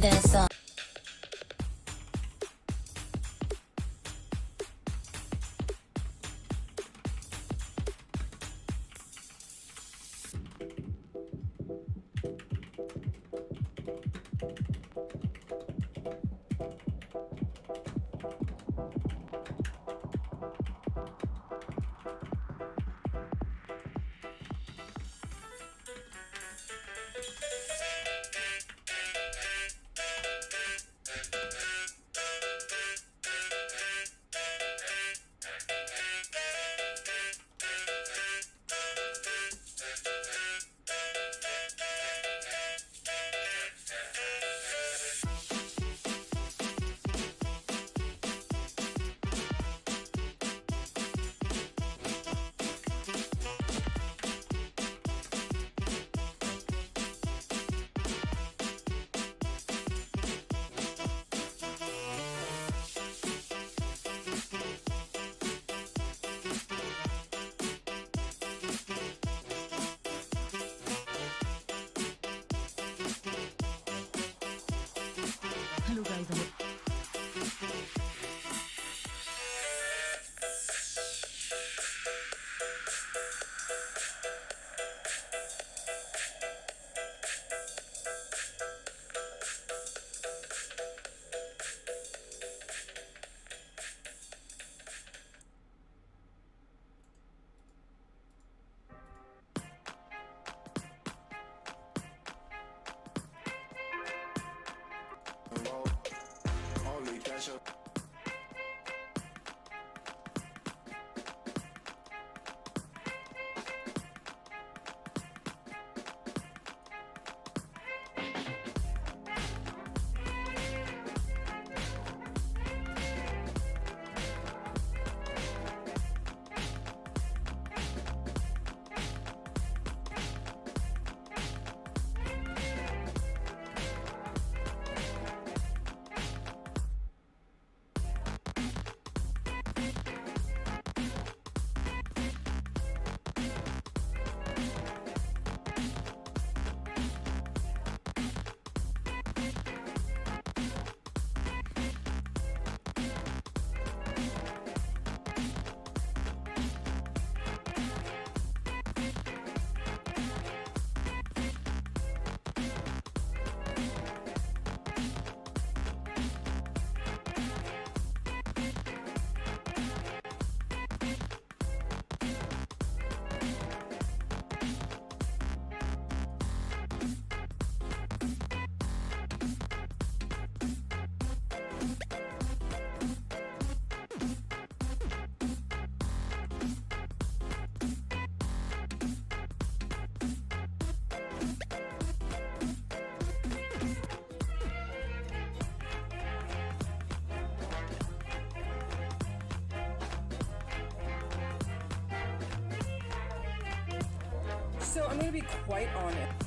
then some. Hello guys, So I'm going to be quite honest.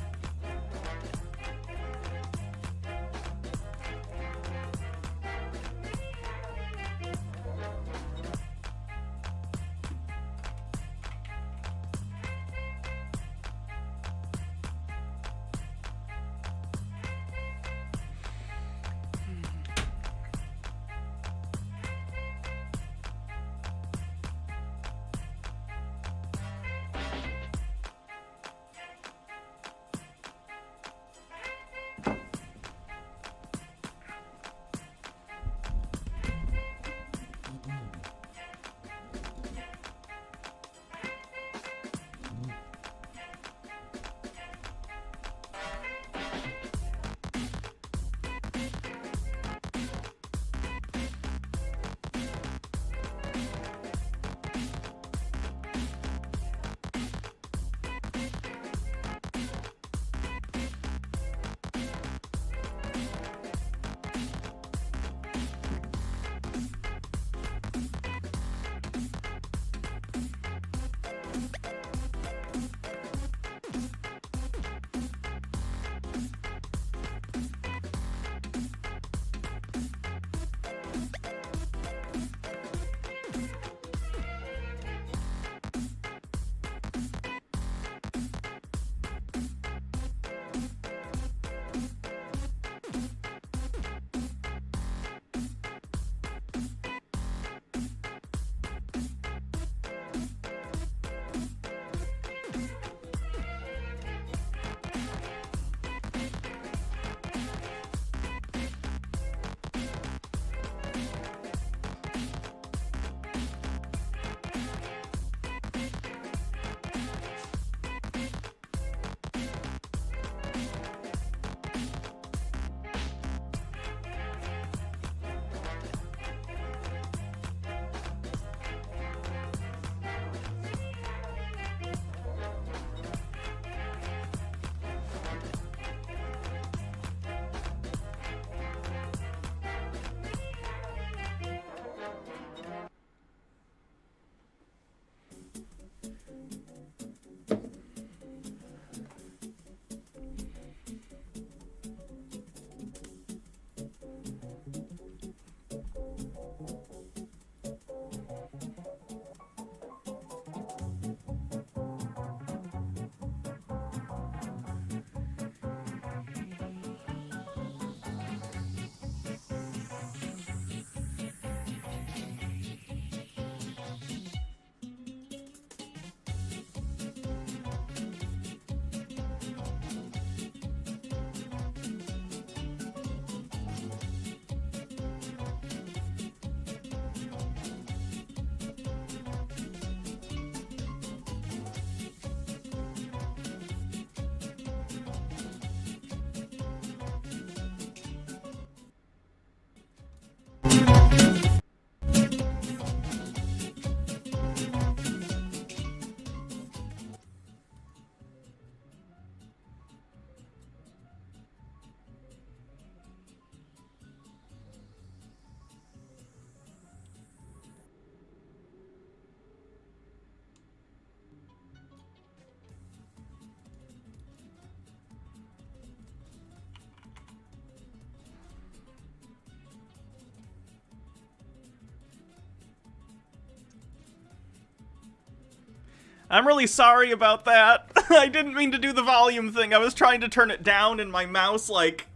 I'm really sorry about that. I didn't mean to do the volume thing. I was trying to turn it down and my mouse, like,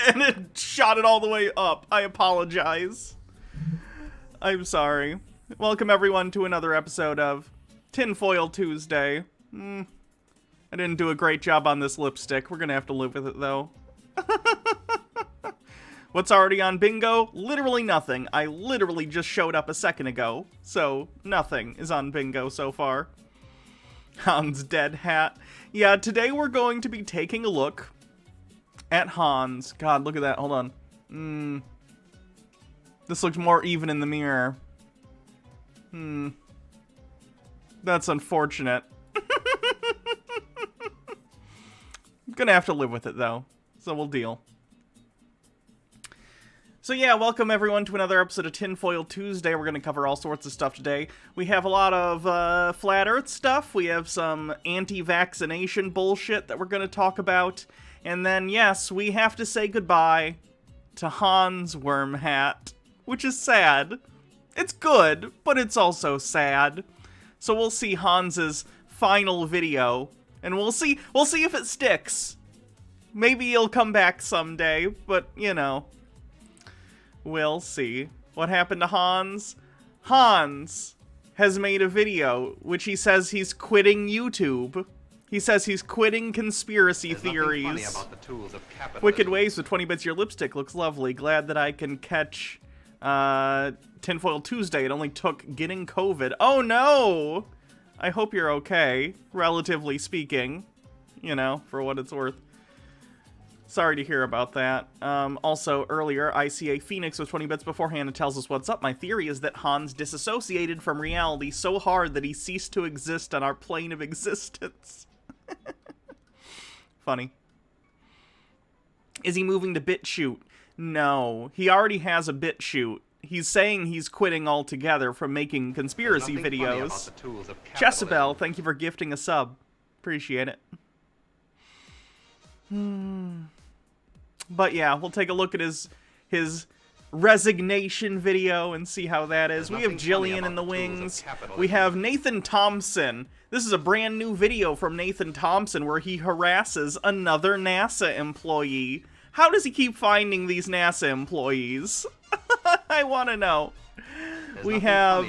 and it shot it all the way up. I apologize. I'm sorry. Welcome everyone to another episode of Tinfoil Tuesday. I didn't do a great job on this lipstick. We're gonna have to live with it, though. What's already on bingo? Literally nothing. I literally just showed up a second ago, so nothing is on bingo so far. Hans' dead hat. Yeah, today we're going to be taking a look at Hans. God, look at that. Hold on. This looks more even in the mirror. That's unfortunate. I'm gonna have to live with it, though, so we'll deal. So yeah, welcome everyone to another episode of Tinfoil Tuesday. We're going to cover all sorts of stuff today. We have a lot of flat earth stuff. We have some anti-vaccination bullshit that we're going to talk about. And then, yes, we have to say goodbye to Hans Wormhat, which is sad. It's good, but it's also sad. So we'll see Hans's final video, and we'll see if it sticks. Maybe he'll come back someday, but, you know. We'll see. What happened to Hans? Hans has made a video which he says he's quitting YouTube. He says he's quitting conspiracy theories. About the tools of Wicked Ways with 20 bits. Your lipstick looks lovely. Glad that I can catch Tinfoil Tuesday. It only took getting COVID. Oh no! I hope you're okay, relatively speaking. You know, for what it's worth. Sorry to hear about that. Also, earlier, ICA Phoenix with 20 bits beforehand and tells us what's up. My theory is that Hans disassociated from reality so hard that he ceased to exist on our plane of existence. Funny. Is he moving to BitChute? No. He already has a BitChute. He's saying he's quitting altogether from making conspiracy videos. Jezebel, thank you for gifting a sub. Appreciate it. But yeah, we'll take a look at his resignation video and see how that is. We have Jillian in the wings. We have Nathan Thompson. This is a brand new video from Nathan Thompson where he harasses another NASA employee. How does he keep finding these NASA employees? I want to know. We have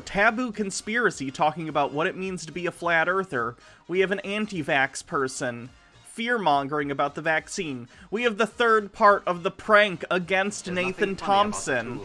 Taboo Conspiracy talking about what it means to be a flat earther. We have an anti-vax person fear-mongering about the vaccine. We have the third part of the prank against Nathan Thompson.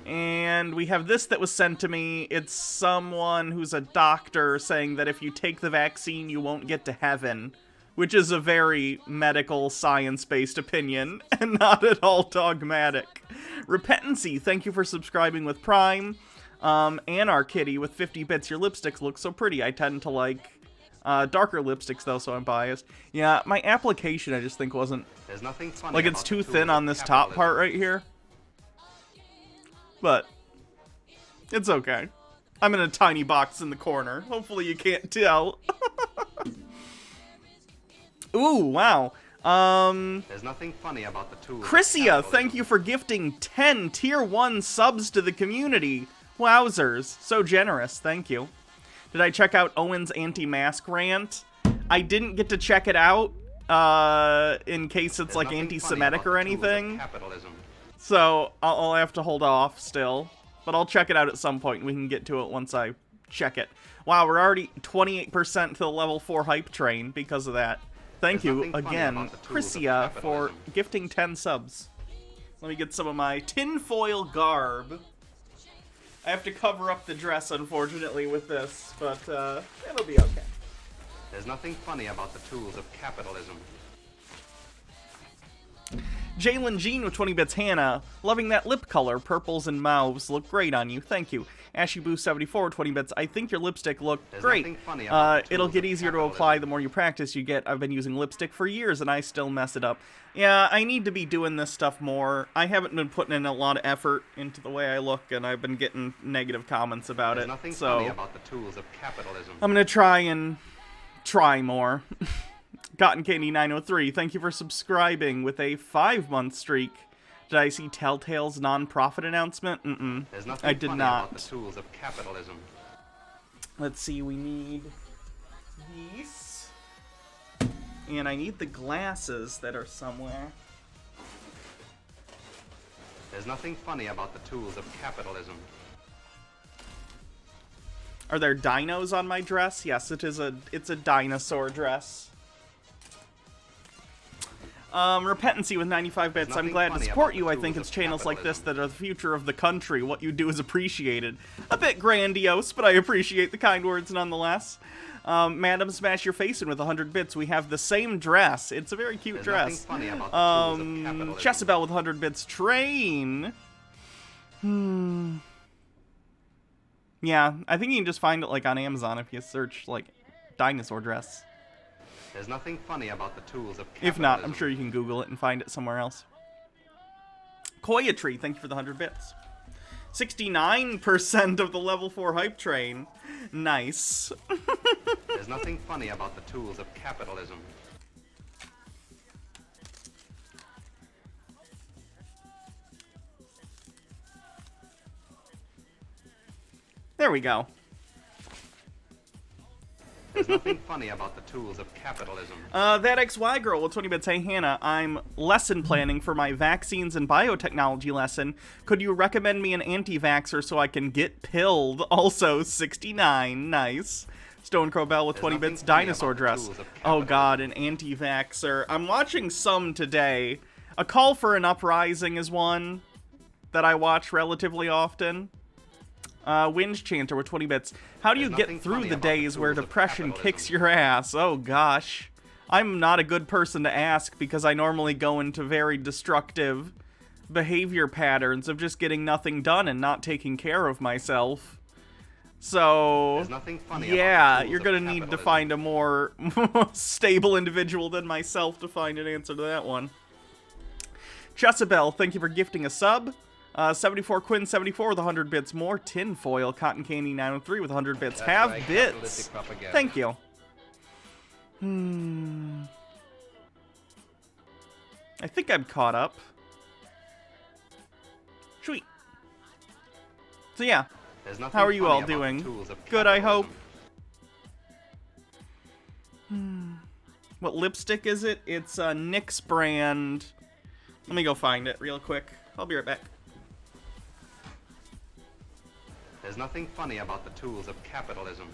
And we have this that was sent to me. It's someone who's a doctor saying that if you take the vaccine, you won't get to heaven. Which is a very medical, science-based opinion, and not at all dogmatic. Repentancy, thank you for subscribing with Prime. Anar Kitty with 50 bits. Your lipsticks look so pretty. I tend to like darker lipsticks, though, so I'm biased. Yeah, my application, I just think, wasn't... There's nothing funny like, it's too thin on this top part right here. But it's okay. I'm in a tiny box in the corner. Hopefully you can't tell. Ooh, wow. There's nothing funny about the tools. Chrissia, thank you for gifting 10 Tier 1 subs to the community. Wowzers. So generous, thank you. Did I check out Owen's anti-mask rant? I didn't get to check it out, in case it's, like, anti-Semitic or anything. So, I'll have to hold off still. But I'll check it out at some point, and we can get to it once I check it. Wow, we're already 28% to the level 4 hype train because of that. Thank you again, Chrissia, for gifting 10 subs. Let me get some of my tinfoil garb. I have to cover up the dress, unfortunately, with this, but it'll be okay. There's nothing funny about the tools of capitalism. Jalen Jean with 20 bits. Hannah, loving that lip color. Purples and mauves look great on you. Thank you. AshyBoo74 with 20 bits. I think your lipstick looked great. It'll get easier to apply the more you practice you get. I've been using lipstick for years and I still mess it up. Yeah, I need to be doing this stuff more. I haven't been putting in a lot of effort into the way I look, and I've been getting negative comments about it. So I'm gonna try more. Cotton Candy 903, thank you for subscribing with a 5-month streak. Did I see Telltale's non-profit announcement? I did not. About the tools of capitalism. Let's see, we need these. And I need the glasses that are somewhere. There's nothing funny about the tools of capitalism. Are there dinos on my dress? Yes, it's a dinosaur dress. Repentancy with 95 bits. I'm glad to support you. I think it's channels like this that are the future of the country. What you do is appreciated. A bit grandiose, but I appreciate the kind words nonetheless. Madam Smash Your Face In with 100 bits. We have the same dress. It's a very cute dress. Chesabel with 100 bits. Train. Yeah, I think you can just find it like on Amazon if you search like dinosaur dress. There's nothing funny about the tools of capitalism. If not, I'm sure you can Google it and find it somewhere else. Koyatry, thank you for the 100 bits. 69% of the level 4 hype train. Nice. There's nothing funny about the tools of capitalism. There we go. There's nothing funny about the tools of capitalism. That XY girl with 20 bits. Hey, Hannah, I'm lesson planning for my vaccines and biotechnology lesson. Could you recommend me an anti-vaxxer so I can get pilled? Also, 69. Nice. Stone Crow Bell with 20 bits. Dinosaur dress. Oh, God, an anti-vaxxer. I'm watching some today. A Call for an Uprising is one that I watch relatively often. Wind Chanter with 20 bits. How do you get through the days where depression kicks your ass? Oh gosh. I'm not a good person to ask because I normally go into very destructive behavior patterns of just getting nothing done and not taking care of myself. So, yeah, you're gonna need to find a more stable individual than myself to find an answer to that one. Chesabel, thank you for gifting a sub. 74 Quinn 74 with 100 bits more. Tinfoil Cotton Candy 903 with 100 bits. Have bits. Thank you. I think I'm caught up. Sweet. So yeah, how are you all doing? Good, I hope. What lipstick is it? It's a NYX brand. Let me go find it real quick. I'll be right back. There's nothing funny about the tools of capitalism.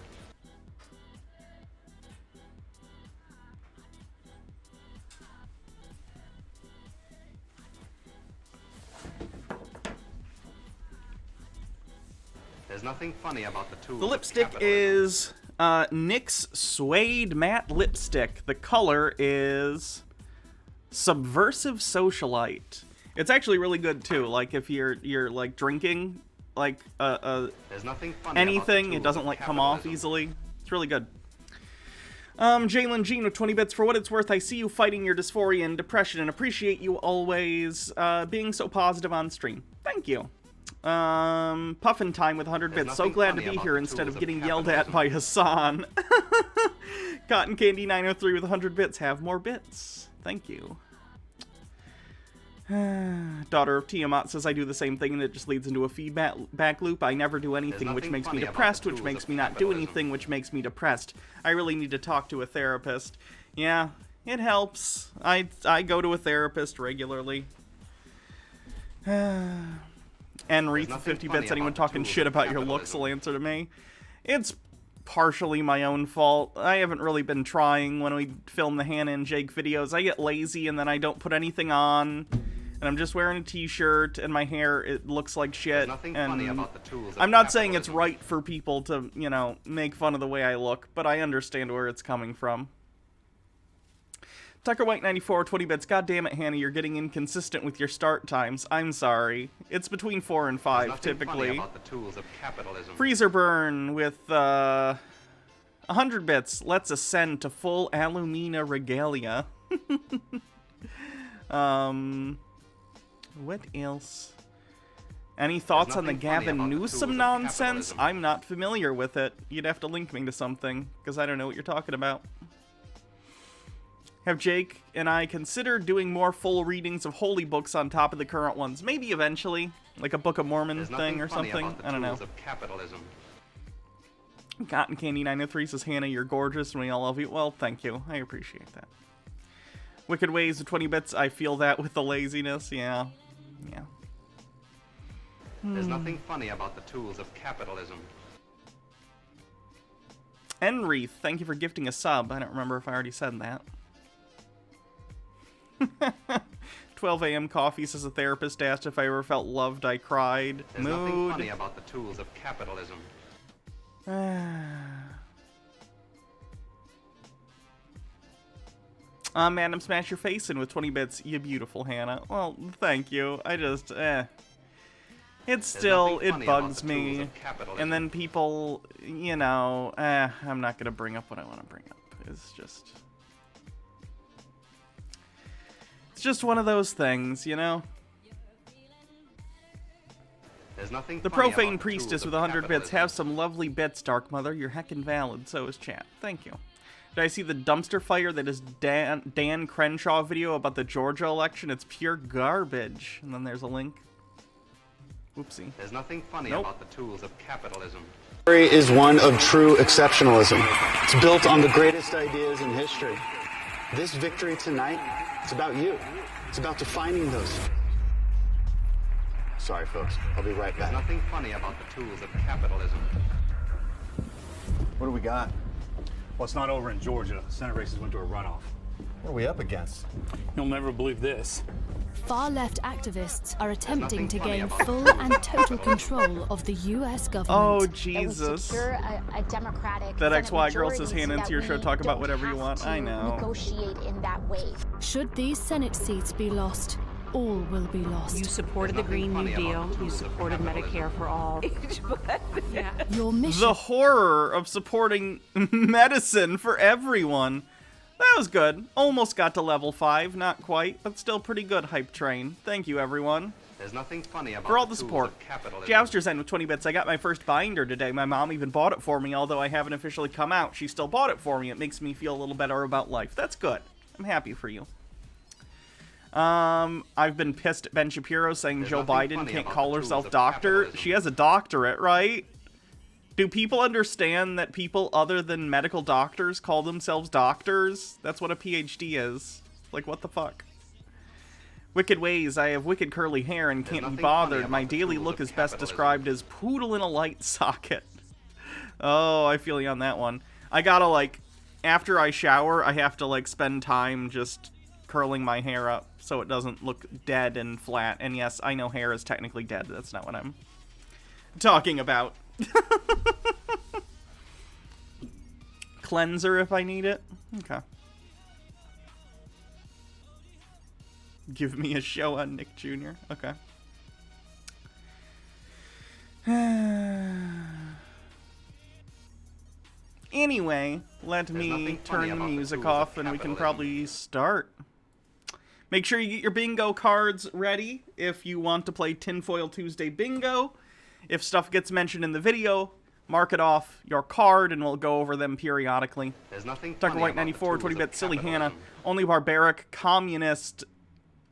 There's nothing funny about the tools. The lipstick is NYX Suede Matte Lipstick. The color is Subversive Socialite. It's actually really good too. Like if you're like drinking like There's nothing funny anything, it doesn't like come off easily. It's really good. Jalen Jean with 20 bits. For what it's worth, I see you fighting your dysphoria and depression and appreciate you always being so positive on stream. Thank you. Puffin Time with 100 bits. So glad to be here instead of getting yelled at by Hassan. Cotton Candy 903 with 100 bits. Have more bits. Thank you. Daughter of Tiamat says I do the same thing and it just leads into a feedback loop. I never do anything which makes me depressed, which makes me not do anything which makes me depressed. I really need to talk to a therapist. Yeah, it helps. I go to a therapist regularly. And Reef for 50 bits. Anyone talking shit about your looks will answer to me. It's partially my own fault. I haven't really been trying when we film the Hannah and Jake videos. I get lazy and then I don't put anything on. And I'm just wearing a t-shirt and my hair, it looks like shit. And I'm not saying it's right for people to, you know, make fun of the way I look, but I understand where it's coming from. Tucker White 94, 20 bits. God damn it, Hannah, you're getting inconsistent with your start times. I'm sorry. It's between 4 and 5, typically. Freezer Burn with 100 bits. Let's ascend to full Alumina regalia. What else? Any thoughts on the Gavin Newsom nonsense? I'm not familiar with it. You'd have to link me to something, because I don't know what you're talking about. Have Jake and I considered doing more full readings of holy books on top of the current ones? Maybe eventually, like a Book of Mormon thing or something. I don't know. Cotton Candy 903 says, Hannah, you're gorgeous and we all love you. Well, thank you. I appreciate that. Wicked Ways of 20 bits. I feel that with the laziness. Yeah. Yeah. There's nothing funny about the tools of capitalism. Enreath, thank you for gifting a sub. I don't remember if I already said that. 12 a.m. coffee says, a therapist asked if I ever felt loved, I cried. There's nothing funny about the tools of capitalism. Madam Smash Your Face In with 20 bits. You beautiful, Hannah. Well, thank you. I just, It still, it bugs me. And then people, you know, I'm not gonna bring up what I want to bring up. It's just one of those things, you know? There's nothing The funny Profane about the Priestess tools with of 100 bits. capitalism. Have some lovely bits, Dark Mother. You're heckin' valid. So is chat. Thank you. Did I see the dumpster fire that is Dan Crenshaw video about the Georgia election? It's pure garbage. And then there's a link. Oopsie. There's nothing funny Nope. about the tools of capitalism. History is one of true exceptionalism. It's built on the greatest ideas in history. This victory tonight, it's about you. It's about defining those. Sorry, folks. I'll be right There's back. nothing funny about the tools of capitalism. What do we got? Well, it's not over in Georgia. Senate races went to a runoff. What are we up against? You'll never believe this. Far-left activists are attempting nothing to funny gain about full the and total control of the U.S. government. Oh, It would Jesus. secure a Democratic That Senate XY girl says, majority Hannah, so it's that your show. we Talk about don't whatever you have want. to I know. Negotiate in that way. Should these Senate seats be lost, all will be lost. You supported the There's nothing Green New funny about Deal. the You tools of supported capitalism. Medicare for all. Yeah. Your mission The horror of supporting medicine for everyone. That was good. Almost got to level 5. Not quite, but still pretty good, Hype Train. Thank you, everyone. There's nothing funny about For all the the tools support. of capitalism. Jouster's End with 20 bits. I got my first binder today. My mom even bought it for me, although I haven't officially come out. She still bought it for me. It makes me feel a little better about life. That's good. I'm happy for you. I've been pissed at Ben Shapiro saying There's Joe nothing Biden funny can't about call the tools herself of doctor. capitalism. She has a doctorate, right? Do people understand that people other than medical doctors call themselves doctors? That's what a PhD is. Like, what the fuck? Wicked Ways. I have wicked curly hair and There's can't be nothing funny bothered. about My the daily tools look of is best capitalism. described as poodle in a light socket. Oh, I feel you on that one. I gotta, like, after I shower, I have to, like, spend time just curling my hair up so it doesn't look dead and flat. And yes, I know hair is technically dead. That's not what I'm talking about. Cleanser if I need it. Okay. Give me a show on Nick Jr. Okay. Anyway, let There's me nothing turn funny the about the music tools off of and we can capitalism. probably start. Make sure you get your bingo cards ready if you want to play Tinfoil Tuesday Bingo. If stuff gets mentioned in the video, mark it off your card and we'll go over them periodically. There's nothing Tucker funny White about the 94, tools 20 of bit silly Hannah. capitalism.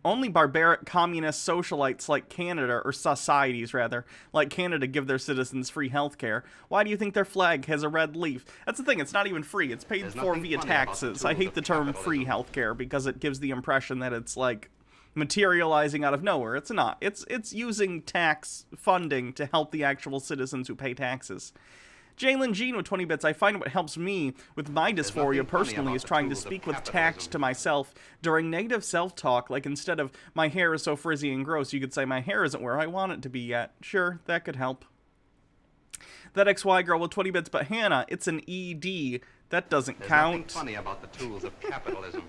Only barbaric communist socialites like Canada, or societies rather, like Canada give their citizens free healthcare. Why do you think their flag has a red leaf? That's the thing, it's not even free. It's paid There's for nothing via funny about the taxes. I tools hate of the term free capitalism. healthcare because it gives the impression that it's like materializing out of nowhere. It's not. It's using tax funding to help the actual citizens who pay taxes. Jalen Jean with 20 bits. I find what helps me with my nothing dysphoria funny personally about is the trying to tools of speak with tact capitalism. to myself during negative self-talk. Like instead of my hair is so frizzy and gross, you could say my hair isn't where I want it to be yet. Sure, that could help. That XY girl with 20 bits, but Hannah, it's an ED. That doesn't There's nothing count. funny about the tools of capitalism.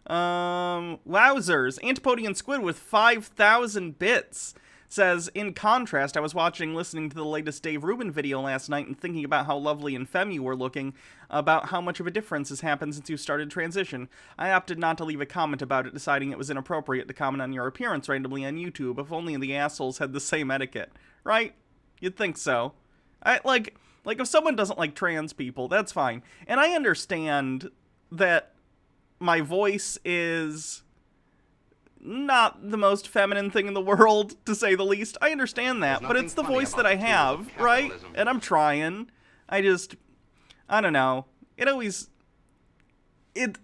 Wowzers. Antipodian Squid with 5,000 bits says, in contrast, I was listening to the latest Dave Rubin video last night and thinking about how lovely and femme you were looking, about how much of a difference has happened since you started transition. I opted not to leave a comment about it, deciding it was inappropriate to comment on your appearance randomly on YouTube. If only the assholes had the same etiquette. Right? You'd think so. Like if someone doesn't like trans people, that's fine. And I understand that my voice is not the most feminine thing in the world, to say the least. I understand that, There's but nothing it's the funny voice about that I the tools have, of right? capitalism. And I'm trying. I don't know.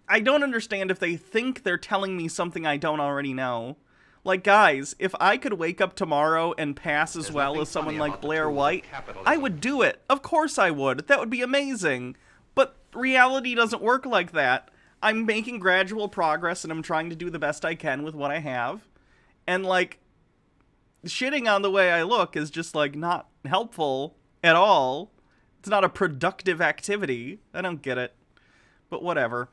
I don't understand if they think they're telling me something I don't already know. Like, guys, if I could wake up tomorrow and pass as well as someone like Blair White, I would do it. Of course I would. That would be amazing. But reality doesn't work like that. I'm making gradual progress, and I'm trying to do the best I can with what I have. And, like, shitting on the way I look is just, like, not helpful at all. It's not a productive activity. I don't get it. But whatever.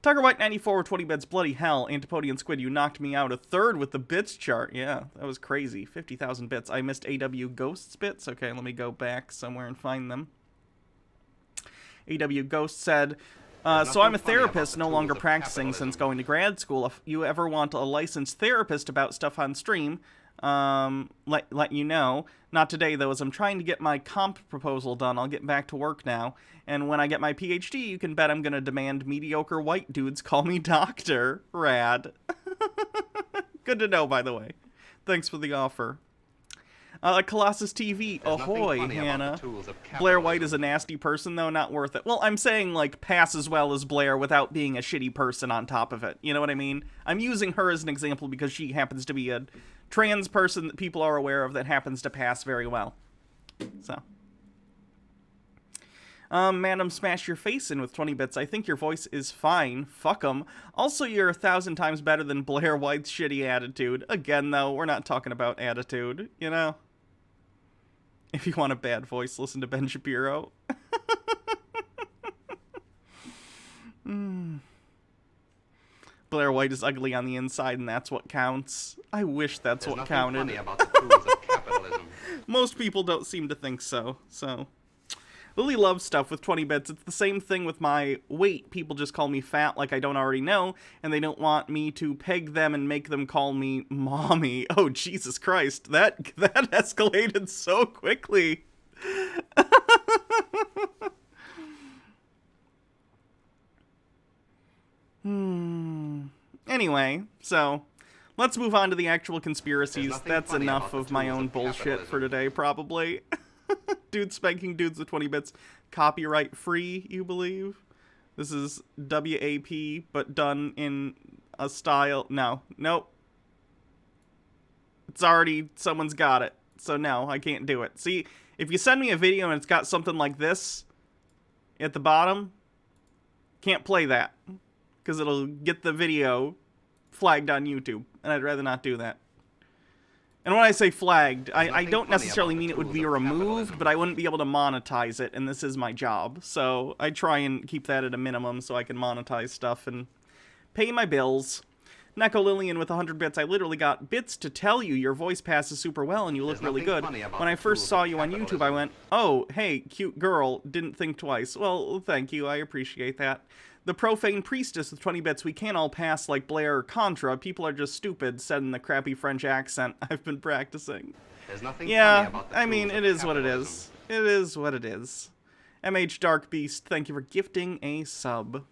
Tucker White 94 with 20 bits. Bloody hell. Antipodian Squid, you knocked me out a third with the bits chart. Yeah, that was crazy. 50,000 bits. I missed AW Ghosts bits. Okay, let me go back somewhere and find them. AW Ghost said, so I'm a therapist, no longer practicing since going to grad school. If you ever want a licensed therapist about stuff on stream, let you know. Not today, though, as I'm trying to get my comp proposal done. I'll get back to work now. And when I get my PhD, you can bet I'm going to demand mediocre white dudes call me doctor. Rad. Good to know, by the way. Thanks for the offer. Colossus TV. Ahoy, Hannah. Blair White is a nasty person, though. Not worth it. Well, I'm saying, like, pass as well as Blair without being a shitty person on top of it. You know what I mean? I'm using her as an example because she happens to be a trans person that people are aware of that happens to pass very well. So. Madam Smash Your Face In with 20 bits. I think your voice is fine. Fuck 'em. Also, you're 1,000 times better than Blair White's shitty attitude. Again, though, we're not talking about attitude, you know? If you want a bad voice, listen to Ben Shapiro. Blair White is ugly on the inside, and that's what counts. I wish that's what counted. Funny about the tools of capitalism. Most people don't seem to think so, Lily loves stuff with 20 bits. It's the same thing with my weight. People just call me fat like I don't already know, and they don't want me to peg them and make them call me mommy. Oh, Jesus Christ. That escalated so quickly. Anyway, so let's move on to the actual conspiracies. That's enough of my own bullshit for today, probably. Dude spanking dudes with 20 bits. Copyright free, you believe? This is WAP, but done in a style. No. Nope. It's already, someone's got it. So no, I can't do it. See, if you send me a video and it's got something like this at the bottom, can't play that. Because it'll get the video flagged on YouTube. And I'd rather not do that. And when I say flagged, I don't necessarily mean it would be removed, but I wouldn't be able to monetize it, and this is my job. So I try and keep that at a minimum so I can monetize stuff and pay my bills. Neko Lillian with 100 bits. I literally got bits to tell you your voice passes super well and you look really good. When I first saw you on YouTube, I went, oh, hey, cute girl, didn't think twice. Well, thank you, I appreciate that. The Profane Priestess with 20 bits. We can't all pass like Blair or Contra. People are just stupid, said in the crappy French accent I've been practicing. There's nothing yeah, funny about the I mean, tools it of is what it capitalism. is. It is what it is. MH Dark Beast, thank you for gifting a sub.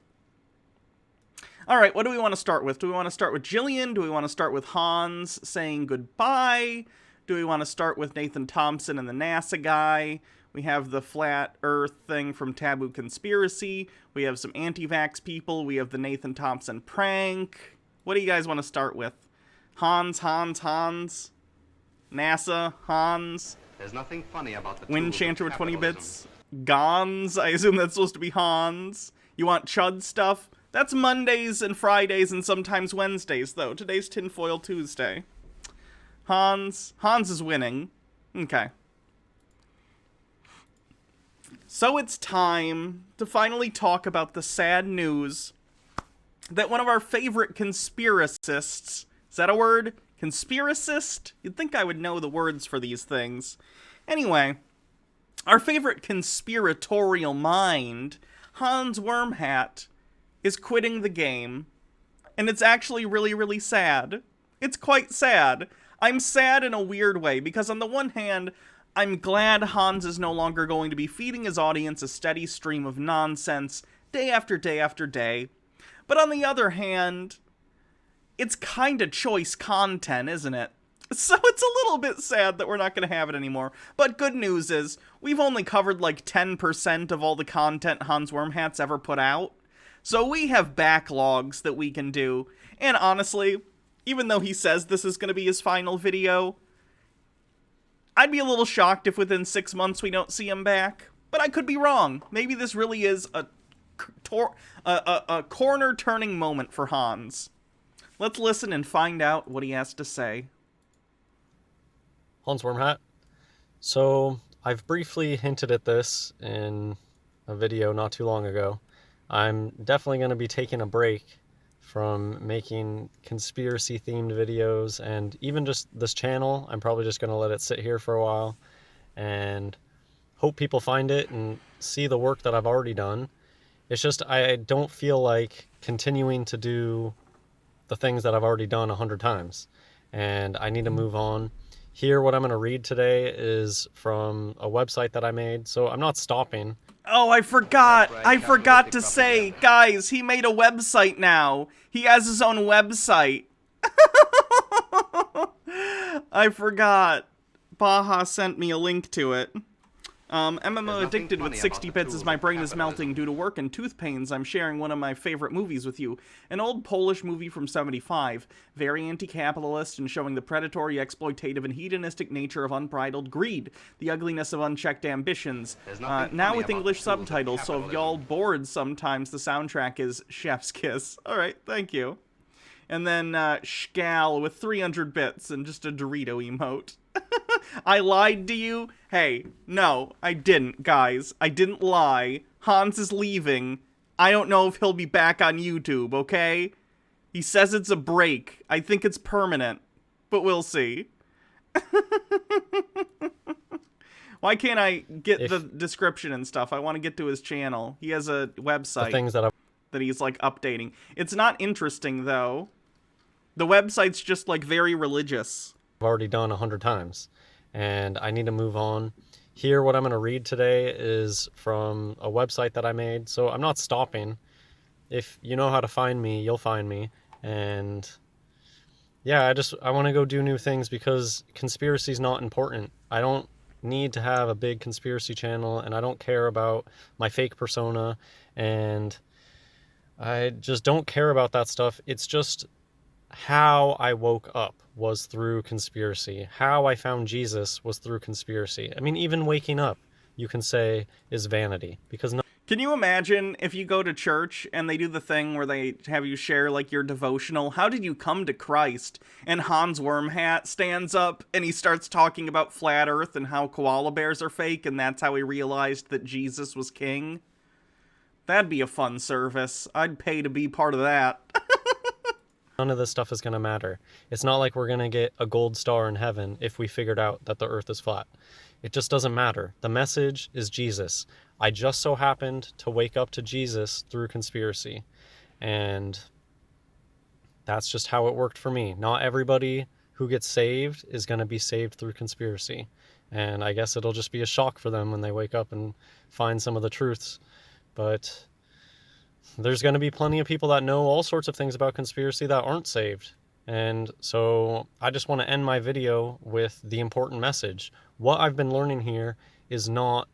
Alright, what do we want to start with? Do we want to start with Jillian? Do we want to start with Hans saying goodbye? Do we want to start with Nathan Thompson and the NASA guy? We have the Flat Earth thing from Taboo Conspiracy. We have some anti-vax people. We have the Nathan Thompson prank. What do you guys want to start with? Hans? NASA? Hans? There's nothing funny about the Wind tools of Chanter with 20 capitalism. bits. Gons? I assume that's supposed to be Hans. You want Chud stuff? That's Mondays and Fridays and sometimes Wednesdays, though. Today's Tinfoil Tuesday. Hans is winning. Okay. So it's time to finally talk about the sad news that one of our favorite conspiracists, is that a word? Conspiracist? You'd think I would know the words for these things. Anyway, our favorite conspiratorial mind, Hans Wormhat, is quitting the game. And it's actually really, really sad. It's quite sad. I'm sad in a weird way, because on the one hand, I'm glad Hans is no longer going to be feeding his audience a steady stream of nonsense day after day after day. But on the other hand, it's kinda choice content, isn't it? So it's a little bit sad that we're not going to have it anymore. But good news is, we've only covered like 10% of all the content Hans Wormhat's ever put out. So we have backlogs that we can do. And honestly, even though he says this is going to be his final video, I'd be a little shocked if within 6 months we don't see him back. But I could be wrong. Maybe this really is a corner-turning moment for Hans. Let's listen and find out what he has to say. Hans Wormhat. So, I've briefly hinted at this in a video not too long ago. I'm definitely going to be taking a break from making conspiracy-themed videos, and even just this channel, I'm probably just going to let it sit here for a while, and hope people find it and see the work that I've already done. It's just, I don't feel like continuing to do the things that I've already done 100 times, and I need to move on. Here, what I'm going to read today is from a website that I made, so I'm not stopping. Oh, I forgot. Right, I forgot to pick up say, again. guys, he made a website now. He has his own website. I forgot. Baja sent me a link to it. MMO nothing Addicted funny with about 60 the bits as tools my of brain is capitalism. melting due to work and tooth pains. I'm sharing one of my favorite movies with you. An old Polish movie from 75. Very anti-capitalist and showing the predatory, exploitative, and hedonistic nature of unbridled greed. The ugliness of unchecked ambitions. There's nothing Now funny with about English the tools of subtitles, so if y'all capitalism. bored sometimes, the soundtrack is Chef's Kiss. Alright, thank you. And then Schcal with 300 bits and just a Dorito emote. I lied to you? Hey, no, I didn't, guys. I didn't lie. Hans is leaving. I don't know if he'll be back on YouTube, okay? He says it's a break. I think it's permanent. But we'll see. Why can't I get the description and stuff? I want to get to his channel. He has a website The things that I've that he's, like, updating. It's not interesting, though. The website's just, like, very religious. already done 100 times, and I need to move on. Here, what I'm going to read today is from a website that I made, so I'm not stopping. If you know how to find me, you'll find me, and yeah, I want to go do new things because conspiracy's not important. I don't need to have a big conspiracy channel, and I don't care about my fake persona, and I just don't care about that stuff. It's just how I woke up was through conspiracy. How I found Jesus was through conspiracy. I mean, even waking up, you can say, is vanity, because no. Can you imagine if you go to church and they do the thing where they have you share, like, your devotional? How did you come to Christ? And Hans Wormhat stands up and he starts talking about flat earth and how koala bears are fake, and that's how he realized that Jesus was king? That'd be a fun service. I'd pay to be part of that. None of this stuff is going to matter. It's not like we're going to get a gold star in heaven if we figured out that the earth is flat. It just doesn't matter. The message is Jesus. I just so happened to wake up to Jesus through conspiracy. And that's just how it worked for me. Not everybody who gets saved is going to be saved through conspiracy. And I guess it'll just be a shock for them when they wake up and find some of the truths. But there's going to be plenty of people that know all sorts of things about conspiracy that aren't saved. And so I just want to end my video with the important message. What I've been learning here is not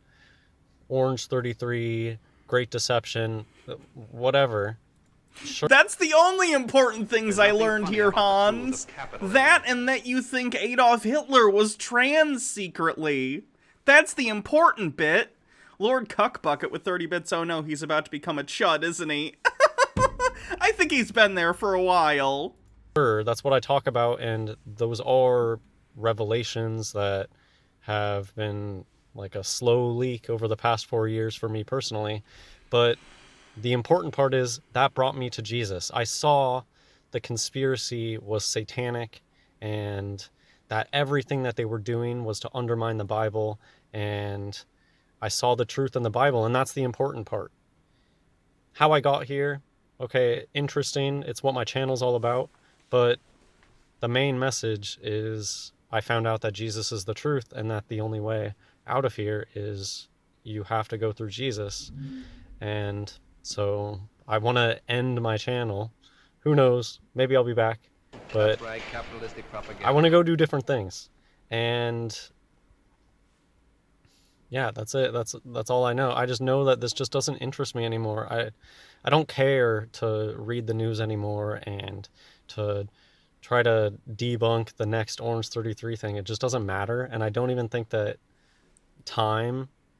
Orange 33, Great Deception, whatever. Sure. That's the only important things I nothing learned funny here, about the tools Hans. of capitalism. That and that you think Adolf Hitler was trans secretly. That's the important bit. Lord Cuckbucket with 30 bits, oh no, he's about to become a chud, isn't he? I think he's been there for a while. That's what I talk about, and those are revelations that have been like a slow leak over the past 4 years for me personally. But the important part is that brought me to Jesus. I saw the conspiracy was satanic and that everything that they were doing was to undermine the Bible, and I saw the truth in the Bible, and that's the important part. How I got here, okay, interesting. It's what my channel's all about, but the main message is I found out that Jesus is the truth and that the only way out of here is you have to go through Jesus. And so I want to end my channel. Who knows? Maybe I'll be back. But That's right, capitalistic propaganda. I want to go do different things. And yeah, that's it. That's all I know. I just know that this just doesn't interest me anymore. I don't care to read the news anymore and to try to debunk the next Orange 33 thing. It just doesn't matter. And I don't even think that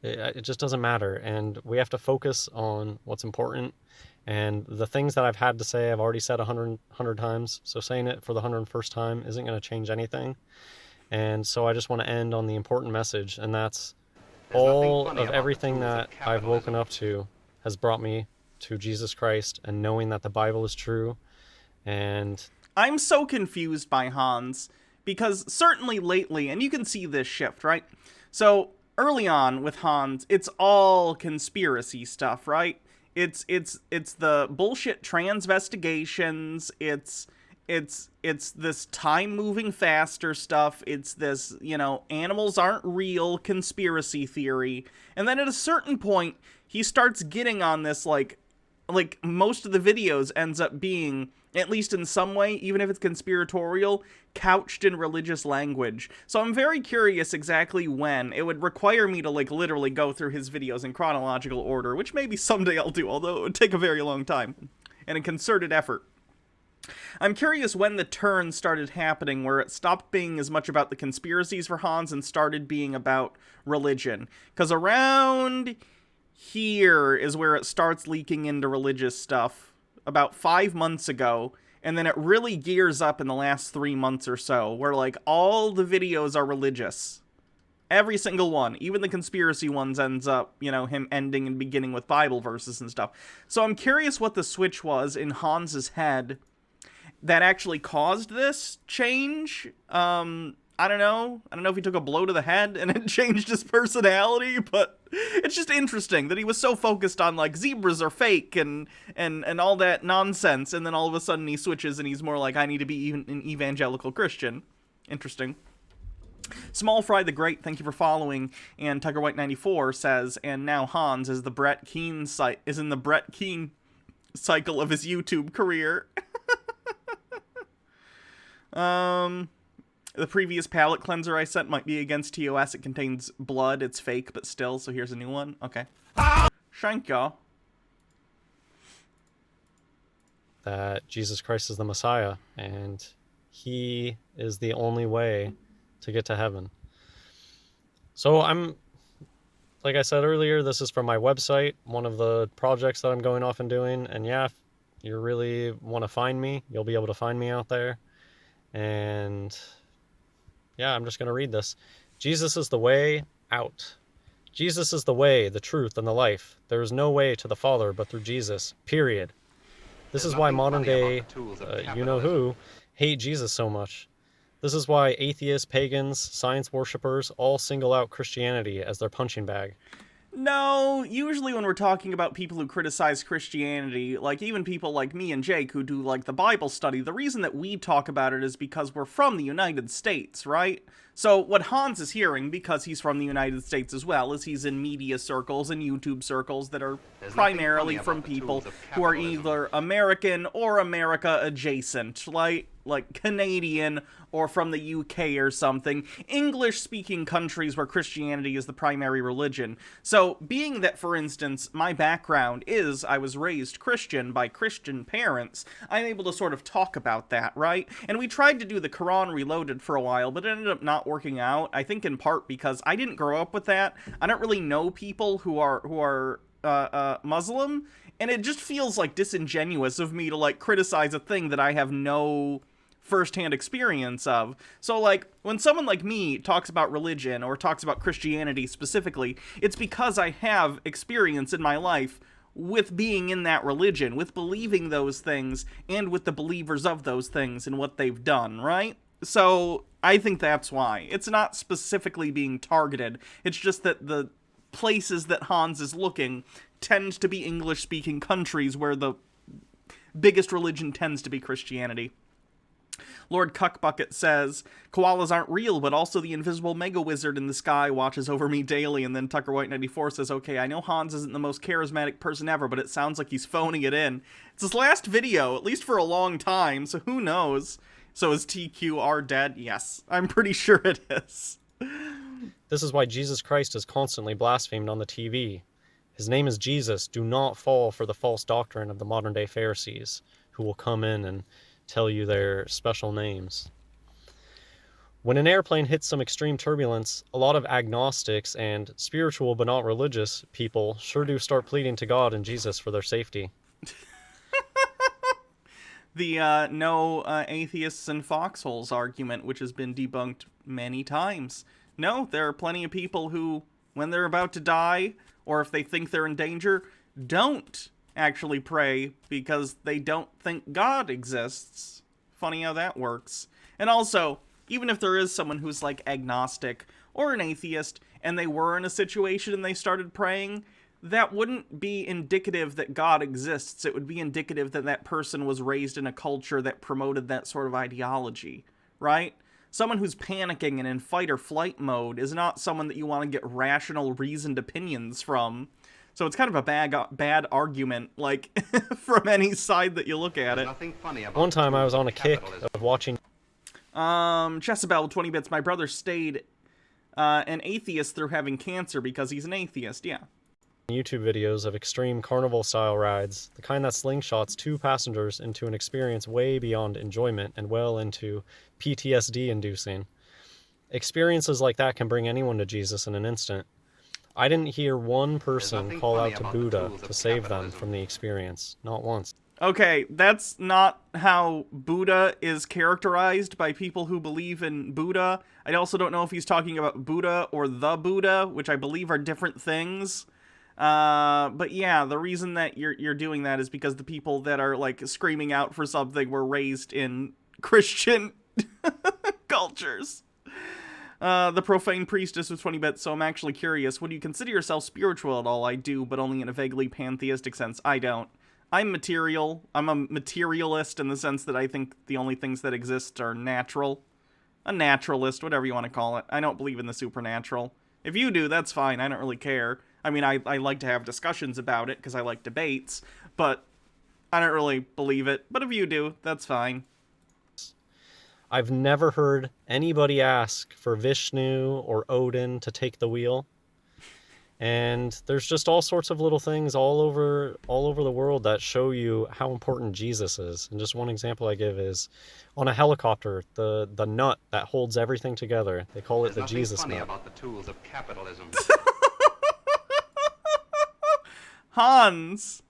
it just doesn't matter. And we have to focus on what's important. And the things that I've had to say, I've already said 100 times. So saying it for the 101st time isn't going to change anything. And so I just want to end on the important message. And that's all of everything that I've woken up to has brought me to Jesus Christ and knowing that the Bible is true. And I'm so confused by Hans, because certainly lately, and you can see this shift, right? So early on with Hans, it's all conspiracy stuff, right? It's the bullshit transvestigations, it's this time moving faster stuff, it's this, animals aren't real conspiracy theory. And then at a certain point, he starts getting on this, like most of the videos ends up being, at least in some way, even if it's conspiratorial, couched in religious language. So I'm very curious exactly when. It would require me to, literally go through his videos in chronological order, which maybe someday I'll do, although it would take a very long time and a concerted effort. I'm curious when the turn started happening, where it stopped being as much about the conspiracies for Hans and started being about religion. Because around here is where it starts leaking into religious stuff, about 5 months ago, and then it really gears up in the last 3 months or so, where, all the videos are religious. Every single one, even the conspiracy ones, ends up, him ending and beginning with Bible verses and stuff. So I'm curious what the switch was in Hans's head that actually caused this change. I don't know if he took a blow to the head and it changed his personality, but it's just interesting that he was so focused on, zebras are fake and all that nonsense, and then all of a sudden he switches and he's more like, I need to be an evangelical Christian. Interesting. Small Fry the Great, thank you for following, and Tucker White 94 says, and now Hans is in the Brett Keane cycle of his YouTube career. The previous palette cleanser I sent might be against TOS. It contains blood. It's fake, but still. So here's a new one. Okay. Shanka. that Jesus Christ is the Messiah, and he is the only way to get to heaven. So like I said earlier, this is from my website, one of the projects that I'm going off and doing. And yeah, if you really want to find me, you'll be able to find me out there. And yeah, I'm just going to read this. Jesus is the way out. Jesus is the way, the truth, and the life. There is no way to the Father but through Jesus, period. This is why modern day, you-know-who, hate Jesus so much. This is why atheists, pagans, science worshippers all single out Christianity as their punching bag. No, usually when we're talking about people who criticize Christianity, like even people like me and Jake who do like the Bible study, the reason that we talk about it is because we're from the United States, right? So what Hans is hearing, because he's from the United States as well, is he's in media circles and YouTube circles that are primarily from people who are either American or America adjacent, like Canadian or from the UK or something, English-speaking countries where Christianity is the primary religion. So, being that, for instance, my background is I was raised Christian by Christian parents, I'm able to sort of talk about that, right? And we tried to do the Quran Reloaded for a while, but it ended up not working out, I think in part because I didn't grow up with that. I don't really know people who are Muslim, and it just feels like disingenuous of me to like criticize a thing that I have no first-hand experience of. So like when someone like me talks about religion or talks about Christianity specifically, it's because I have experience in my life with being in that religion, with believing those things, and with the believers of those things and what they've done, right? So I think that's why. It's not specifically being targeted. It's just that the places that Hans is looking tend to be English-speaking countries where the biggest religion tends to be Christianity. Lord Cuckbucket says, koalas aren't real, but also the invisible mega wizard in the sky watches over me daily. And then Tucker White 94 says, okay, I know Hans isn't the most charismatic person ever, but it sounds like he's phoning it in. It's his last video, at least for a long time, so who knows? So is TQR dead? Yes, I'm pretty sure it is. This is why Jesus Christ is constantly blasphemed on the TV. His name is Jesus. Do not fall for the false doctrine of the modern-day Pharisees, who will come in and tell you their special names. When an airplane hits some extreme turbulence, a lot of agnostics and spiritual but not religious people sure do start pleading to God and Jesus for their safety. The no atheists and foxholes argument, which has been debunked many times. No, there are plenty of people who, when they're about to die, or if they think they're in danger, don't actually pray because they don't think God exists. Funny how that works. And also, even if there is someone who's like agnostic or an atheist, and they were in a situation and they started praying, that wouldn't be indicative that God exists. It would be indicative that that person was raised in a culture that promoted that sort of ideology, right? Someone who's panicking and in fight or flight mode is not someone that you want to get rational, reasoned opinions from. So it's kind of a bad argument, like, from any side that you look at it. Nothing funny about One time I was on a kick capitalism. of watching... Jezebel, 20 bits. My brother stayed an atheist through having cancer because he's an atheist, yeah. YouTube videos of extreme carnival-style rides, the kind that slingshots two passengers into an experience way beyond enjoyment and well into PTSD-inducing. Experiences like that can bring anyone to Jesus in an instant. I didn't hear one person call out to Buddha to save them from the experience. Not once. Okay, that's not how Buddha is characterized by people who believe in Buddha. I also don't know if he's talking about Buddha or the Buddha, which I believe are different things. But yeah, the reason that you're doing that is because the people that are, like, screaming out for something were raised in Christian cultures. The profane priestess with 20 bits, so I'm actually curious. Would you consider yourself spiritual at all? I do, but only in a vaguely pantheistic sense. I don't. I'm material. I'm a materialist in the sense that I think the only things that exist are natural. A naturalist, whatever you want to call it. I don't believe in the supernatural. If you do, that's fine. I don't really care. I mean, I like to have discussions about it because I like debates, but I don't really believe it. But if you do, that's fine. I've never heard anybody ask for Vishnu or Odin to take the wheel. And there's just all sorts of little things all over the world that show you how important Jesus is. And just one example I give is on a helicopter, the nut that holds everything together. They call it the Jesus nut. About the tools of capitalism. Hans,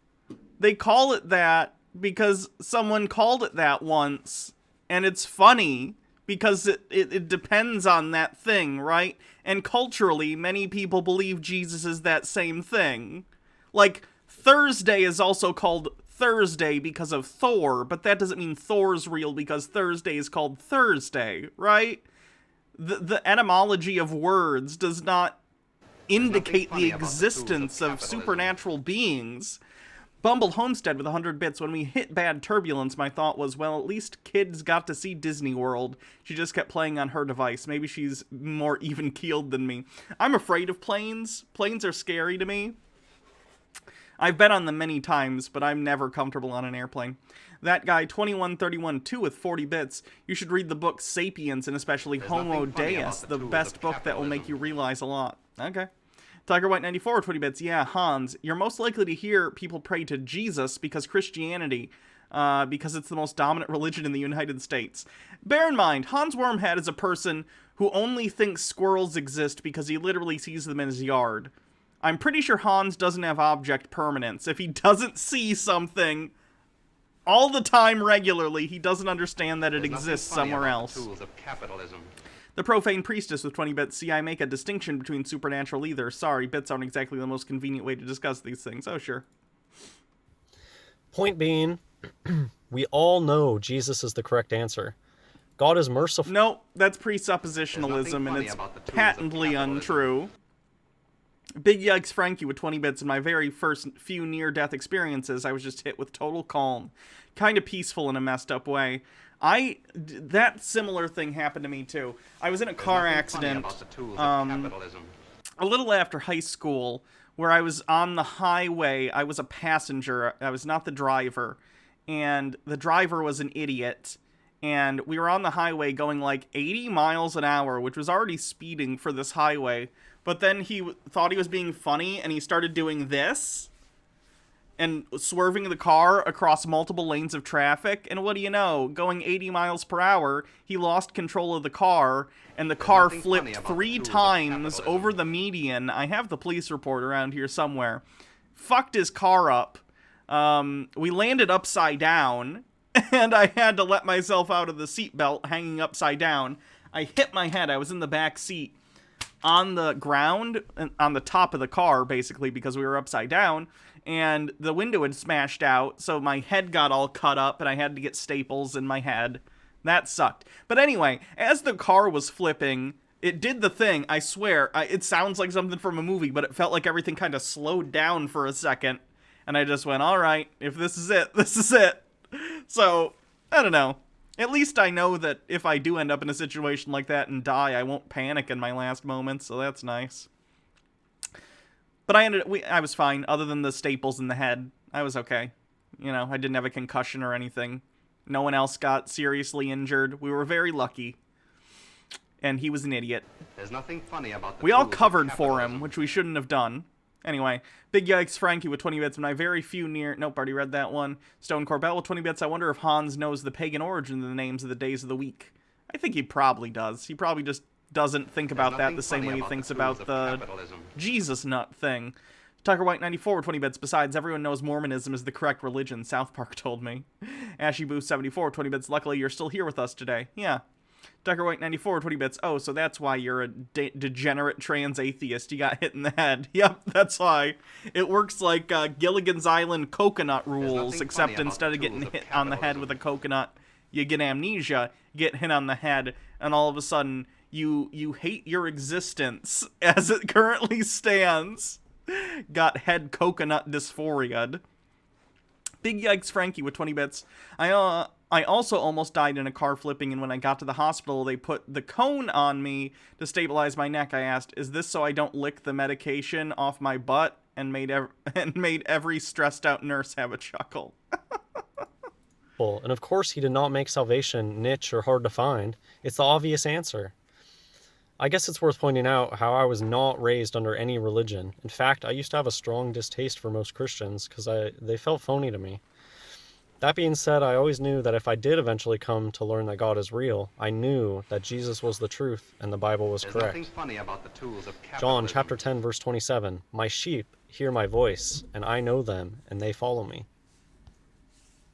they call it that because someone called it that once, and it's funny because it depends on that thing, right? And culturally, many people believe Jesus is that same thing. Like, Thursday is also called Thursday because of Thor, but that doesn't mean Thor's real because Thursday is called Thursday, right? The etymology of words does not indicate the existence of supernatural beings. Bumble Homestead with 100 bits. When we hit bad turbulence, my thought was, well, at least kids got to see Disney World. She just kept playing on her device. Maybe she's more even-keeled than me. I'm afraid of planes. Planes are scary to me. I've been on them many times, but I'm never comfortable on an airplane. That guy, 2131-2 with 40 bits. You should read the book Sapiens, and especially Homo Deus, the best book that will make you realize a lot. Okay. Tiger White 94 with 20 bits. Yeah, Hans, you're most likely to hear people pray to Jesus because Christianity, because it's the most dominant religion in the United States. Bear in mind, Hans Wormhat is a person who only thinks squirrels exist because he literally sees them in his yard. I'm pretty sure Hans doesn't have object permanence. If he doesn't see something all the time regularly, he doesn't understand that it exists somewhere else. Tools of capitalism. The Profane Priestess with 20 bits. See, I make a distinction between supernatural either. Sorry, bits aren't exactly the most convenient way to discuss these things. Oh, sure. Point being, we all know Jesus is the correct answer. God is merciful. No, that's presuppositionalism, and it's patently untrue. Big Yikes Frankie with 20 bits. In my very first few near-death experiences, I was just hit with total calm. Kind of peaceful in a messed up way. That similar thing happened to me too. I was in a car accident a little after high school where I was on the highway. I was a passenger. I was not the driver. And the driver was an idiot. and we were on the highway going like 80 miles an hour, which was already speeding for this highway. But then he thought he was being funny, and he started doing this and swerving the car across multiple lanes of traffic. And what do you know? Going 80 miles per hour, he lost control of the car, and the car flipped 3 times over the median. I have the police report around here somewhere. Fucked his car up. We landed upside down, and I had to let myself out of the seatbelt hanging upside down. I hit my head. I was in the back seat on the ground, on the top of the car, basically, because we were upside down, and the window had smashed out, so my head got all cut up, and I had to get staples in my head. That sucked. But anyway, as the car was flipping, it did the thing, I swear. It sounds like something from a movie, but it felt like everything kind of slowed down for a second, and I just went, all right, if this is it, this is it. So, I don't know. At least I know that if I do end up in a situation like that and die, I won't panic in my last moments, so that's nice. But I was fine, other than the staples in the head. I was okay. You know, I didn't have a concussion or anything. No one else got seriously injured. We were very lucky. And he was an idiot. There's nothing funny about the We all tools of covered for him, capitalism. which we shouldn't have done. Anyway, Big Yikes Frankie with 20 bits, and I very few near... Nope, already read that one. Stone Corbell with 20 bits. I wonder if Hans knows the pagan origin of the names of the days of the week. I think he probably does. He probably just doesn't think about that nothing the same funny way he about thinks the about tools the of capitalism. Jesus nut thing. Tucker White 94 with 20 bits. Besides, everyone knows Mormonism is the correct religion, South Park told me. Ashy Boo 74 20 bits. Luckily, you're still here with us today. Yeah. Tucker White 94 20 bits. Oh, so that's why you're a degenerate trans atheist. You got hit in the head. Yep, that's why. It works like Gilligan's Island coconut rules, nothing except funny about instead the of getting tools of hit on the head with a coconut, you get amnesia, get hit on the head, and all of a sudden you hate your existence as it currently stands. Got head coconut dysphoria'd. Big Yikes Frankie with 20 bits. I also almost died in a car flipping, and when I got to the hospital, they put the cone on me to stabilize my neck. I asked, is this so I don't lick the medication off my butt? And made every stressed out nurse have a chuckle. And of course he did not make salvation niche or hard to find. It's the obvious answer. I guess it's worth pointing out how I was not raised under any religion. In fact, I used to have a strong distaste for most Christians because they felt phony to me. That being said, I always knew that if I did eventually come to learn that God is real, I knew that Jesus was the truth and the Bible was There's correct. nothing funny about the tools of capitalism. John chapter 10 verse 27, my sheep hear my voice, and I know them, and they follow me.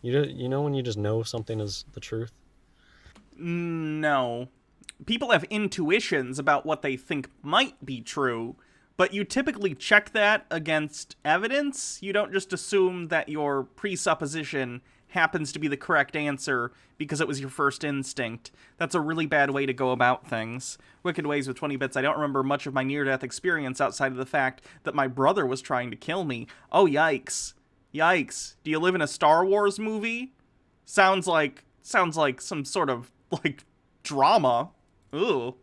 You know when you just know something is the truth? No. People have intuitions about what they think might be true, but you typically check that against evidence. You don't just assume that your presupposition happens to be the correct answer because it was your first instinct. That's a really bad way to go about things. Wicked Ways with 20 bits. I don't remember much of my near-death experience outside of the fact that my brother was trying to kill me. Oh, yikes. Yikes. Do you live in a Star Wars movie? Sounds like some sort of, drama. Ooh.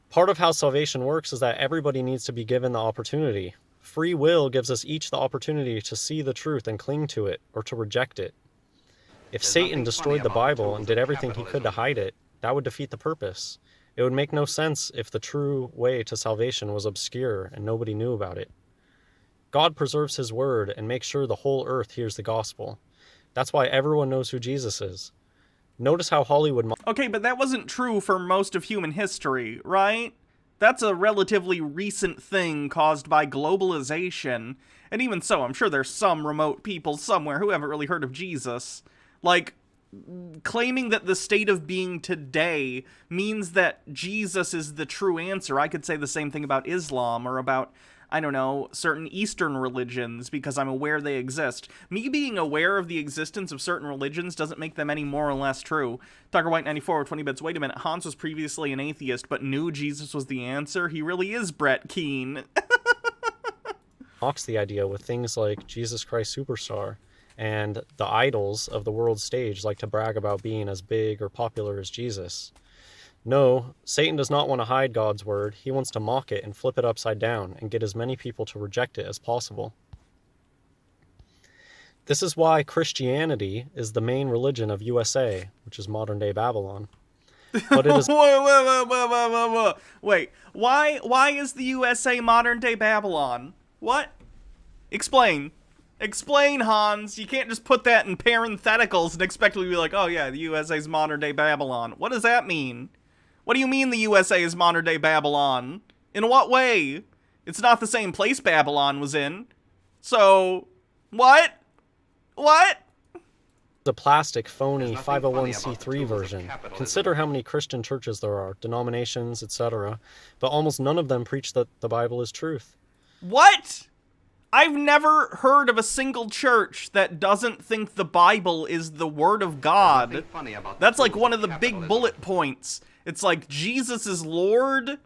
Part of how salvation works is that everybody needs to be given the opportunity. Free will gives us each the opportunity to see the truth and cling to it, or to reject it. If There's Satan nothing destroyed funny the about Bible tools and of did everything he could to capitalism. hide it, that would defeat the purpose. It would make no sense if the true way to salvation was obscure and nobody knew about it. God preserves his word and makes sure the whole earth hears the gospel. That's why everyone knows who Jesus is. Notice how Hollywood... Okay, but that wasn't true for most of human history, right? That's a relatively recent thing caused by globalization. And even so, I'm sure there's some remote people somewhere who haven't really heard of Jesus. Claiming that the state of being today means that Jesus is the true answer. I could say the same thing about Islam or about, I don't know, certain Eastern religions because I'm aware they exist. Me being aware of the existence of certain religions doesn't make them any more or less true. Tucker White 94 with 20 bits. Wait a minute, Hans was previously an atheist but knew Jesus was the answer? He really is Brett Keane. mocks the idea with things like Jesus Christ Superstar, and the idols of the world stage like to brag about being as big or popular as Jesus. No, Satan does not want to hide God's word. He wants to mock it and flip it upside down and get as many people to reject it as possible. This is why Christianity is the main religion of USA, which is modern-day Babylon. But it is... Wait, why is the USA modern-day Babylon? What? Explain. Explain, Hans. You can't just put that in parentheticals and expect it to be like, oh yeah, the USA's modern-day Babylon. What does that mean? What do you mean the USA is modern-day Babylon? In what way? It's not the same place Babylon was in. So, what? What? The plastic, phony There's nothing funny 501c3 about the tools of version. capitalism. Consider how many Christian churches there are, denominations, etc., but almost none of them preach that the Bible is truth. What? I've never heard of a single church that doesn't think the Bible is the Word of God. Nothing funny about the That's like tools one of the big capitalism. bullet points. It's like Jesus is Lord,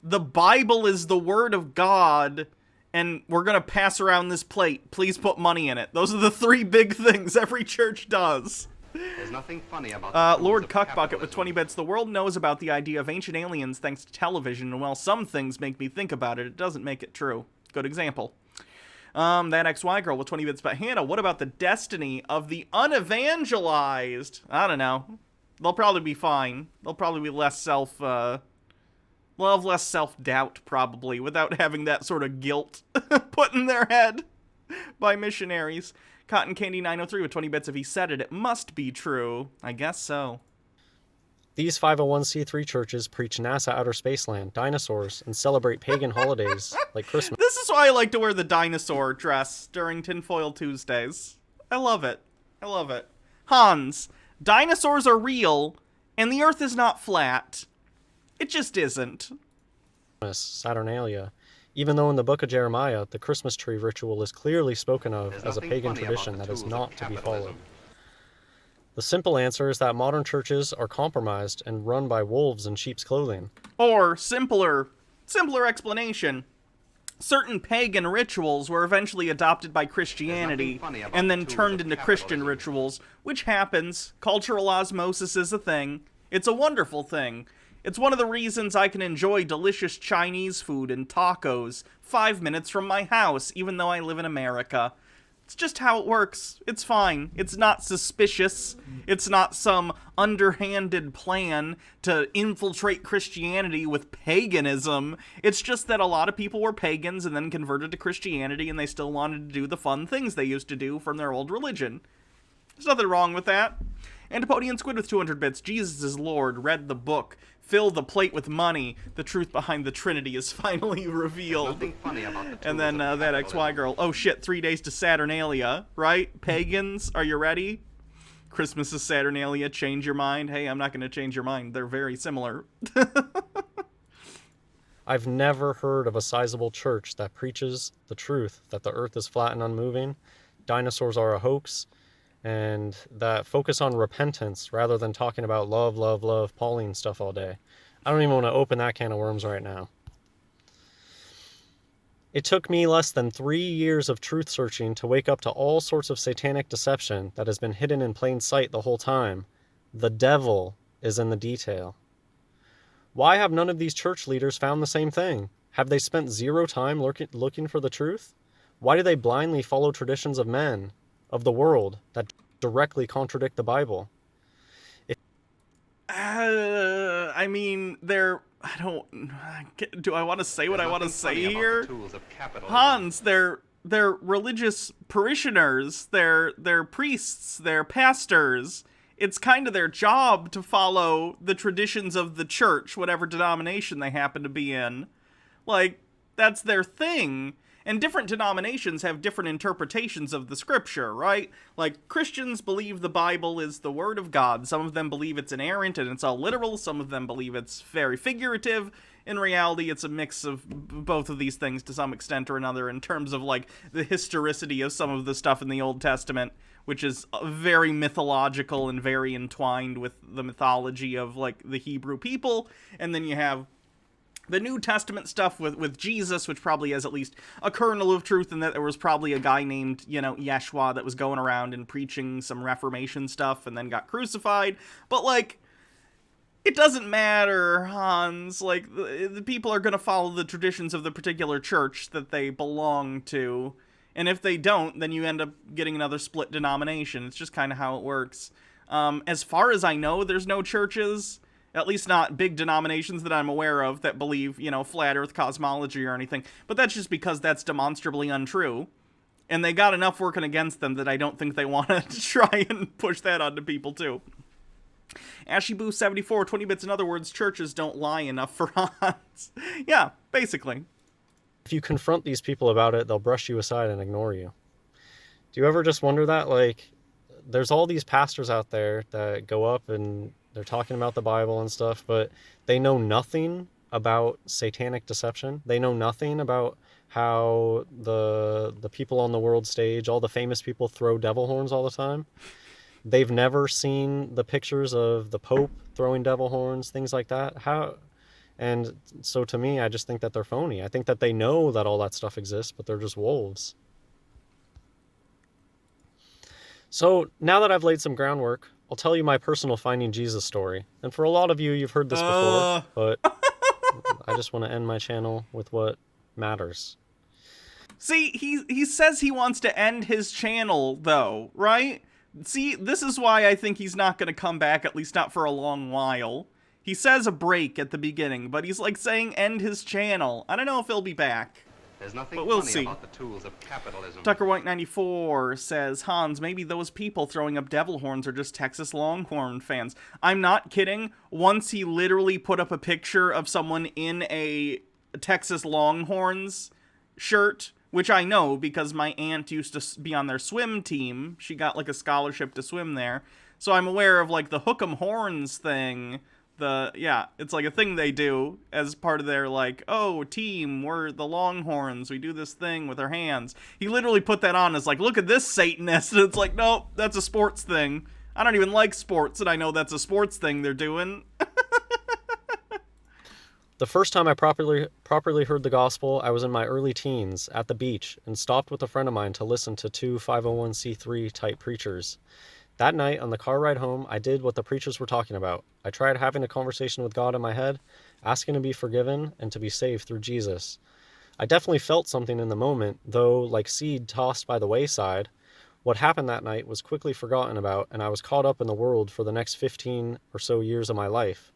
the Bible is the Word of God, and we're gonna pass around this plate. Please put money in it. Those are the three big things every church does. There's nothing funny about the tools Lord of Cuckbucket with capitalism. 20 bits. The world knows about the idea of ancient aliens thanks to television, and while some things make me think about it, it doesn't make it true. Good example. That XY girl with 20 bits. But Hannah, what about the destiny of the unevangelized? I don't know. They'll probably be fine. They'll probably be less they'll have less self-doubt, probably, without having that sort of guilt put in their head by missionaries. Cotton Candy 903 with 20 bits. If he said it, it must be true. I guess so. These 501c3 churches preach NASA outer spaceland, dinosaurs, and celebrate pagan holidays like Christmas. This is why I like to wear the dinosaur dress during Tinfoil Tuesdays. I love it. I love it. Hans, dinosaurs are real, and the Earth is not flat. It just isn't. Saturnalia. Even though in the book of Jeremiah, the Christmas tree ritual is clearly spoken of There's as a nothing pagan funny about tradition the that is tools of not to be capitalism. followed. The simple answer is that modern churches are compromised and run by wolves in sheep's clothing. Or, simpler explanation. Certain pagan rituals were eventually adopted by Christianity funny about and the then tools turned of into Christian capitalism. rituals, which happens. Cultural osmosis is a thing. It's a wonderful thing. It's one of the reasons I can enjoy delicious Chinese food and tacos 5 minutes from my house, even though I live in America. It's just how it works. It's fine. It's not suspicious. It's not some underhanded plan to infiltrate Christianity with paganism. It's just that a lot of people were pagans and then converted to Christianity, and they still wanted to do the fun things they used to do from their old religion. There's nothing wrong with that. Antipodian Squid with 200 bits. Jesus is Lord. Read the book. Fill the plate with money. The truth behind the Trinity is finally revealed. Nothing funny about the tools And then of that capitalism. XY girl. Oh shit, 3 days to Saturnalia, right? Pagans, are you ready? Christmas is Saturnalia, change your mind. Hey, I'm not going to change your mind. They're very similar. I've never heard of a sizable church that preaches the truth that the earth is flat and unmoving, dinosaurs are a hoax, and that focus on repentance rather than talking about love, love, love, Pauline stuff all day. I don't even want to open that can of worms right now. It took me less than 3 years of truth searching to wake up to all sorts of satanic deception that has been hidden in plain sight the whole time. The devil is in the detail. Why have none of these church leaders found the same thing? Have they spent zero time looking for the truth? Why do they blindly follow traditions of men, of the world, that directly contradict the Bible? I mean, do I want to say what I want to say here? Hans, they're religious parishioners, they're priests, they're pastors. It's kind of their job to follow the traditions of the church, whatever denomination they happen to be in. Like, that's their thing. And different denominations have different interpretations of the scripture, right? Like, Christians believe the Bible is the word of God. Some of them believe it's inerrant and it's all literal. Some of them believe it's very figurative. In reality, it's a mix of both of these things to some extent or another in terms of, like, the historicity of some of the stuff in the Old Testament, which is very mythological and very entwined with the mythology of, like, the Hebrew people. And then you have the New Testament stuff with Jesus, which probably has at least a kernel of truth in that there was probably a guy named, Yeshua that was going around and preaching some Reformation stuff and then got crucified. But, like, it doesn't matter, Hans. Like, the people are going to follow the traditions of the particular church that they belong to. And if they don't, then you end up getting another split denomination. It's just kind of how it works. As far as I know, there's no churches, at least not big denominations that I'm aware of, that believe, flat earth cosmology or anything. But that's just because that's demonstrably untrue. And they got enough working against them that I don't think they want to try and push that onto people, too. Ashyboo74, 20 bits. In other words, churches don't lie enough for Hans. Yeah, basically. If you confront these people about it, they'll brush you aside and ignore you. Do you ever just wonder that? Like, there's all these pastors out there that go up and they're talking about the Bible and stuff, but they know nothing about satanic deception. They know nothing about how the people on the world stage, all the famous people, throw devil horns all the time. They've never seen the pictures of the Pope throwing devil horns, things like that. And so to me, I just think that they're phony. I think that they know that all that stuff exists, but they're just wolves. So now that I've laid some groundwork, I'll tell you my personal finding Jesus story. And for a lot of you, you've heard this before, but I just want to end my channel with what matters. See, he says he wants to end his channel, though, right? See, this is why I think he's not going to come back, at least not for a long while. He says a break at the beginning, but he's like saying end his channel. I don't know if he'll be back. There's nothing but we'll funny see. About the tools of capitalism. Tucker White 94 says, Hans, maybe those people throwing up devil horns are just Texas Longhorn fans. I'm not kidding. Once he literally put up a picture of someone in a Texas Longhorns shirt, which I know because my aunt used to be on their swim team. She got like a scholarship to swim there. So I'm aware of like the hook 'em horns thing. It's like a thing they do as part of their like, oh, team, we're the Longhorns. We do this thing with our hands. He literally put that on as like, look at this Satanist. And it's like, nope, that's a sports thing. I don't even like sports, and I know that's a sports thing they're doing. The first time I properly heard the gospel, I was in my early teens at the beach and stopped with a friend of mine to listen to two 501c3 type preachers. That night on the car ride home, I did what the preachers were talking about. I tried having a conversation with God in my head, asking to be forgiven and to be saved through Jesus. I definitely felt something in the moment, though like seed tossed by the wayside. What happened that night was quickly forgotten about, and I was caught up in the world for the next 15 or so years of my life.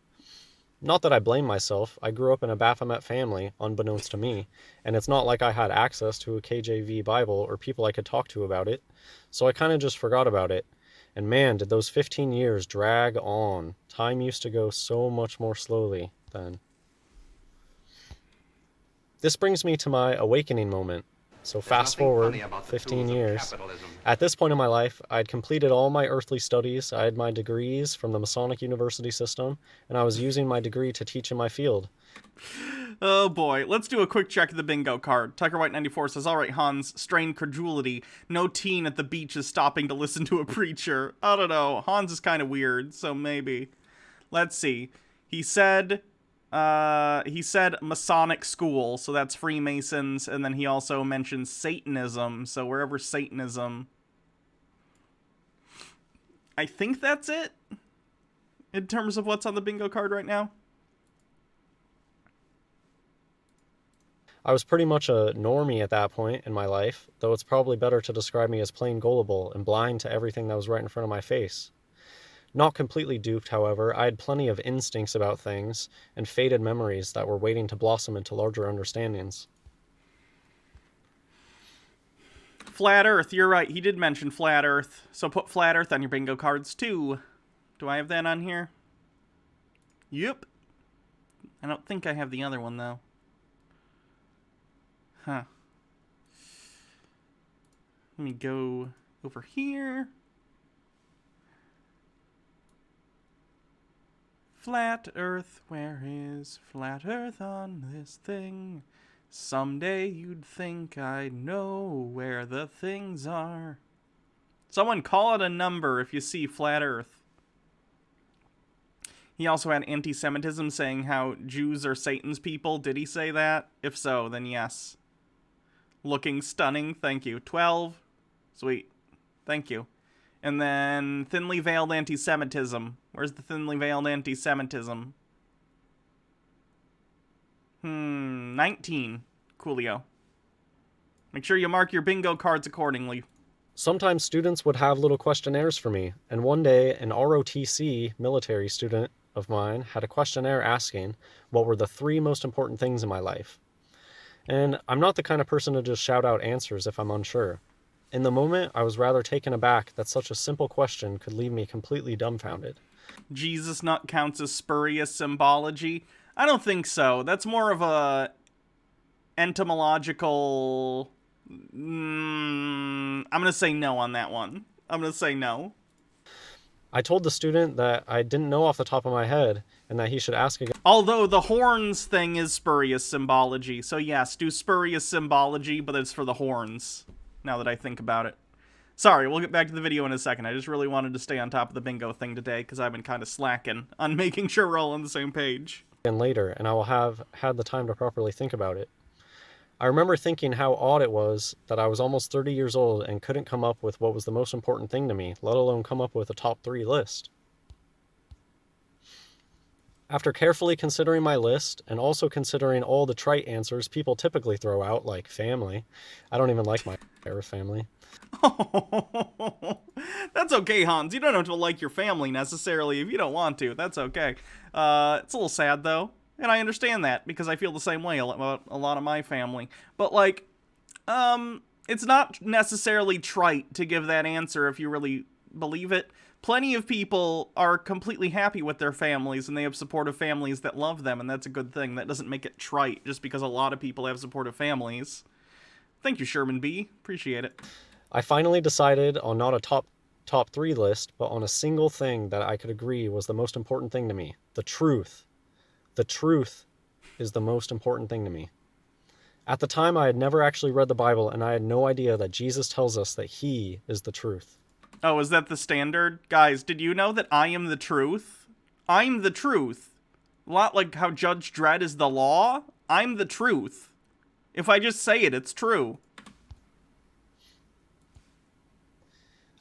Not that I blame myself. I grew up in a Baphomet family, unbeknownst to me, and it's not like I had access to a KJV Bible or people I could talk to about it, so I kind of just forgot about it. And man, did those 15 years drag on. Time used to go so much more slowly then. This brings me to my awakening moment. So fast forward 15 years. At this point in my life, I'd completed all my earthly studies. I had my degrees from the Masonic University system, and I was using my degree to teach in my field. Oh boy, let's do a quick check of the bingo card. Tucker White 94 says, alright Hans, strained credulity. No teen at the beach is stopping to listen to a preacher. I don't know, Hans is kind of weird, so maybe. Let's see. He said Masonic school, so that's Freemasons, and then he also mentions Satanism, so wherever Satanism. I think that's it, in terms of what's on the bingo card right now. I was pretty much a normie at that point in my life, though it's probably better to describe me as plain gullible and blind to everything that was right in front of my face. Not completely duped, however, I had plenty of instincts about things and faded memories that were waiting to blossom into larger understandings. Flat Earth, you're right, he did mention Flat Earth, so put Flat Earth on your bingo cards too. Do I have that on here? Yep. I don't think I have the other one though. Huh. Let me go over here. Flat Earth, where is Flat Earth on this thing? Someday you'd think I'd know where the things are. Someone call it a number if you see Flat Earth. He also had anti-Semitism saying how Jews are Satan's people. Did he say that? If so, then yes. Looking stunning, thank you. 12, sweet, thank you. And then thinly veiled anti-Semitism. Where's the thinly veiled anti-Semitism? 19, Coolio. Make sure you mark your bingo cards accordingly. Sometimes students would have little questionnaires for me, and one day an ROTC military student of mine had a questionnaire asking what were the 3 most important things in my life. And I'm not the kind of person to just shout out answers if I'm unsure. In the moment, I was rather taken aback that such a simple question could leave me completely dumbfounded. Jesus not counts as spurious symbology? I don't think so. That's more of a entomological... I'm going to say no on that one. I'm going to say no. I told the student that I didn't know off the top of my head and that he should ask again. Although the horns thing is spurious symbology. So yes, do spurious symbology, but it's for the horns, now that I think about it. Sorry, we'll get back to the video in a second. I just really wanted to stay on top of the bingo thing today because I've been kind of slacking on making sure we're all on the same page. And later, and I will have had the time to properly think about it. I remember thinking how odd it was that I was almost 30 years old and couldn't come up with what was the most important thing to me, let alone come up with a top 3 list. After carefully considering my list, and also considering all the trite answers people typically throw out, like family. I don't even like my family. Oh, that's okay, Hans. You don't have to like your family necessarily if you don't want to. That's okay. It's a little sad, though. And I understand that, because I feel the same way about a lot of my family. But, like, it's not necessarily trite to give that answer if you really believe it. Plenty of people are completely happy with their families, and they have supportive families that love them, and that's a good thing. That doesn't make it trite, just because a lot of people have supportive families. Thank you, Sherman B. Appreciate it. I finally decided on not a top 3 list, but on a single thing that I could agree was the most important thing to me. The truth. The truth is the most important thing to me. At the time, I had never actually read the Bible, and I had no idea that Jesus tells us that he is the truth. Oh, is that the standard? Guys, did you know that I am the truth? I'm the truth. A lot like how Judge Dredd is the law. I'm the truth. If I just say it, it's true.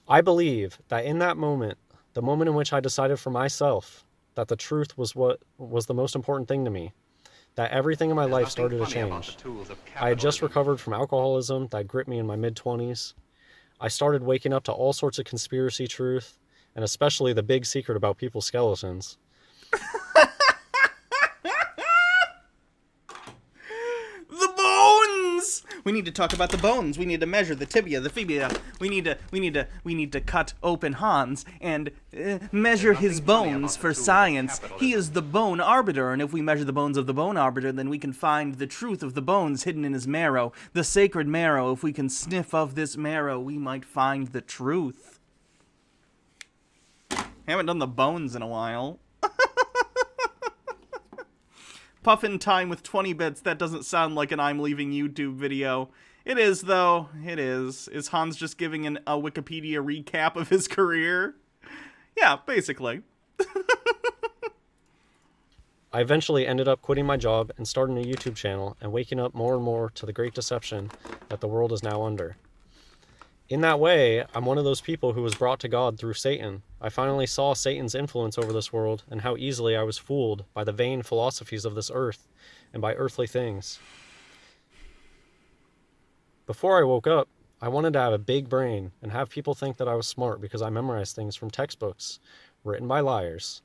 I believe that in that moment, the moment in which I decided for myself that the truth was what was the most important thing to me, that everything in my life started to change. I had just recovered from alcoholism that gripped me in my mid-20s. I started waking up to all sorts of conspiracy truth, and especially the big secret about people's skeletons. The bones! We need to talk about the bones. We need to measure the tibia, the fibula. We need to cut open Hans and measure his bones for science. He is the bone arbiter, and if we measure the bones of the bone arbiter, then we can find the truth of the bones hidden in his marrow, the sacred marrow. If we can sniff of this marrow, we might find the truth. Haven't done the bones in a while. Puffin time with 20 bits, that doesn't sound like an I'm leaving YouTube video. It is, though. It is. Is Hans just giving a Wikipedia recap of his career? Yeah, basically. I eventually ended up quitting my job and starting a YouTube channel and waking up more and more to the great deception that the world is now under. In that way, I'm one of those people who was brought to God through Satan. I finally saw Satan's influence over this world and how easily I was fooled by the vain philosophies of this earth and by earthly things. Before I woke up, I wanted to have a big brain and have people think that I was smart because I memorized things from textbooks written by liars.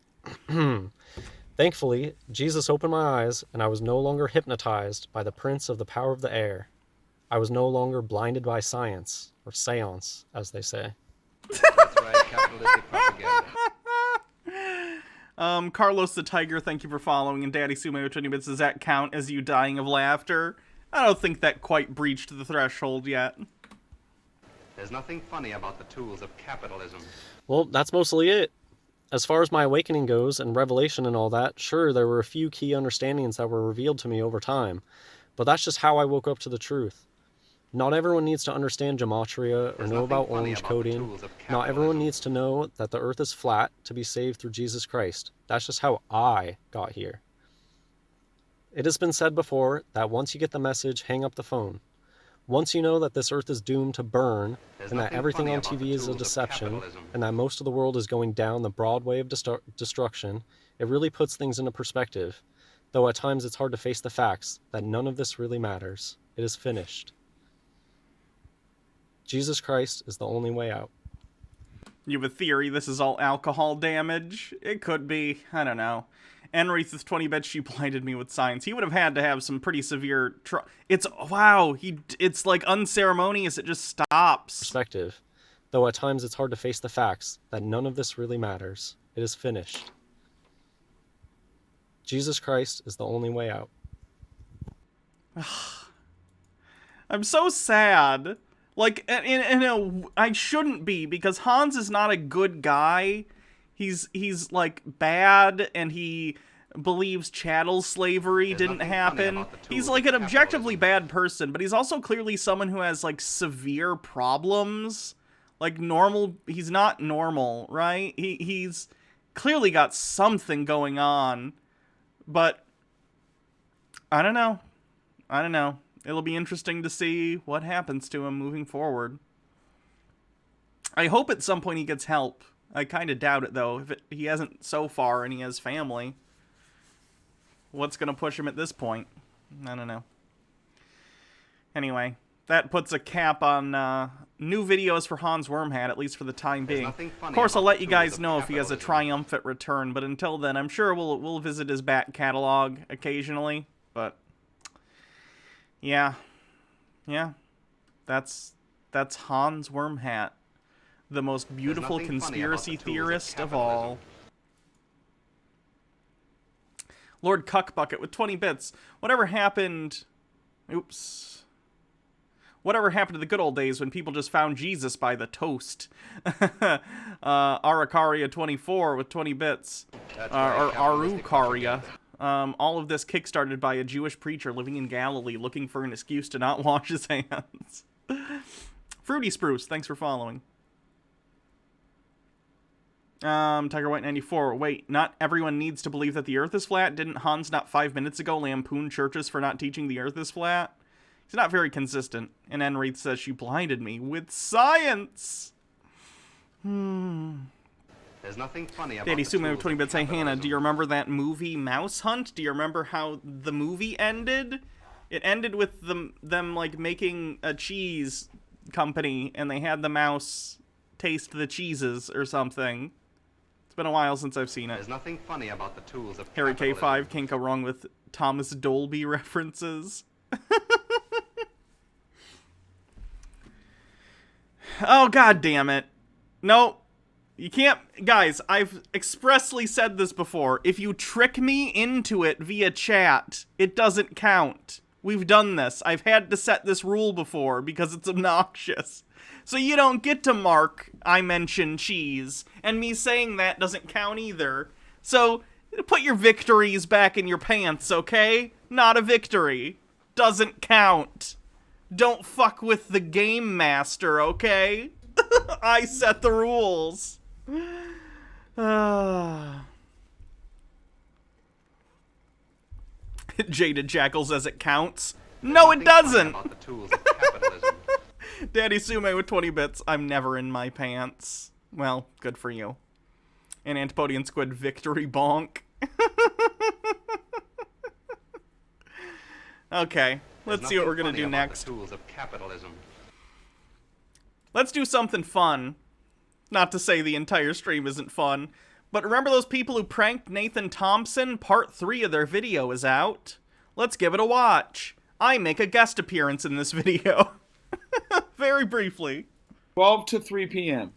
Thankfully, Jesus opened my eyes and I was no longer hypnotized by the prince of the power of the air. I was no longer blinded by science, or seance, as they say. That's right, capitalistic propaganda. Carlos the Tiger, thank you for following, and Daddy Sumo 20 bits, does that count as you dying of laughter? I don't think that quite breached the threshold yet. There's nothing funny about the tools of capitalism. Well, that's mostly it. As far as my awakening goes, and revelation and all that, sure, there were a few key understandings that were revealed to me over time, but that's just how I woke up to the truth. Not everyone needs to understand gematria or know about orange coding. Not everyone needs to know that the earth is flat to be saved through Jesus Christ. That's just how I got here. It has been said before that once you get the message, hang up the phone. Once you know that this earth is doomed to burn, and that everything on TV is a deception, and that most of the world is going down the broad way of destruction, it really puts things into perspective. Though at times it's hard to face the facts that none of this really matters. It is finished. Jesus Christ is the only way out. You have a theory this is all alcohol damage? It could be. I don't know. Enrieth with 20 bets, she blinded me with science. He would have had to have some pretty severe... It's like unceremonious. It just stops. Perspective. Though at times it's hard to face the facts that none of this really matters. It is finished. Jesus Christ is the only way out. I'm so sad. Like, I shouldn't be, because Hans is not a good guy. He's like bad, and he believes chattel slavery didn't happen. He's like an objectively bad person, but he's also clearly someone who has like severe problems. Like he's not normal, right? He's clearly got something going on, but I don't know. It'll be interesting to see what happens to him moving forward. I hope at some point he gets help. I kind of doubt it, though. If he hasn't so far and he has family, what's going to push him at this point? I don't know. Anyway, that puts a cap on new videos for Hans Wormhat, at least for the time being. Of course, I'll let you guys know if he has a triumphant return, but until then, I'm sure we'll visit his back catalog occasionally. But yeah, that's Hans Wormhat. The most beautiful conspiracy theorist of all. Lord Cuckbucket with 20 bits. Whatever happened to the good old days when people just found Jesus by the toast? Arakaria 24 with 20 bits. Or Arukaria. All of this kickstarted by a Jewish preacher living in Galilee looking for an excuse to not wash his hands. Fruity Spruce, thanks for following. Tiger White 94. Wait, not everyone needs to believe that the earth is flat? Didn't Hans not 5 minutes ago lampoon churches for not teaching the earth is flat? He's not very consistent. And Enrieth says she blinded me with science. There's nothing funny about Daddy Sumo 20 bits. Hey Hannah, do you remember that movie Mouse Hunt? Do you remember how the movie ended? It ended with them like making a cheese company and they had the mouse taste the cheeses or something. It's been a while since I've seen it. There's nothing funny about the tools of Harry K5 can't go wrong with Thomas Dolby references. Oh, god damn it. No, you can't. Guys, I've expressly said this before. If you trick me into it via chat, it doesn't count. We've done this. I've had to set this rule before because it's obnoxious. So you don't get to mark I mention cheese, and me saying that doesn't count either. So put your victories back in your pants, okay? Not a victory. Doesn't count. Don't fuck with the game master, okay? I set the rules. Jaded Jackal says it counts. No, it doesn't. Daddy Sume with 20 bits. I'm never in my pants. Well, good for you. And Antipodian Squid victory bonk. Okay, let's see what we're gonna do next. Let's do something fun. Not to say the entire stream isn't fun, but remember those people who pranked Nathan Thompson? Part 3 of their video is out. Let's give it a watch. I make a guest appearance in this video. Very briefly. 12 to 3 p.m.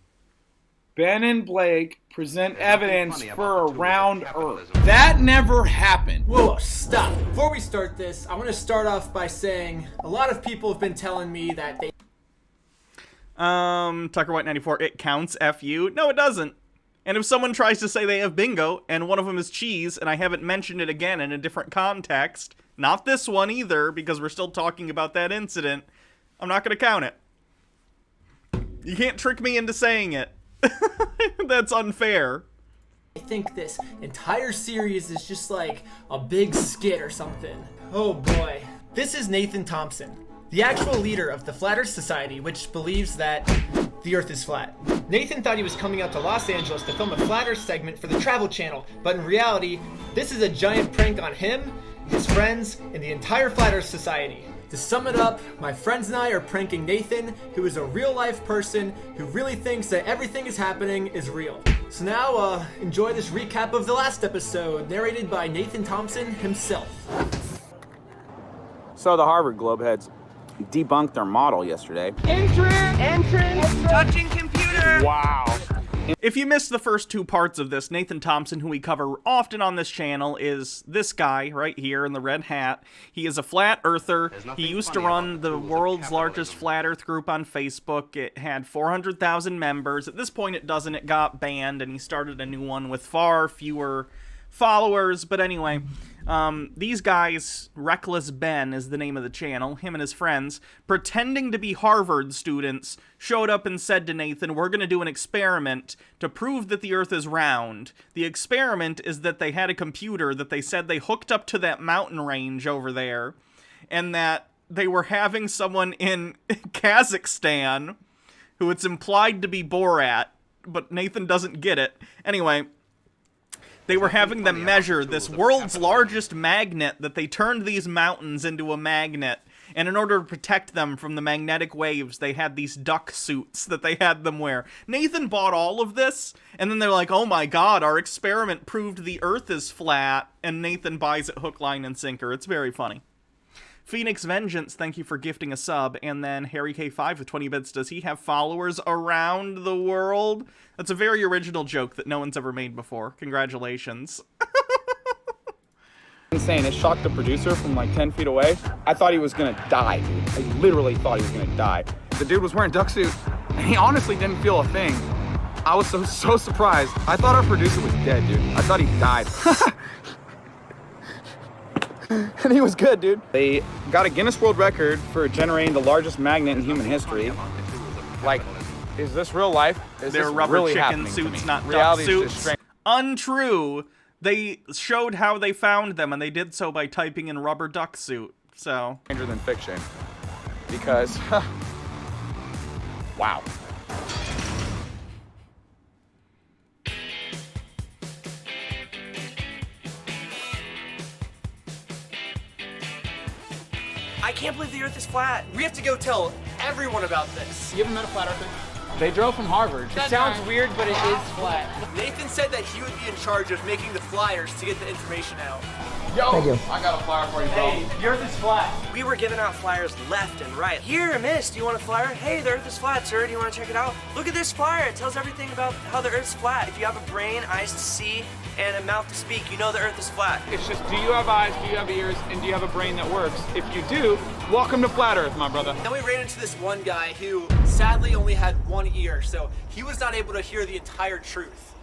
Ben and Blake present evidence for a round Earth. That never happened. Whoa, stop. Before we start this, I want to start off by saying a lot of people have been telling me that they... Tucker White 94, it counts, F you. No, it doesn't. And if someone tries to say they have bingo, and one of them is cheese, and I haven't mentioned it again in a different context, not this one either, because we're still talking about that incident, I'm not going to count it. You can't trick me into saying it. That's unfair. I think this entire series is just like a big skit or something. Oh boy. This is Nathan Thompson, the actual leader of the Flat Earth Society, which believes that the Earth is flat. Nathan thought he was coming out to Los Angeles to film a Flat Earth segment for the Travel Channel, but in reality, this is a giant prank on him, his friends, and the entire Flat Earth Society. To sum it up, my friends and I are pranking Nathan, who is a real-life person who really thinks that everything is happening is real. So now, enjoy this recap of the last episode, narrated by Nathan Thompson himself. So the Harvard Globeheads debunked their model yesterday. Entrance! Touching computer! Wow. If you missed the first two parts of this, Nathan Thompson, who we cover often on this channel, is this guy right here in the red hat. He is a flat earther. He used to run the world's largest flat earth group on Facebook. It had 400,000 members. At this point it doesn't. It got banned, and he started a new one with far fewer followers. But anyway, these guys, Reckless Ben is the name of the channel, him and his friends, pretending to be Harvard students, showed up and said to Nathan, we're going to do an experiment to prove that the earth is round. The experiment is that they had a computer that they said they hooked up to that mountain range over there, and that they were having someone in Kazakhstan, who it's implied to be Borat, but Nathan doesn't get it. Anyway, they were having them measure this world's largest magnet, that they turned these mountains into a magnet, and in order to protect them from the magnetic waves, they had these duck suits that they had them wear. Nathan bought all of this, and then they're like, oh my god, our experiment proved the earth is flat, and Nathan buys it hook, line, and sinker. It's very funny. Phoenix Vengeance, thank you for gifting a sub. And then Harry K5 with 20 bits. Does he have followers around the world? That's a very original joke that no one's ever made before. Congratulations. Insane. It shocked the producer from like 10 feet away. I thought he was gonna die, dude. I literally thought he was gonna die. The dude was wearing a duck suit, and he honestly didn't feel a thing. I was so surprised. I thought our producer was dead, dude. I thought he died. And he was good, dude. They got a Guinness World Record for generating the largest magnet in human history. Like, is this real life? Is They're this rubber really chicken happening suits, not duck Reality suits. Untrue. They showed how they found them, and they did so by typing in rubber duck suit. So stranger than fiction, because wow. I can't believe the earth is flat. We have to go tell everyone about this. You ever met a flat earther? They drove from Harvard. It sounds weird, but it is flat. Nathan said that he would be in charge of making the flyers to get the information out. Yo, thank you. I got a flyer for you, bro. Hey, the earth is flat. We were giving out flyers left and right. Here, miss, do you want a flyer? Hey, the earth is flat, sir. Do you want to check it out? Look at this flyer. It tells everything about how the earth's flat. If you have a brain, eyes to see, and a mouth to speak, you know the earth is flat. It's just, do you have eyes, do you have ears, and do you have a brain that works? If you do, welcome to Flat Earth, my brother. Then we ran into this one guy who sadly only had one ear, so he was not able to hear the entire truth.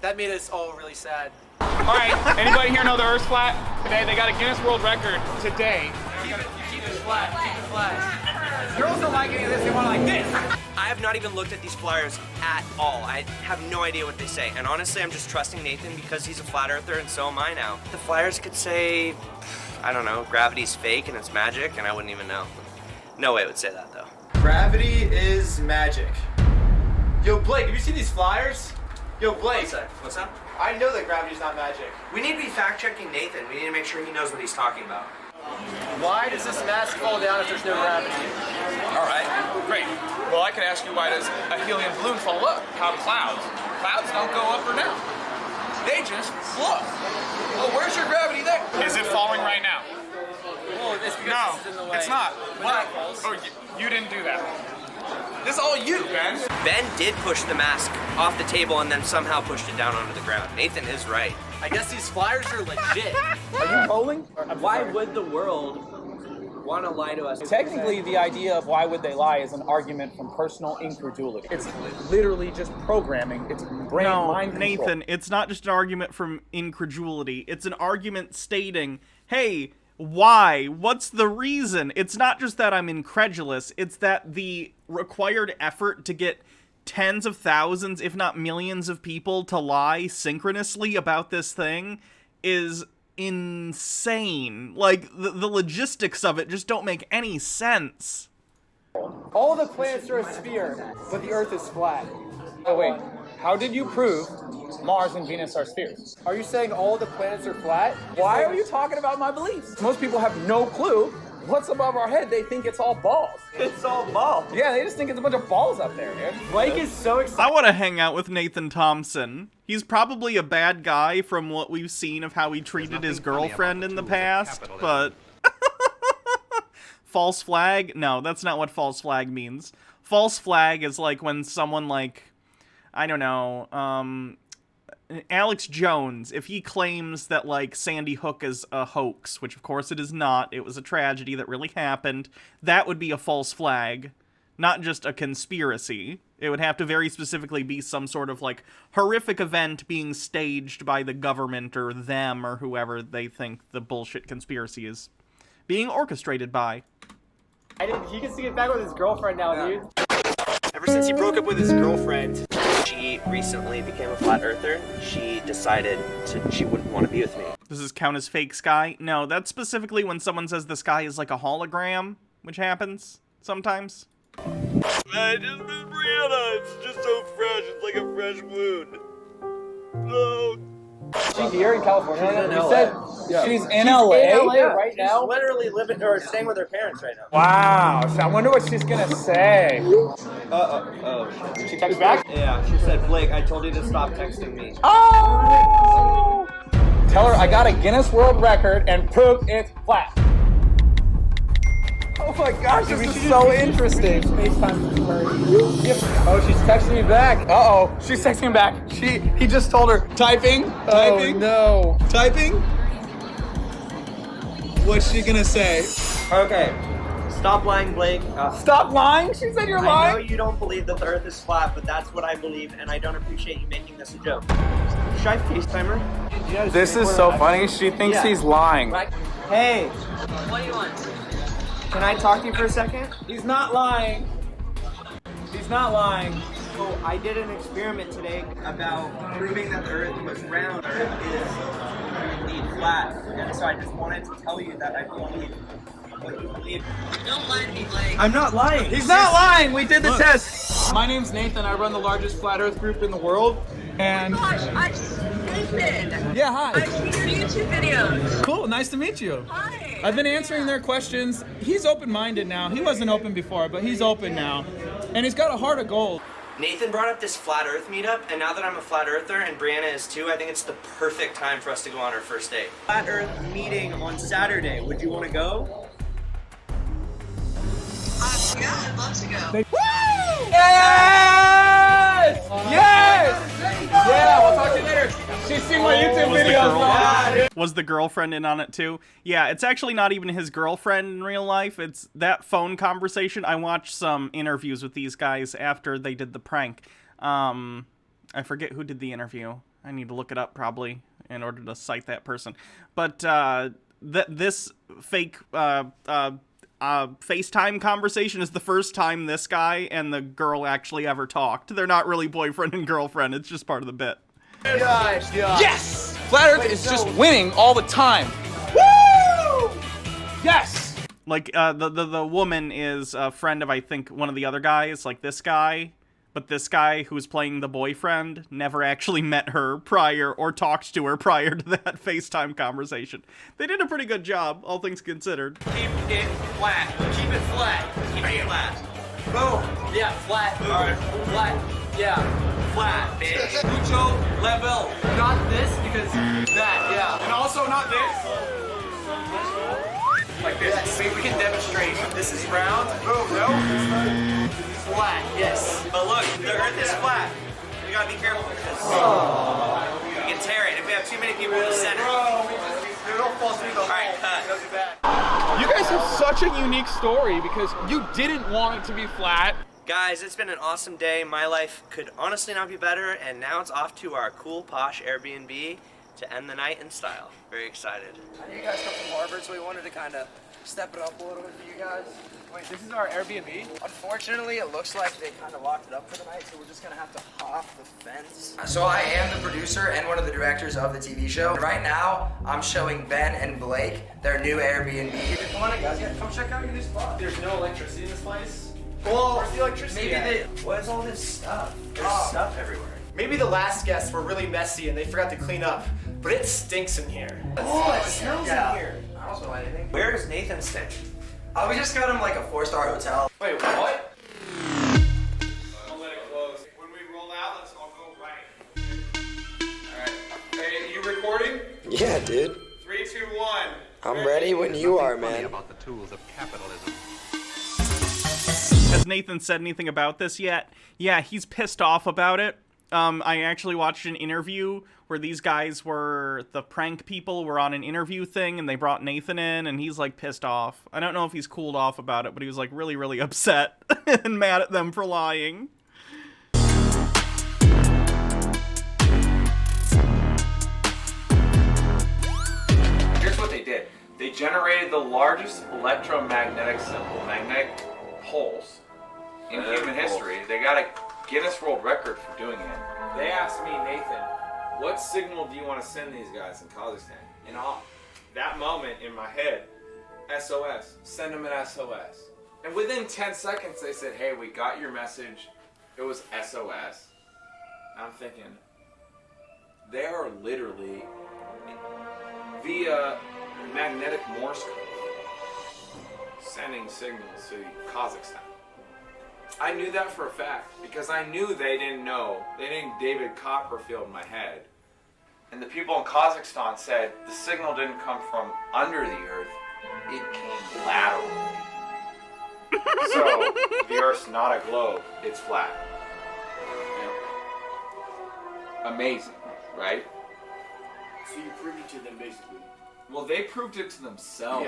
That made us all really sad. All right, anybody here know the Earth's flat? Today, they got a Guinness World Record today. Keep it flat, keep it flat. Girls don't like any of this, they want it like this. I have not even looked at these flyers at all. I have no idea what they say. And honestly, I'm just trusting Nathan because he's a flat earther and so am I now. The flyers could say, I don't know, gravity's fake and it's magic, and I wouldn't even know. No way it would say that though. Gravity is magic. Yo, Blake, have you seen these flyers? Yo, Blake. What's that? I know that gravity's not magic. We need to be fact-checking Nathan. We need to make sure he knows what he's talking about. Why does this mask fall down if there's no gravity? All right, great. Well, I could ask you, why does a helium balloon fall up? How do clouds? Clouds don't go up or down. They just float. Well, where's your gravity there? Is it falling right now? Well, it's because No, this is in the way. it's not. What? Oh, you didn't do that. This is all you, Ben. Ben did push the mask off the table and then somehow pushed it down onto the ground. Nathan is right. I guess these flyers are legit. Are you bowling? Why would the world want to lie to us? Technically, the idea of why would they lie is an argument from personal incredulity. It's literally just programming. It's brain mind control. Nathan, it's not just an argument from incredulity. It's an argument stating, hey, why? What's the reason? It's not just that I'm incredulous. It's that the required effort to get tens of thousands, if not millions of people to lie synchronously about this thing is insane. Like, the logistics of it just don't make any sense. All the planets are a sphere, but the Earth is flat. Oh wait, how did you prove Mars and Venus are spheres? Are you saying all the planets are flat? Why are you talking about my beliefs? Most people have no clue what's above our head, they think it's all balls. It's all balls. Yeah, they just think it's a bunch of balls up there, dude. Blake is so excited. I want to hang out with Nathan Thompson. He's probably a bad guy from what we've seen of how he treated his girlfriend in the past, but... False flag? No, that's not what false flag means. False flag is like when someone like, I don't know, Alex Jones, if he claims that like Sandy Hook is a hoax, which of course it is not, it was a tragedy that really happened, that would be a false flag, not just a conspiracy. It would have to very specifically be some sort of like horrific event being staged by the government or them or whoever they think the bullshit conspiracy is being orchestrated by. He gets to get back with his girlfriend now, dude. Ever since he broke up with his girlfriend, she recently became a flat earther. She decided she wouldn't want to be with me. Does this count as fake sky? No, that's specifically when someone says the sky is like a hologram, which happens sometimes. I just miss Brianna. It's just so fresh. It's like a fresh moon. No. She's here in California. She's in You LA. said she's in LA? right now. She's literally living or staying with her parents right now. Wow. So I wonder what she's gonna say. She texted back? Yeah, she said, Blake, I told you to stop texting me. Oh! Tell her I got a Guinness World Record and proof it's flat. Oh my gosh, this is so interesting. Oh, she's texting me back. Uh-oh, she's texting back. He just told her, typing. Oh no. Typing? What's she gonna say? Okay, stop lying, Blake. Stop lying? She said you're I know lying? you don't believe that the earth is flat, but that's what I believe, and I don't appreciate you making this a joke. Should I FaceTime her? This is so funny. She thinks he's lying. Hey, what do you want? Can I talk to you for a second? He's not lying. He's not lying. So I did an experiment today about proving that the earth was round, or is indeed flat. And so I just wanted to tell you that I believe what you believe. Don't lie to me, Blake. I'm not lying. He's not lying. We did the test. My name's Nathan. I run the largest flat earth group in the world. And Gosh, I'm Nathan. yeah, hi. I've seen your YouTube videos. Cool, nice to meet you. Hi. I've been answering their questions. He's open-minded now. He wasn't open before, but he's open now. And he's got a heart of gold. Nathan brought up this flat earth meetup, and now that I'm a flat earther and Brianna is too, I think it's the perfect time for us to go on our first date. Flat earth meeting on Saturday. Would you want to go? Yeah, I'd love to go. Yes! Yes! Yeah, we'll talk to you later. She's seen my YouTube videos. Was the girlfriend in on it too? Yeah, it's actually not even his girlfriend in real life. It's that phone conversation. I watched some interviews with these guys after they did the prank. I forget who did the interview. I need to look it up probably in order to cite that person. But this fake FaceTime conversation is the first time this guy and the girl actually ever talked. They're not really boyfriend and girlfriend. It's just part of the bit. Yes! Flat Earth is just winning all the time. Woo! Yes! Like, the woman is a friend of, I think, one of the other guys, like this guy. But this guy who's playing the boyfriend never actually met her prior or talked to her prior to that FaceTime conversation. They did a pretty good job, all things considered. Keep it flat. Keep it flat. Keep it flat. Boom. Yeah, flat. Alright. Flat. Yeah. Flat, bitch. Mucho level. Not this because that. Yeah. And also not this. Like this. Yes. We can demonstrate. This is round. Boom. No. Flat. Yes. But look, the earth is flat. We gotta be careful because we can tear it if we have too many people in the center. Alright, cut. You guys have such a unique story because you didn't want it to be flat. Guys, it's been an awesome day. My life could honestly not be better, and now it's off to our cool, posh Airbnb to end the night in style. Very excited. I know you guys come from Harvard, so we wanted to kind of step it up a little bit for you guys. Wait, this is our Airbnb? Unfortunately, it looks like they kind of locked it up for the night, so we're just gonna have to hop the fence. So I am the producer and one of the directors of the TV show. Right now, I'm showing Ben and Blake their new Airbnb. Come on in, guys. Yeah, come check out your new spot. There's no electricity in this place. Well, where's the electricity at? What is all this stuff? There's stuff everywhere. Maybe the last guests were really messy and they forgot to clean up, but it stinks in here. Oh, it smells in here. I don't smell anything. Where is Nathan staying? We just got him like a 4-star hotel. Wait, what? Don't let it close. When we roll out, let's all go right. Alright. Hey, you recording? Yeah, dude. 3, 2, 1. I'm ready when you are, man. About the tools of capitalism. Has Nathan said anything about this yet? Yeah, he's pissed off about it. I actually watched an interview where these guys were, the prank people were on an interview thing and they brought Nathan in and he's like pissed off. I don't know if he's cooled off about it, but he was like really, really upset and mad at them for lying. Here's what they did. They generated the largest electromagnetic symbol, magnetic pulse, in human history. They got a Guinness World Record for doing it. They asked me, Nathan, what signal do you want to send these guys in Kazakhstan? And that moment in my head, SOS, send them an SOS. And within 10 seconds they said, hey, we got your message. It was SOS. I'm thinking, they are literally via magnetic Morse code sending signals to Kazakhstan. I knew that for a fact because I knew they didn't know. They didn't David Copperfield in my head. And the people in Kazakhstan said the signal didn't come from under the earth, it came laterally. So the earth's not a globe, it's flat. Yeah. Amazing, right? So you proved it to them basically? Well, they proved it to themselves.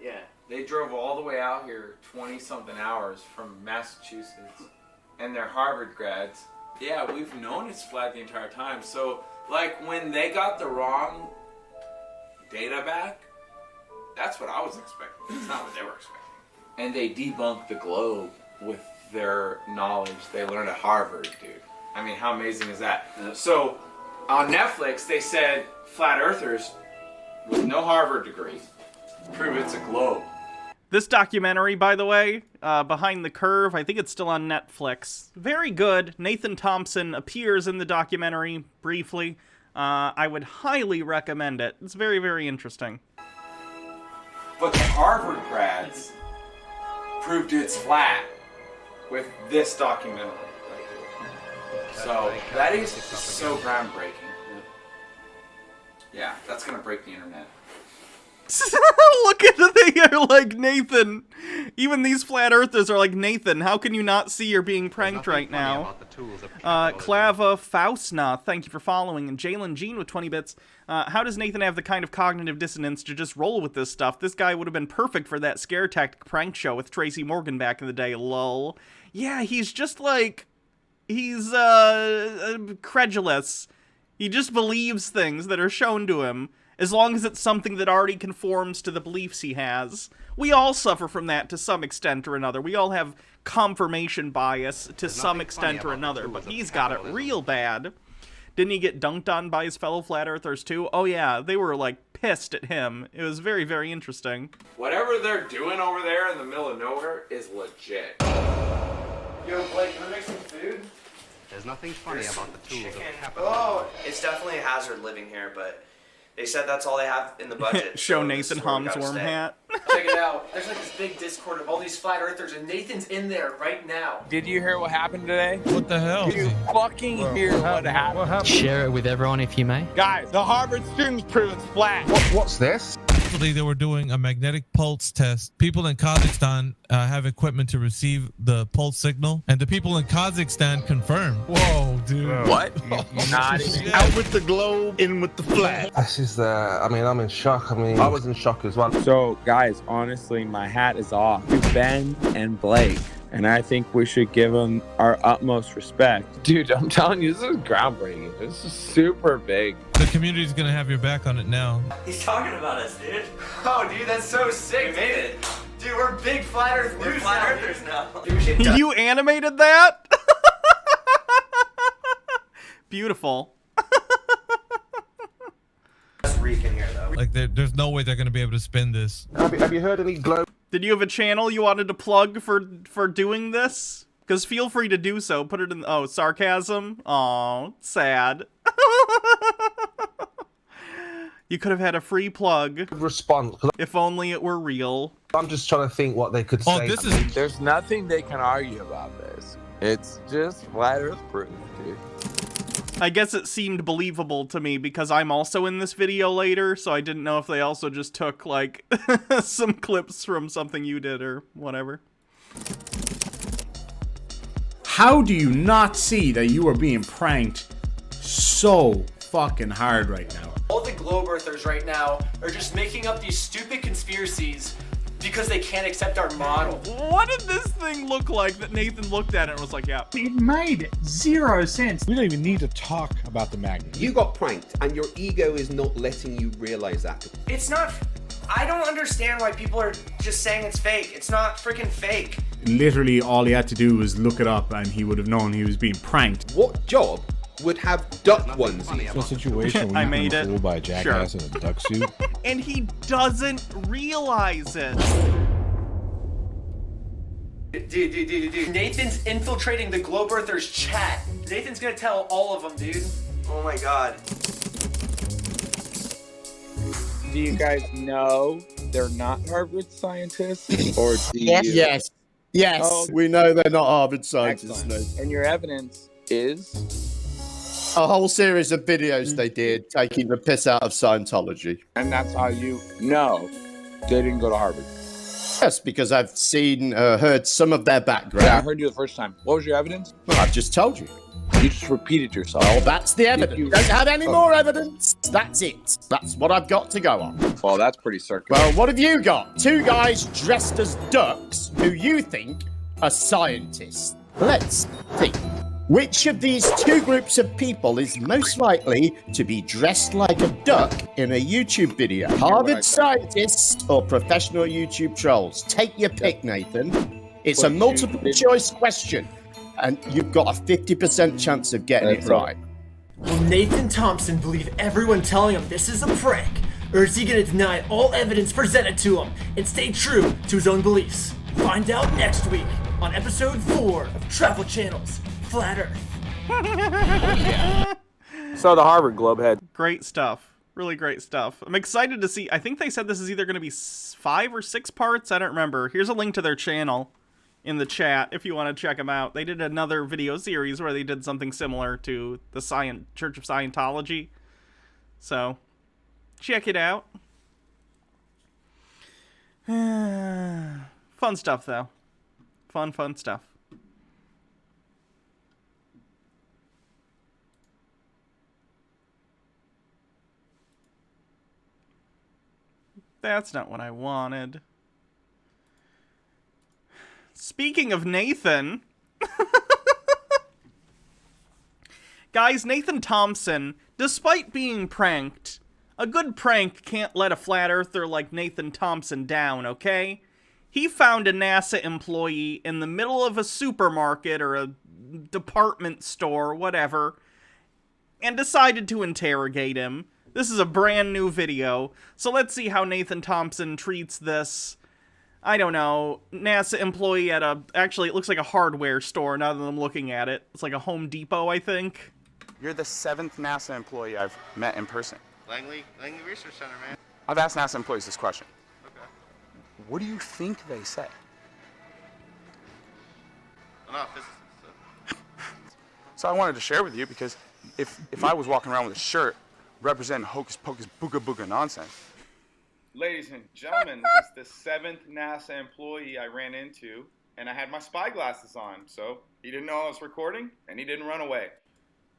Yeah. They drove all the way out here 20-something hours from Massachusetts, and they're Harvard grads. Yeah, we've known it's flat the entire time. So, like, when they got the wrong data back, that's what I was expecting. It's not what they were expecting. And they debunked the globe with their knowledge they learned at Harvard, dude. I mean, how amazing is that? So, on Netflix, they said flat earthers with no Harvard degree prove it's a globe. This documentary, by the way, Behind the Curve, I think it's still on Netflix. Very good. Nathan Thompson appears in the documentary briefly. I would highly recommend it. It's very, very interesting. But the Harvard grads proved it's flat with this documentary. So that is so groundbreaking. Yeah, that's gonna break the internet. Look at it, they are like, Nathan. Even these flat earthers are like, Nathan, how can you not see you're being pranked right now? Clava Faustna, thank you for following. And Jalen Jean with 20 bits. How does Nathan have the kind of cognitive dissonance to just roll with this stuff? This guy would have been perfect for that scare tactic prank show with Tracy Morgan back in the day, lol. Yeah, he's just like, he's credulous. He just believes things that are shown to him, as long as it's something that already conforms to the beliefs he has. We all suffer from that to some extent or another. We all have confirmation bias to some extent or another, but he's got it real bad. Didn't he get dunked on by his fellow flat earthers too? Oh yeah, they were like pissed at him. It was very, very interesting. Whatever they're doing over there in the middle of nowhere is legit. Yo, Blake, can I make some food? There's nothing funny about the tools of capitalism. Oh, it's definitely a hazard living here, but they said that's all they have in the budget. Show Nathan Hom's Wormhat. Check it out. There's like this big Discord of all these flat earthers, and Nathan's in there right now. Did you hear what happened today? What the hell? Did you fucking hear what happened? Share it with everyone if you may. Guys, the Harvard students prove it's flat. What's this? They were doing a magnetic pulse test. People in Kazakhstan have equipment to receive the pulse signal, and the people in Kazakhstan confirmed. Whoa, dude. What? Out with the globe, in with the flat. This is I'm in shock. I was in shock as well. So, guys, honestly, my hat is off to Ben and Blake, and I think we should give them our utmost respect. Dude, I'm telling you, this is groundbreaking. This is super big. The community's gonna have your back on it now. He's talking about us, dude. Oh, dude, that's so sick. We made it. Dude, we're big flat earth news. We're flat earthers now. Dude, you animated that? Beautiful. Reek in here, though. Like, there's no way they're gonna be able to spin this. Have you heard any globe? Did you have a channel you wanted to plug for doing this? Because feel free to do so. Put it in... Oh, sarcasm? Aw, sad. You could have had a free plug. Response. If only it were real. I'm just trying to think what they could say. There's nothing they can argue about this. It's just flat Earth proof, dude. I guess it seemed believable to me because I'm also in this video later, so I didn't know if they also just took, like, some clips from something you did or whatever. How do you not see that you are being pranked so fucking hard right now? All the globe earthers right now are just making up these stupid conspiracies because they can't accept our model. What did this thing look like that Nathan looked at and was like, yeah. It made zero sense. We don't even need to talk about the magnet. You got pranked, and your ego is not letting you realize that. It's not. I don't understand why people are just saying it's fake. It's not freaking fake. Literally, all he had to do was look it up, and he would have known he was being pranked. What job would have duck onesies? So a situation where I made it. Fooled by a jackass in a duck suit. And he doesn't realize it. Dude. Nathan's infiltrating the globe earthers chat. Nathan's gonna tell all of them, dude. Oh my god. Do you guys know they're not Harvard scientists? Or do Yes. you? Yes. Oh. We know they're not Harvard scientists. No. And your evidence is? A whole series of videos they did taking the piss out of Scientology. And that's how you know they didn't go to Harvard. Yes, because I've seen, heard some of their background. Yeah, I heard you the first time. What was your evidence? Well, I've just told you. You just repeated yourself. Well, that's the evidence. You don't have any more evidence. That's it. That's what I've got to go on. Well, that's pretty circular. Well, what have you got? Two guys dressed as ducks who you think are scientists. Let's think. Which of these two groups of people is most likely to be dressed like a duck in a YouTube video? Harvard scientists or professional YouTube trolls? Take your pick, Nathan. It's a multiple choice question, and you've got a 50% chance of getting it right. Will Nathan Thompson believe everyone telling him this is a prank? Or is he gonna deny all evidence presented to him and stay true to his own beliefs? Find out next week on episode 4 of Travel Channel's Flat Earth. So the Harvard Globehead. Great stuff. Really great stuff. I'm excited to see. I think they said this is either going to be 5 or 6 parts. I don't remember. Here's a link to their channel in the chat if you want to check them out. They did another video series where they did something similar to the Church of Scientology. So, check it out. Fun stuff, though. Fun stuff. That's not what I wanted. Speaking of Nathan... Guys, Nathan Thompson, despite being pranked, a good prank can't let a flat earther like Nathan Thompson down, okay? He found a NASA employee in the middle of a supermarket or a department store, whatever, and decided to interrogate him. This is a brand new video, so let's see how Nathan Thompson treats this, I don't know, NASA employee at a, actually it looks like a hardware store now that I'm looking at it. It's like a Home Depot, I think. You're the 7th NASA employee I've met in person. Langley Research Center, man. I've asked NASA employees this question. Okay. What do you think they say? I'm not a physicist. So I wanted to share with you because if I was walking around with a shirt representing hocus pocus booga booga nonsense. Ladies and gentlemen, this is the 7th NASA employee I ran into, and I had my spy glasses on, so he didn't know I was recording, and he didn't run away.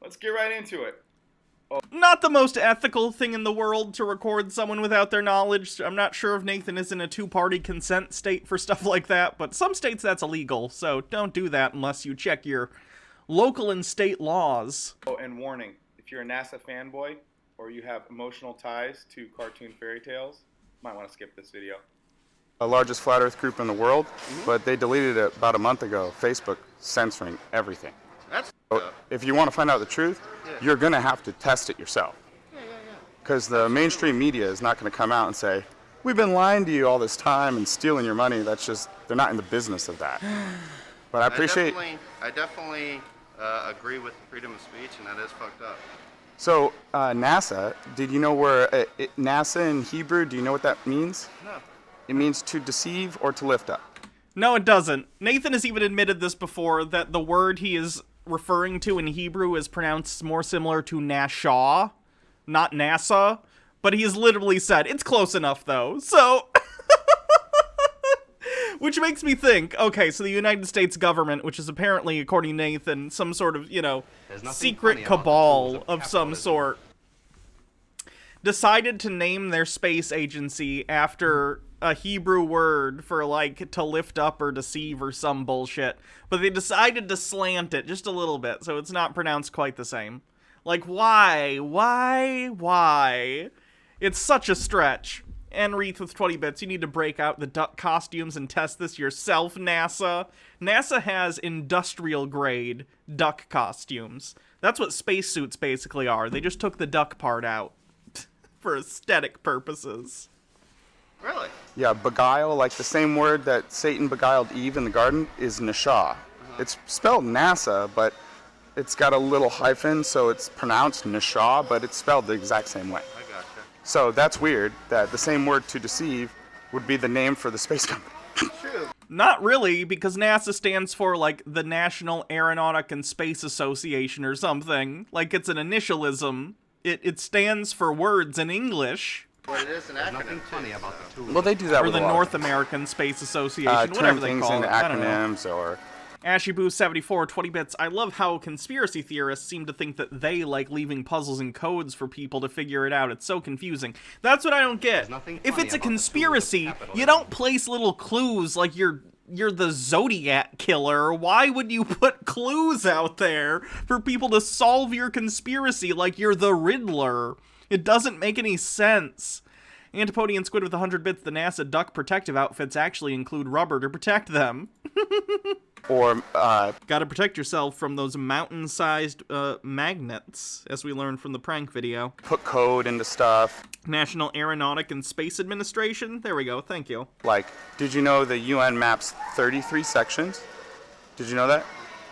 Let's get right into it. Not the most ethical thing in the world to record someone without their knowledge. I'm not sure if Nathan is in a 2-party consent state for stuff like that, but some states that's illegal, so don't do that unless you check your local and state laws. Oh, and warning, if you're a NASA fanboy, or you have emotional ties to cartoon fairy tales, you might want to skip this video. The largest flat earth group in the world, but they deleted it about a month ago. Facebook censoring everything. That's so if you want to find out the truth, you're going to have to test it yourself. Because the mainstream media is not going to come out and say, we've been lying to you all this time and stealing your money. That's just, they're not in the business of that. But I appreciate... I definitely agree with freedom of speech, and that is fucked up. So, NASA, did you know where, NASA in Hebrew, do you know what that means? No. It means to deceive or to lift up. No, it doesn't. Nathan has even admitted this before, that the word he is referring to in Hebrew is pronounced more similar to Nashaw, not NASA, but he has literally said, it's close enough though, so... Which makes me think, okay, so the United States government, which is apparently, according to Nathan, some sort of, you know, secret cabal of some sort, decided to name their space agency after a Hebrew word for, like, to lift up or deceive or some bullshit. But they decided to slant it just a little bit, so it's not pronounced quite the same. Like, why? Why? It's such a stretch. And Wreath with 20 bits, you need to break out the duck costumes and test this yourself, NASA. NASA has industrial-grade duck costumes. That's what spacesuits basically are. They just took the duck part out for aesthetic purposes. Really? Yeah, beguile, like the same word that Satan beguiled Eve in the garden, is Nashah. It's spelled NASA, but it's got a little hyphen, so it's pronounced Nashah, but it's spelled the exact same way. So that's weird that the same word to deceive would be the name for the space company. True. Not really, because NASA stands for, like, the National Aeronautic and Space Association or something. Like, it's an initialism. It stands for words in English. But it is an acronym. Funny about the tool. Well, they do that or with the a lot. North American Space Association, Turn whatever they things call into it. I don't know. acronyms or... AshyBoo74, 20 bits. I love how conspiracy theorists seem to think that they like leaving puzzles and codes for people to figure it out. It's so confusing. That's what I don't get. If it's a conspiracy, you don't place little clues like you're the Zodiac killer. Why would you put clues out there for people to solve your conspiracy like you're the Riddler? It doesn't make any sense. Antipodian Squid with 100 bits. The NASA duck protective outfits actually include rubber to protect them. Or, Gotta protect yourself from those mountain-sized, magnets, as we learned from the prank video. Put code into stuff. National Aeronautic and Space Administration? There we go, thank you. Like, did you know the UN maps 33 sections? Did you know that?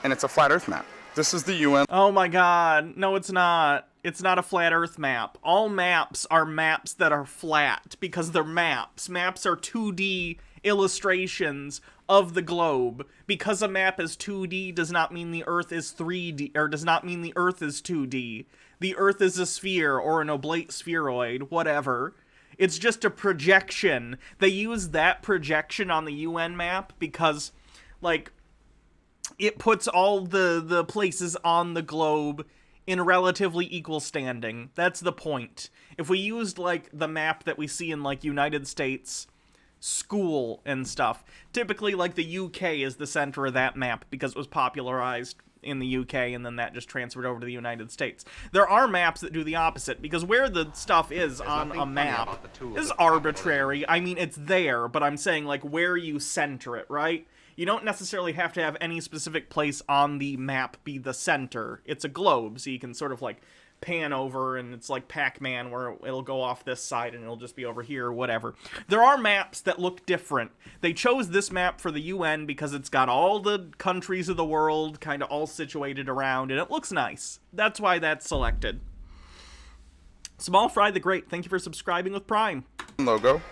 And it's a flat Earth map. This is the UN. Oh my god, no it's not. It's not a flat Earth map. All maps are maps that are flat, because they're maps. Maps are 2D illustrations of the globe. Because a map is 2D does not mean the Earth is 3D, or does not mean the Earth is 2D. The Earth is a sphere, or an oblate spheroid, whatever. It's just a projection. They use that projection on the UN map because, like, it puts all the places on the globe in relatively equal standing. That's the point. If we used, like, the map that we see in, like, United States school and stuff, typically, like, the UK is the center of that map because it was popularized in the UK and then that just transferred over to the United States. There are maps that do the opposite because where the stuff is on a map is arbitrary. I mean, it's there, but I'm saying, like, where you center it, right? You don't necessarily have to have any specific place on the map be the center. It's a globe, so you can sort of, like, pan over, and it's like Pac-Man, where it'll go off this side, and it'll just be over here, or whatever. There are maps that look different. They chose this map for the UN because it's got all the countries of the world kind of all situated around, and it looks nice. That's why that's selected. Small Fry the Great, thank you for subscribing with Prime. Logo,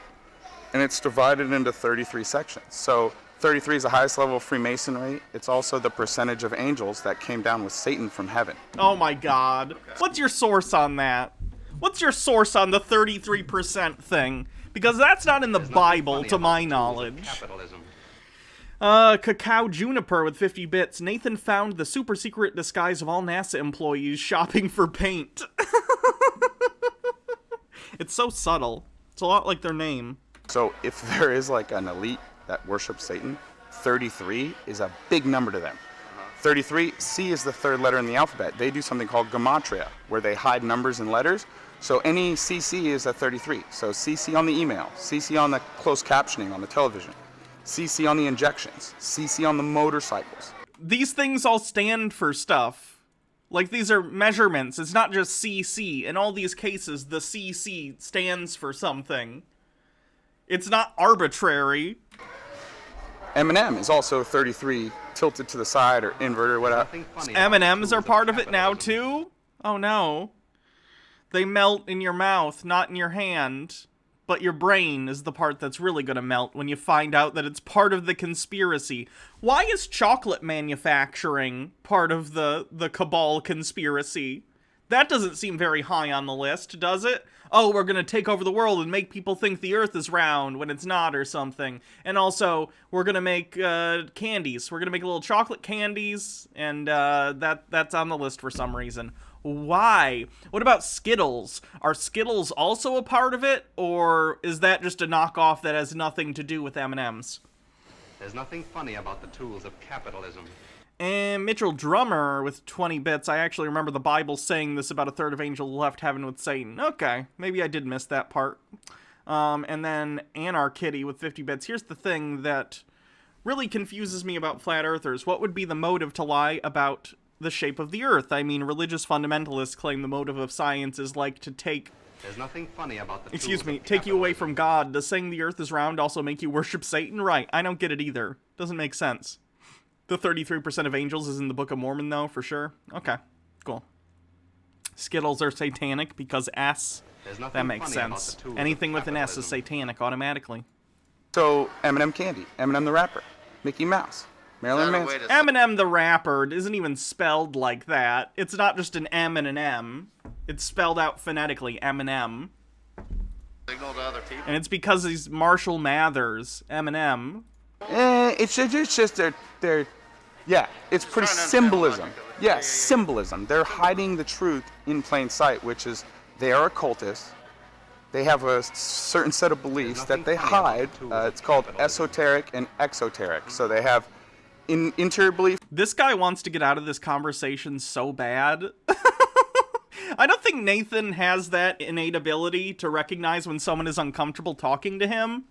and it's divided into 33 sections. So 33 is the highest level of Freemasonry. It's also the percentage of angels that came down with Satan from heaven. Oh my god. What's your source on that? What's your source on the 33% thing? Because that's not in the Bible, to my knowledge. Cacao Juniper with 50 bits. Nathan found the super secret disguise of all NASA employees shopping for paint. It's so subtle. It's a lot like their name. So if there is like an elite that worships Satan, 33 is a big number to them. 33, C is the third letter in the alphabet. They do something called gematria, where they hide numbers and letters. So any CC is a 33. So CC on the email, CC on the closed captioning on the television, CC on the injections, CC on the motorcycles. These things all stand for stuff. Like, these are measurements. It's not just CC. In all these cases, the CC stands for something. It's not arbitrary. M&M is also 33, tilted to the side or inverted or whatever. M&Ms are part of it now, too? Oh, no. They melt in your mouth, not in your hand. but your brain is the part that's really gonna melt when you find out that it's part of the conspiracy. Why is chocolate manufacturing part of the cabal conspiracy? That doesn't seem very high on the list, does it? Oh, we're gonna take over the world and make people think the Earth is round when it's not or something. And also, we're gonna make candies. We're gonna make little chocolate candies, and that's on the list for some reason. Why? What about Skittles? Are Skittles also a part of it, or is that just a knockoff that has nothing to do with M&Ms? There's nothing funny about the tools of capitalism. And Mitchell Drummer with 20 bits. I actually remember the Bible saying this about a third of angels left heaven with Satan. Okay, maybe I did miss that part. And then Anarkitty with 50 bits. Here's the thing that really confuses me about flat earthers. What would be the motive to lie about the shape of the earth? I mean, religious fundamentalists claim the motive of science is like to take... There's nothing funny about the Excuse me, take you away from God. Does saying the earth is round also make you worship Satan? Right, I don't get it either. Doesn't make sense. The 33% of angels is in the Book of Mormon, though, for sure. Okay, cool. Skittles are satanic because S. That makes sense. Anything with an S is satanic automatically. So, M&M candy, M&M the rapper, Mickey Mouse, Marilyn Manson. M&M the rapper isn't even spelled like that. It's not just an M and an M. It's spelled out phonetically, M&M. Signal to other people. And it's because he's Marshall Mathers, M&M. It's just they're yeah, it's pretty symbolism. Yeah, symbolism. They're hiding the truth in plain sight, which is they are occultists. They have a certain set of beliefs that they hide. It's called esoteric and exoteric. So they have interior belief. This guy wants to get out of this conversation so bad. I don't think Nathan has that innate ability to recognize when someone is uncomfortable talking to him.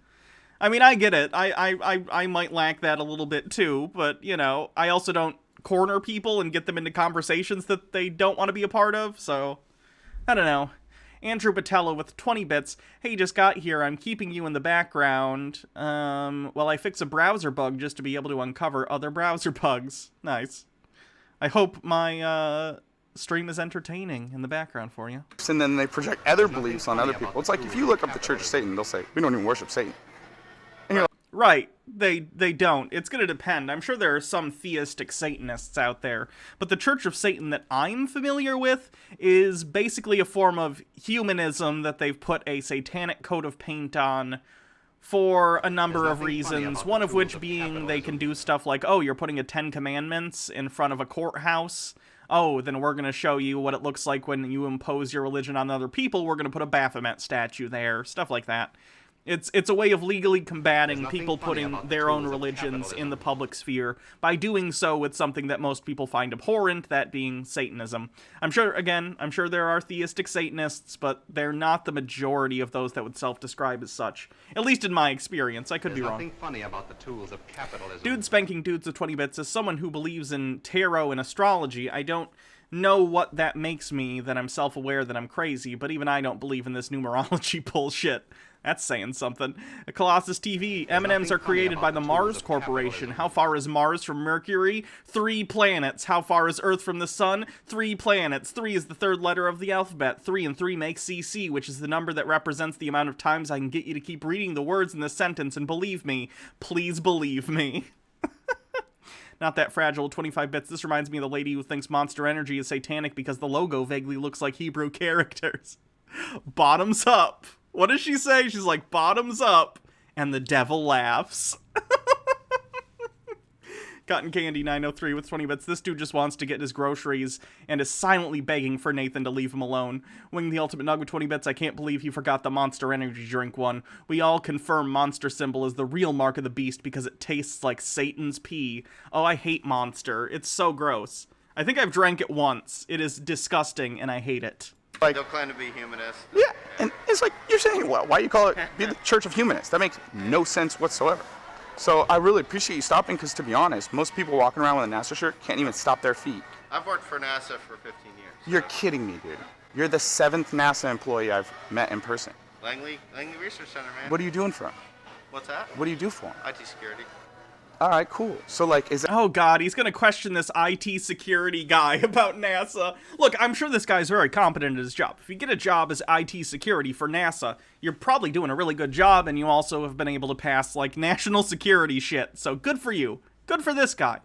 I mean, I get it. I might lack that a little bit too, but, you know, I also don't corner people and get them into conversations that they don't want to be a part of, so, I don't know. Andrew Batella with 20 bits. Hey, you just got here. I'm keeping you in the background while I fix a browser bug just to be able to uncover other browser bugs. Nice. I hope my stream is entertaining in the background for you. And then they project other beliefs on other people. It's like if you look up the Church of Satan, they'll say, we don't even worship Satan. And you're like, right, they don't. It's going to depend. I'm sure there are some theistic Satanists out there, but the Church of Satan that I'm familiar with is basically a form of humanism that they've put a satanic coat of paint on for a number of reasons, one of which being they can do stuff like, oh, you're putting a 10 Commandments in front of a courthouse. Oh, then we're going to show you what it looks like when you impose your religion on other people. We're going to put a Baphomet statue there, stuff like that. It's a way of legally combating people putting their own religions in the public sphere by doing so with something that most people find abhorrent, that being Satanism. I'm sure there are theistic Satanists, but they're not the majority of those that would self-describe as such. At least in my experience. I could be wrong. There's nothing funny about the tools of capitalism. Dude Spanking Dudes of 20 bits, as someone who believes in tarot and astrology, I don't know what that makes me, that I'm self-aware that I'm crazy, but even I don't believe in this numerology bullshit. That's saying something. Colossus TV. M&Ms are created by the Mars Corporation. How far is Mars from Mercury? 3 planets. How far is Earth from the Sun? 3 planets. 3 is the third letter of the alphabet. 3 and 3 make CC, which is the number that represents the amount of times I can get you to keep reading the words in this sentence, and believe me. Please believe me. Not that fragile. 25 bits. This reminds me of the lady who thinks Monster Energy is satanic because the logo vaguely looks like Hebrew characters. Bottoms up. What does she say? She's like, bottoms up, and the devil laughs. Cotton Candy 903 with 20 bits. This dude just wants to get his groceries and is silently begging for Nathan to leave him alone. Wing the Ultimate Nug with 20 bits. I can't believe he forgot the Monster Energy drink one. We all confirm Monster symbol is the real mark of the beast because it tastes like Satan's pee. Oh, I hate Monster. It's so gross. I think I've drank it once. It is disgusting, and I hate it. They'll claim to be humanists. Yeah, and it's like, you're saying, well, why you call it be the Church of Humanists? That makes no sense whatsoever. So I really appreciate you stopping, because to be honest, most people walking around with a NASA shirt can't even stop their feet. I've worked for NASA for 15 years. You're kidding me, dude. You're the 7th NASA employee I've met in person. Langley Research Center, man. What are you doing for him? What's that? What do you do for him? IT security. All right, cool. So, like, is that... Oh, God, he's going to question this IT security guy about NASA. Look, I'm sure this guy's very competent at his job. If you get a job as IT security for NASA, you're probably doing a really good job, and you also have been able to pass, like, national security shit. So, good for you. Good for this guy.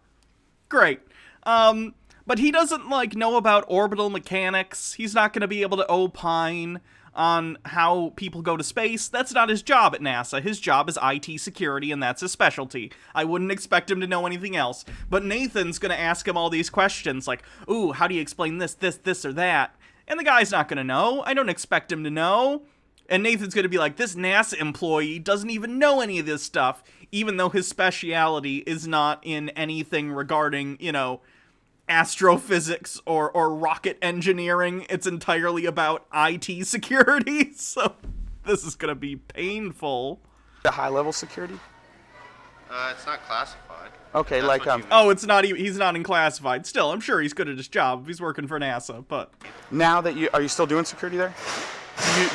Great. But he doesn't, like, know about orbital mechanics. He's not going to be able to opine on how people go to space. That's not his job at NASA. His job is IT security, and that's his specialty. I wouldn't expect him to know anything else. But Nathan's gonna ask him all these questions, like, ooh, how do you explain this, or that? And the guy's not gonna know. I don't expect him to know. And Nathan's gonna be like, this NASA employee doesn't even know any of this stuff, even though his speciality is not in anything regarding, you know, astrophysics or rocket engineering. It's entirely about IT security, so this is gonna be painful. The high-level security? It's not classified. Okay, That's like, what you mean. Oh, it's not even, he's not in classified. Still, I'm sure he's good at his job if he's working for NASA, but... Now that are you still doing security there?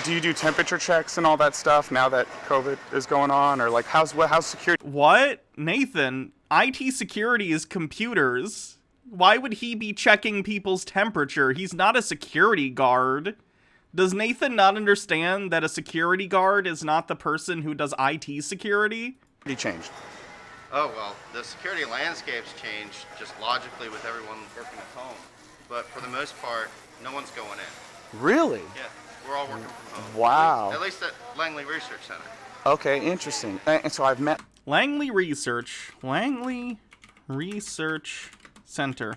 Do you do temperature checks and all that stuff now that COVID is going on? Or, like, how's security? What? Nathan, IT security is computers. Why would he be checking people's temperature? He's not a security guard. Does Nathan not understand that a security guard is not the person who does IT security? He changed. Oh, well, the security landscape's changed just logically with everyone working at home. But for the most part, no one's going in. Really? Yeah, we're all working from home. Wow. At least at Langley Research Center. Okay, interesting. And so I've met... Langley Research Center.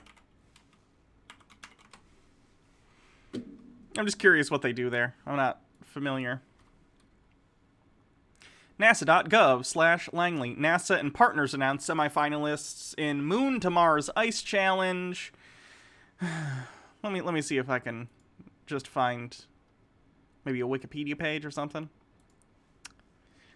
I'm just curious what they do there. I'm not familiar. NASA.gov/Langley. NASA and partners announced semifinalists in Moon to Mars Ice Challenge. Let me see if I can just find maybe a Wikipedia page or something.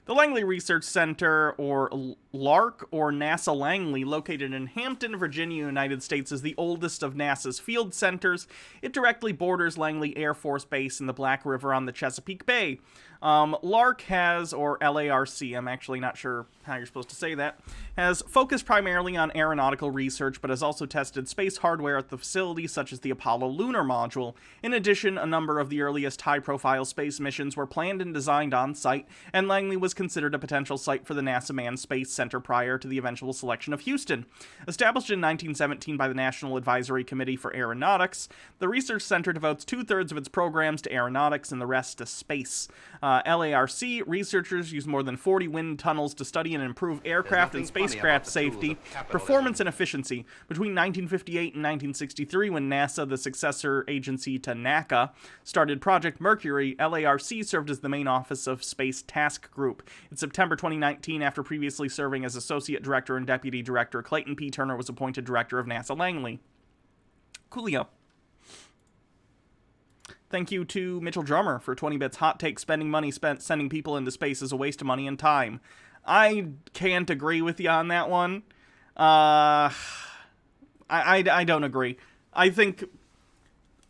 The Langley Research Center, or LARC, or NASA Langley, located in Hampton, Virginia, United States, is the oldest of NASA's field centers. It directly borders Langley Air Force Base in the Black River on the Chesapeake Bay. LARC has, or LARC, I'm actually not sure how you're supposed to say that, has focused primarily on aeronautical research, but has also tested space hardware at the facility, such as the Apollo lunar module. In addition, a number of the earliest high-profile space missions were planned and designed on site, and Langley was considered a potential site for the NASA Manned Space Center prior to the eventual selection of Houston. Established in 1917 by the National Advisory Committee for Aeronautics, the Research Center devotes 2/3 of its programs to aeronautics and the rest to space. LARC researchers use more than 40 wind tunnels to study and improve aircraft and spacecraft safety, performance, and efficiency. Between 1958 and 1963, when NASA, the successor agency to NACA, started Project Mercury, LARC served as the main office of Space Task Group. In September 2019, after previously serving as Associate Director and Deputy Director, Clayton P. Turner was appointed Director of NASA Langley. Coolio. Thank you to Mitchell Drummer for 20 bits. Hot take: spending money spent sending people into space is a waste of money and time. I can't agree with you on that one. I don't agree. I think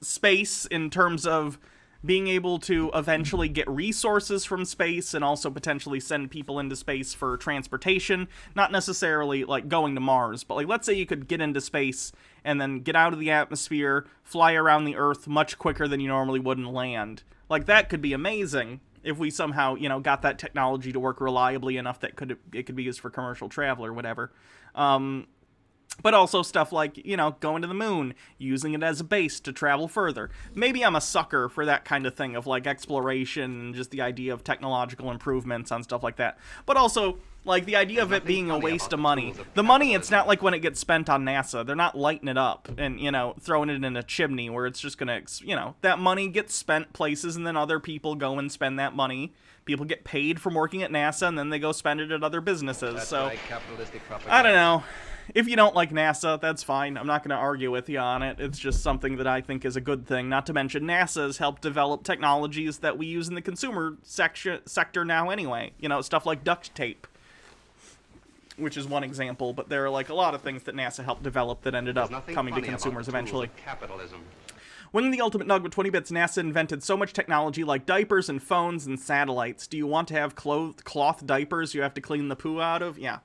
space, in terms of being able to eventually get resources from space and also potentially send people into space for transportation, not necessarily like going to Mars, but like let's say you could get into space and then get out of the atmosphere, fly around the Earth much quicker than you normally would and land. Like that could be amazing if we somehow, you know, got that technology to work reliably enough that it could be used for commercial travel or whatever. But also stuff like, you know, going to the moon, using it as a base to travel further. Maybe I'm a sucker for that kind of thing of, like, exploration and just the idea of technological improvements on stuff like that. But also, like, the idea of it being a waste of money. The money, it's not like when it gets spent on NASA. They're not lighting it up and, you know, throwing it in a chimney where it's just gonna, you know, that money gets spent places and then other people go and spend that money. People get paid from working at NASA and then they go spend it at other businesses. That's so, right, capitalistic propaganda. I don't know. If you don't like NASA, that's fine. I'm not going to argue with you on it. It's just something that I think is a good thing. Not to mention NASA has helped develop technologies that we use in the consumer sector now anyway. You know, stuff like duct tape, which is one example. But there are like a lot of things that NASA helped develop that ended up coming to consumers eventually. Capitalism. Wing the Ultimate Nug with 20 bits. NASA invented so much technology like diapers and phones and satellites. Do you want to have cloth diapers you have to clean the poo out of? Yeah.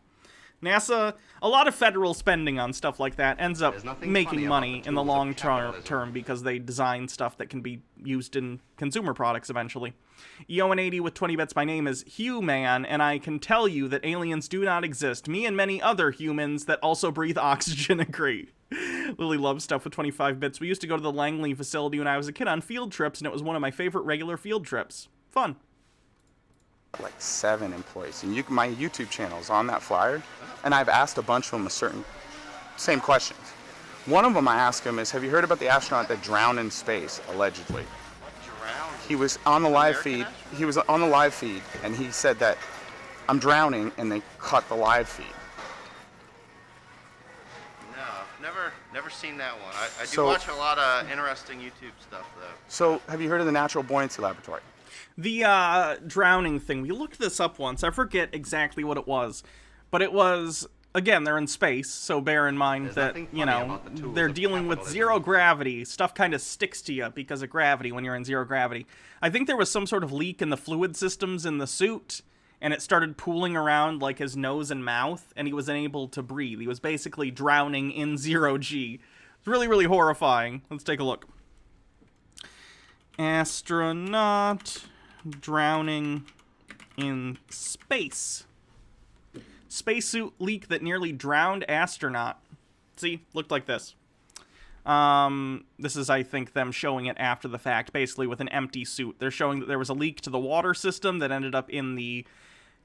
NASA, a lot of federal spending on stuff like that ends up making money in the long term because they design stuff that can be used in consumer products eventually. EO180 with 20 bits. My name is Hugh Man, and I can tell you that aliens do not exist. Me and many other humans that also breathe oxygen agree. Lily loves stuff with 25 bits. We used to go to the Langley facility when I was a kid on field trips, and it was one of my favorite regular field trips. Fun. Like 7 employees, and my YouTube channel is on that flyer, and I've asked a bunch of them same questions. One of them I asked him is, have you heard about the astronaut that drowned in space, allegedly? Drowned? He was on the live feed. He was on the live feed, and he said that I'm drowning, and they cut the live feed. No, never seen that one. I do watch a lot of interesting YouTube stuff, though. So, have you heard of the Natural Buoyancy Laboratory? The drowning thing, we looked this up once. I forget exactly what it was. But it was, again, they're in space, so bear in mind that, you know, they're dealing with zero gravity. Stuff kind of sticks to you because of gravity when you're in zero gravity. I think there was some sort of leak in the fluid systems in the suit, and it started pooling around, like, his nose and mouth, and he was unable to breathe. He was basically drowning in zero G. It's really, really horrifying. Let's take a look. Astronaut drowning in space. Spacesuit leak that nearly drowned astronaut. See, looked like this. This is, I think, them showing it after the fact, basically with an empty suit. They're showing that there was a leak to the water system that ended up in the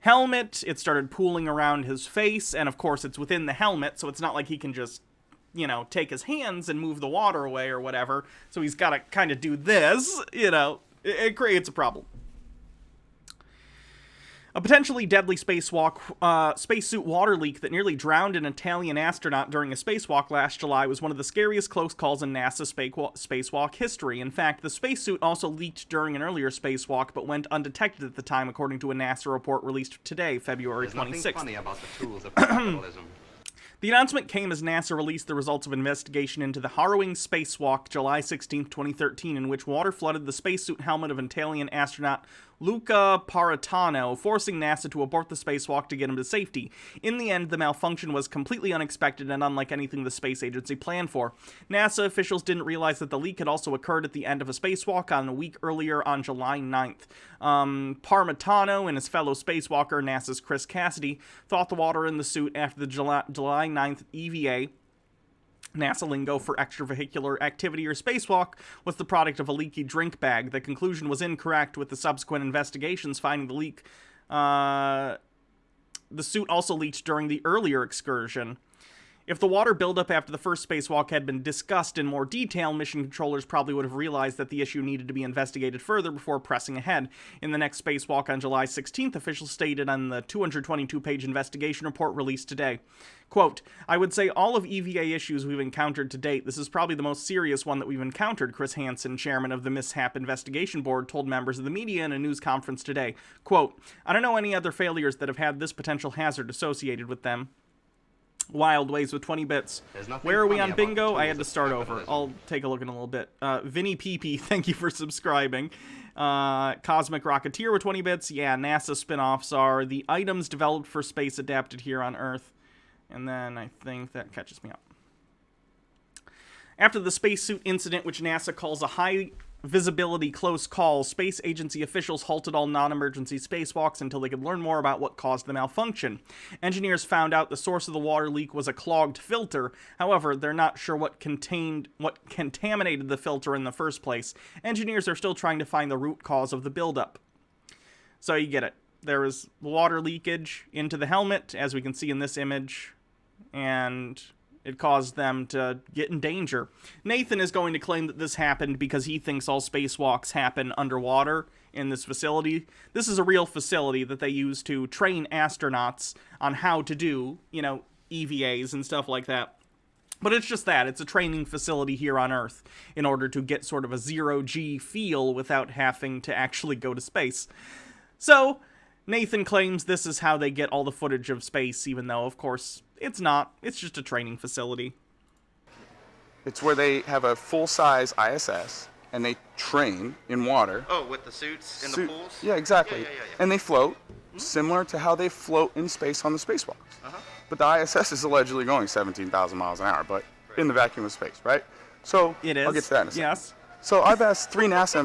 helmet. It started pooling around his face, and of course it's within the helmet, so it's not like he can just, you know, take his hands and move the water away or whatever. So he's got to kind of do this, you know. It creates a problem. A potentially deadly spacesuit water leak that nearly drowned an Italian astronaut during a spacewalk last July was one of the scariest close calls in NASA spacewalk history. In fact, the spacesuit also leaked during an earlier spacewalk, but went undetected at the time, according to a NASA report released today, February 26th. There's nothing funny about the tools of capitalism. The announcement came as NASA released the results of an investigation into the harrowing spacewalk July 16, 2013, in which water flooded the spacesuit helmet of Italian astronaut Luca Paritano, forcing NASA to abort the spacewalk to get him to safety. In the end, the malfunction was completely unexpected and unlike anything the space agency planned for. NASA officials didn't realize that the leak had also occurred at the end of a spacewalk on a week earlier on July 9th. Parmitano and his fellow spacewalker, NASA's Chris Cassidy, thought the water in the suit after the July 9th EVA, NASA lingo for extravehicular activity or spacewalk, was the product of a leaky drink bag. The conclusion was incorrect, with the subsequent investigations finding the leak. The suit also leaked during the earlier excursion. If the water buildup after the first spacewalk had been discussed in more detail, mission controllers probably would have realized that the issue needed to be investigated further before pressing ahead. In the next spacewalk on July 16th, officials stated on the 222-page investigation report released today, quote, "I would say all of EVA issues we've encountered to date, this is probably the most serious one that we've encountered," Chris Hansen, chairman of the Mishap Investigation Board, told members of the media in a news conference today. Quote, "I don't know any other failures that have had this potential hazard associated with them." Wild Ways with 20 bits. Where are we on bingo? I had to start over. I'll take a look in a little bit. Vinny PP, thank you for subscribing. Cosmic Rocketeer with 20 bits. Yeah, NASA spin-offs are the items developed for space adapted here on Earth. And then I think that catches me up. After the spacesuit incident, which NASA calls a high-visibility close call, space agency officials halted all non-emergency spacewalks until they could learn more about what caused the malfunction. Engineers found out the source of the water leak was a clogged filter. However, they're not sure what contaminated the filter in the first place. Engineers are still trying to find the root cause of the buildup. So you get it. There was water leakage into the helmet, as we can see in this image, and it caused them to get in danger. Nathan is going to claim that this happened because he thinks all spacewalks happen underwater in this facility. This is a real facility that they use to train astronauts on how to do, you know, EVAs and stuff like that. But it's just that. It's a training facility here on Earth in order to get sort of a zero-G feel without having to actually go to space. So Nathan claims this is how they get all the footage of space, even though, of course, it's not. It's just a training facility. It's where they have a full-size ISS, and they train in water. Oh, with the suits in the pools? Yeah, exactly. Yeah. And they float, similar to how they float in space on the spacewalks. But the ISS is allegedly going 17,000 miles an hour, but in the vacuum of space, right? So It is. I'll get to that in a second. Yes. So I've asked three NASA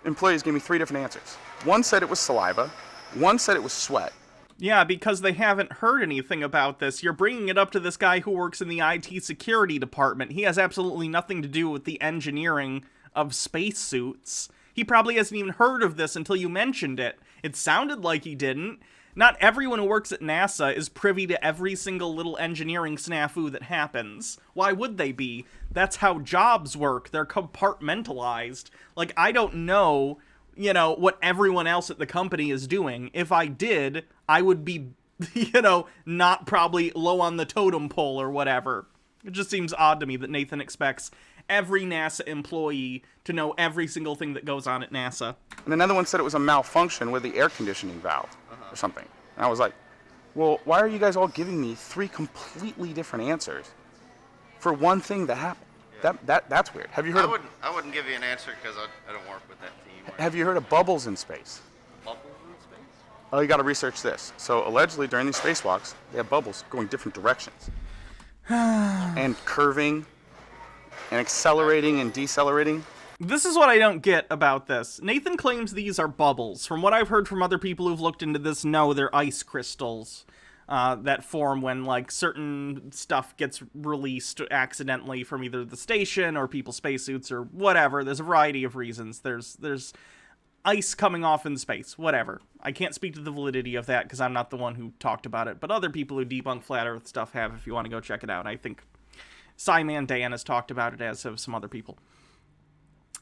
employees gave me three different answers. One said it was saliva. One said it was sweat. Yeah, because they haven't heard anything about this. You're bringing it up to this guy who works in the IT security department. He has absolutely nothing to do with the engineering of spacesuits. He probably hasn't even heard of this until you mentioned it. It sounded like he didn't. Not everyone who works at NASA is privy to every single little engineering snafu that happens. Why would they be? That's how jobs work. They're compartmentalized. Like, I don't know, you know, what everyone else at the company is doing. If I did, I would be, you know, not probably low on the totem pole or whatever. It just seems odd to me that Nathan expects every NASA employee to know every single thing that goes on at NASA. And another one said it was a malfunction with the air conditioning valve or something. And I was like, well, why are you guys all giving me three completely different answers for one thing that happened? Yeah. That's weird. Have you heard I wouldn't give you an answer because I don't work with that team. Have you heard of bubbles in space? Bubbles in space? Oh, you got to research this. So allegedly during these spacewalks, they have bubbles going different directions. And curving and accelerating and decelerating. This is what I don't get about this. Nathan claims these are bubbles. From what I've heard from other people who've looked into this, no, they're ice crystals that form when, like, certain stuff gets released accidentally from either the station or people's spacesuits or whatever. There's a variety of reasons. There's ice coming off in space, whatever. I can't speak to the validity of that because I'm not the one who talked about it, but other people who debunk Flat Earth stuff have, if you want to go check it out. I think Simon Dan has talked about it, as have some other people.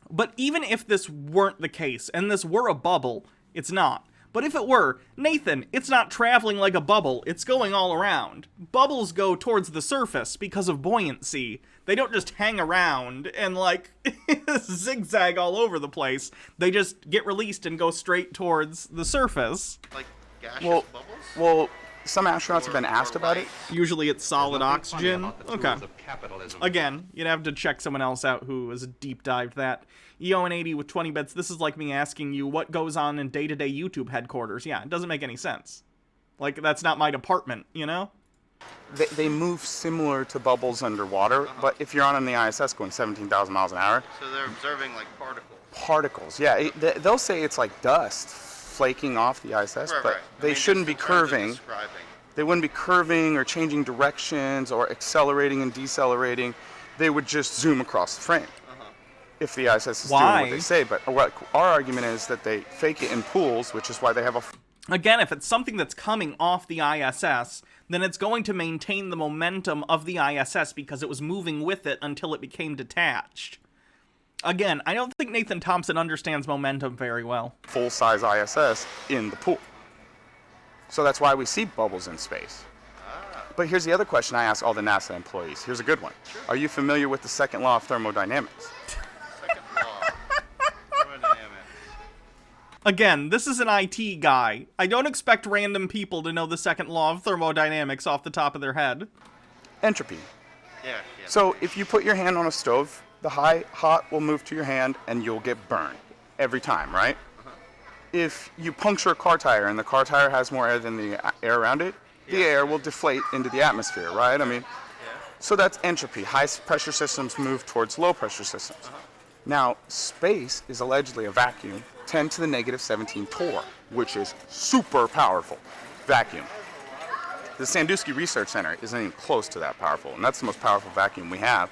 But even if this weren't the case, and this were a bubble, it's not. But if it were, Nathan, it's not traveling like a bubble, it's going all around. Bubbles go towards the surface because of buoyancy. They don't just hang around and, like, zigzag all over the place. They just get released and go straight towards the surface. Like gaseous bubbles? Well, some astronauts have been asked about it. Usually it's solid oxygen. Okay. Capitalism. Again, you'd have to check someone else out who has deep dived that. EO&80 with 20 bits. This is like me asking you what goes on in day-to-day YouTube headquarters. Yeah, it doesn't make any sense. Like, that's not my department, you know? They move similar to bubbles underwater, but if you're on the ISS going 17,000 miles an hour. So they're observing, like, particles. Particles, yeah. They'll say it's like dust flaking off the ISS, but they shouldn't be curving. They wouldn't be curving or changing directions or accelerating and decelerating. They would just zoom across the frame. If the ISS is doing what they say. But what our argument is that they fake it in pools, which is why they have Again, if it's something that's coming off the ISS, then it's going to maintain the momentum of the ISS because it was moving with it until it became detached. Again, I don't think Nathan Thompson understands momentum very well. Full-size ISS in the pool. So that's why we see bubbles in space. But here's the other question I ask all the NASA employees. Here's a good one. Sure. Are you familiar with the second law of thermodynamics? Second law. Thermodynamics. Again, this is an IT guy. I don't expect random people to know the second law of thermodynamics off the top of their head. Entropy. Yeah. So if you put your hand on a stove, the hot will move to your hand and you'll get burned every time, right? If you puncture a car tire and the car tire has more air than the air around it, the air will deflate into the atmosphere, right? I mean, so that's entropy. High pressure systems move towards low pressure systems. Now, space is allegedly a vacuum, 10 to the negative 17 torr, which is super powerful vacuum. The Sandusky Research Center isn't even close to that powerful, and that's the most powerful vacuum we have.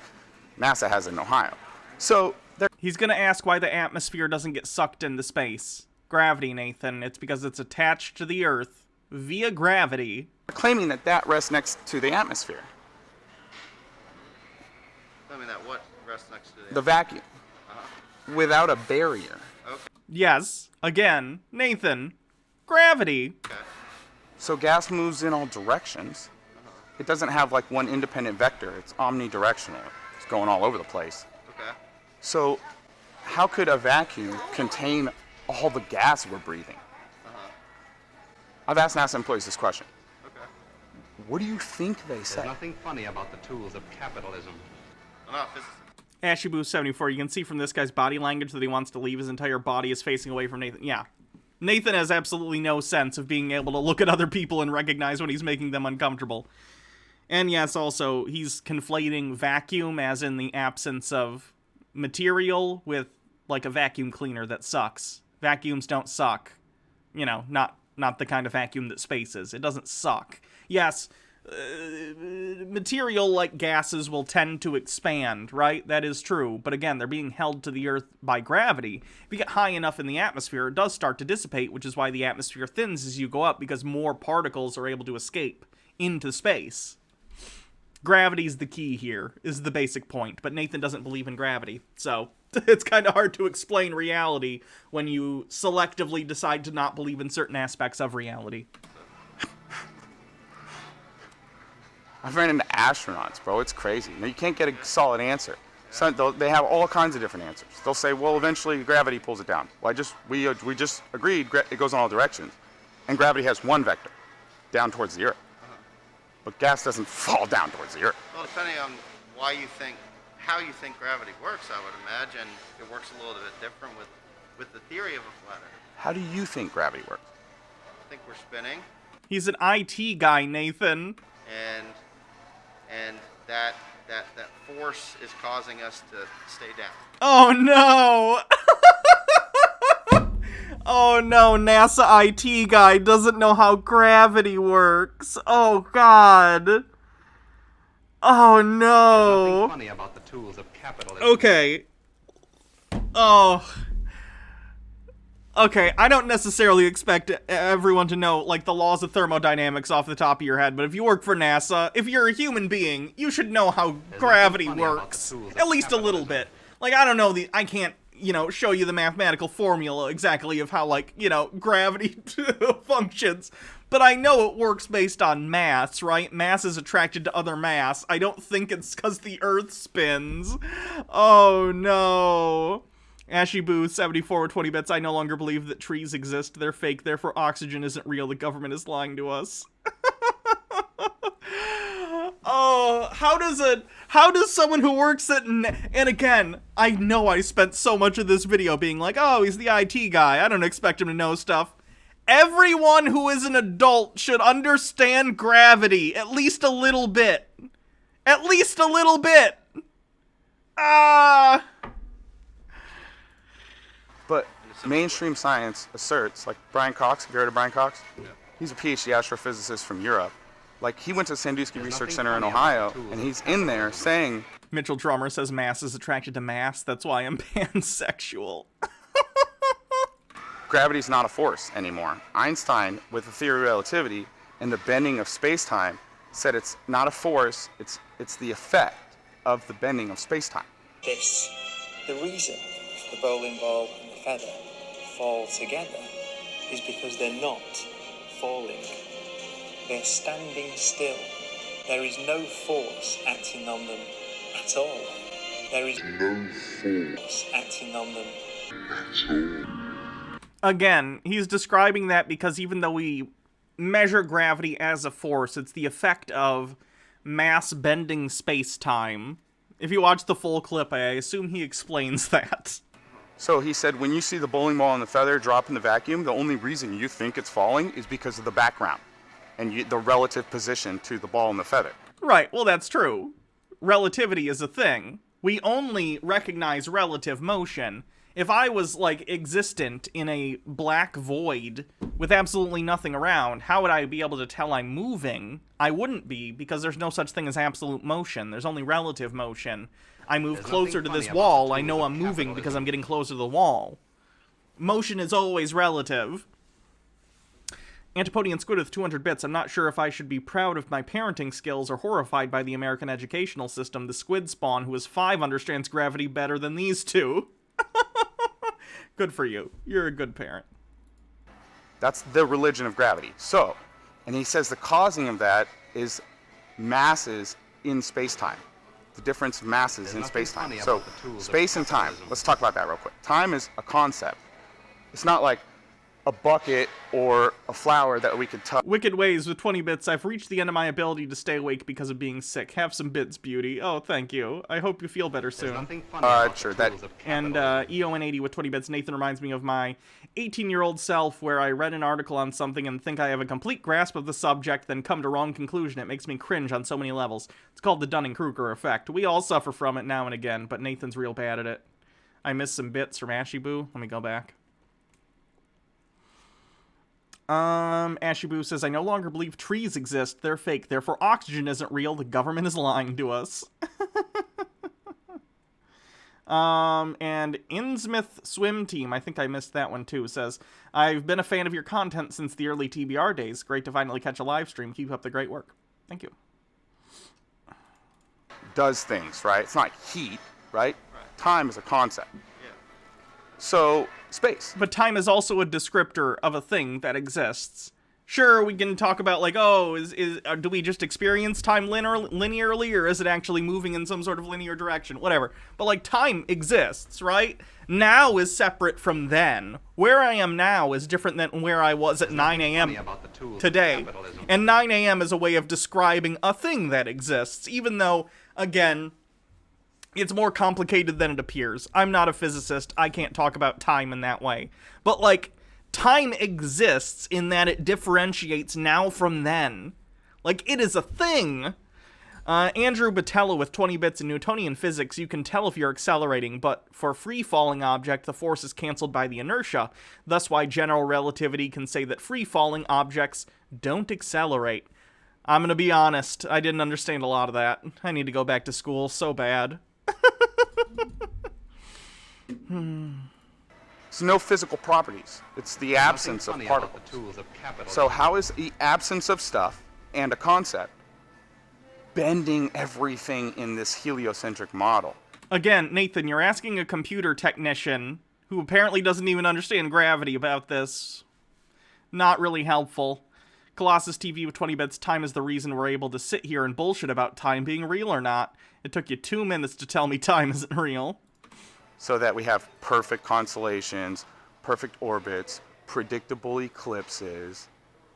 NASA has in Ohio. So he's going to ask why the atmosphere doesn't get sucked into space. Gravity, Nathan. It's because it's attached to the Earth via gravity. They're claiming that rests next to the atmosphere. I mean, that what rests next to the vacuum. Without a barrier. Okay. Yes. Again, Nathan. Gravity. Okay. So gas moves in all directions. It doesn't have like one independent vector. It's omnidirectional. It's going all over the place. Okay. So how could a vacuum contain all the gas we're breathing? I've asked NASA employees this question. Okay. What do you think they say? There's nothing funny about the tools of capitalism. Ashiboo74, you can see from this guy's body language that he wants to leave. His entire body is facing away from Nathan. Yeah. Nathan has absolutely no sense of being able to look at other people and recognize when he's making them uncomfortable. And yes, also, he's conflating vacuum as in the absence of material with, like, a vacuum cleaner that sucks. Vacuums don't suck. You know, not the kind of vacuum that space is. It doesn't suck. Yes, material like gases will tend to expand, right? That is true. But again, they're being held to the Earth by gravity. If you get high enough in the atmosphere, it does start to dissipate, which is why the atmosphere thins as you go up, because more particles are able to escape into space. Gravity's the key here, is the basic point. But Nathan doesn't believe in gravity, so it's kind of hard to explain reality when you selectively decide to not believe in certain aspects of reality. I've ran into astronauts, bro. It's crazy. Now, you can't get a solid answer. So they have all kinds of different answers. They'll say, well, eventually gravity pulls it down. Well, we just agreed it goes in all directions. And gravity has one vector, down towards the Earth. But gas doesn't fall down towards the Earth. Well, depending on how you think gravity works, I would imagine it works a little bit different with the theory of a flat Earth. How do you think gravity works? I think we're spinning. He's an IT guy, Nathan. And that force is causing us to stay down. Oh no! Oh no, NASA IT guy doesn't know how gravity works. Oh god. Oh no. There's nothing funny about the tools of capitalism. Okay. Oh. Okay, I don't necessarily expect everyone to know, like, the laws of thermodynamics off the top of your head, but if you work for NASA, if you're a human being, you should know how gravity works. At least a little bit. Like, I don't know, I can't, show you the mathematical formula exactly of how, like, gravity functions, but I know it works based on mass, right? Mass is attracted to other mass. I don't think it's because the Earth spins. Oh, no. Ashy Boo 74 with 20 bits. I no longer believe that trees exist. They're fake. Therefore, oxygen isn't real. The government is lying to us. Oh, how does someone who works at and again, I know I spent so much of this video being like, oh, he's the IT guy. I don't expect him to know stuff. Everyone who is an adult should understand gravity at least a little bit. At least a little bit. But mainstream science asserts, like Brian Cox, have you heard of Brian Cox? Yeah. He's a PhD astrophysicist from Europe. Like, he went to Sandusky Research Center in Ohio, and he's in there saying... Mitchell Drummer says mass is attracted to mass, that's why I'm pansexual. Gravity's not a force anymore. Einstein, with the theory of relativity and the bending of space-time, said it's not a force, it's the effect of the bending of space-time. The reason the bowling ball and the feather fall together is because they're not falling. They're standing still. There is no force acting on them at all. There is no force acting on them at all. Again, he's describing that because even though we measure gravity as a force, it's the effect of mass bending space-time. If you watch the full clip, I assume he explains that. So he said when you see the bowling ball and the feather drop in the vacuum, the only reason you think it's falling is because of the background and the relative position to the ball and the feather. Right, well that's true. Relativity is a thing. We only recognize relative motion. If I was, like, existent in a black void with absolutely nothing around, how would I be able to tell I'm moving? I wouldn't be, because there's no such thing as absolute motion. There's only relative motion. I move closer to this wall, I know I'm moving because I'm getting closer to the wall. Motion is always relative. Antipodian Squid with 200 bits. I'm not sure if I should be proud of my parenting skills or horrified by the American educational system. The squid spawn, who is 5, understands gravity better than these two. Good for you. You're a good parent. That's the religion of gravity. So, and he says the causing of that is masses in space-time. The difference of masses in space-time. So, space and time. Let's talk about that real quick. Time is a concept. It's not like a bucket or a flower that we could touch. Wicked Ways with 20 bits. I've reached the end of my ability to stay awake because of being sick. Have some bits, beauty. Oh, thank you. I hope you feel better soon. Sure. That. And EON80 with 20 bits. Nathan reminds me of my 18-year-old self where I read an article on something and think I have a complete grasp of the subject, then come to wrong conclusion. It makes me cringe on so many levels. It's called the Dunning-Kruger effect. We all suffer from it now and again, but Nathan's real bad at it. I missed some bits from Ashy Boo. Let me go back. Ashy Boo says, I no longer believe trees exist. They're fake. Therefore, oxygen isn't real. The government is lying to us. And Innsmouth Swim Team, I think I missed that one too, says, I've been a fan of your content since the early TBR days. Great to finally catch a live stream. Keep up the great work. Thank you. Does things, right? It's not heat, right? Time is a concept. So, space. But time is also a descriptor of a thing that exists. Sure, we can talk about, like, oh, do we just experience time linearly, or is it actually moving in some sort of linear direction? Whatever. But, like, time exists, right? Now is separate from then. Where I am now is different than where I was at 9 a.m. today. And 9 a.m. is a way of describing a thing that exists, even though, again, it's more complicated than it appears. I'm not a physicist. I can't talk about time in that way. But, like, time exists in that it differentiates now from then. Like, it is a thing. Andrew Batella with 20 bits in Newtonian physics, you can tell if you're accelerating, but for a free-falling object, the force is canceled by the inertia. Thus why general relativity can say that free-falling objects don't accelerate. I'm gonna be honest, I didn't understand a lot of that. I need to go back to school so bad. It's no physical properties. It's the absence of particles. So how is the absence of stuff and a concept bending everything in this heliocentric model? Again, Nathan, you're asking a computer technician who apparently doesn't even understand gravity about this. Not really helpful. Colossus TV with 20 bits, time is the reason we're able to sit here and bullshit about time being real or not. It took you 2 minutes to tell me time isn't real. So that we have perfect constellations, perfect orbits, predictable eclipses.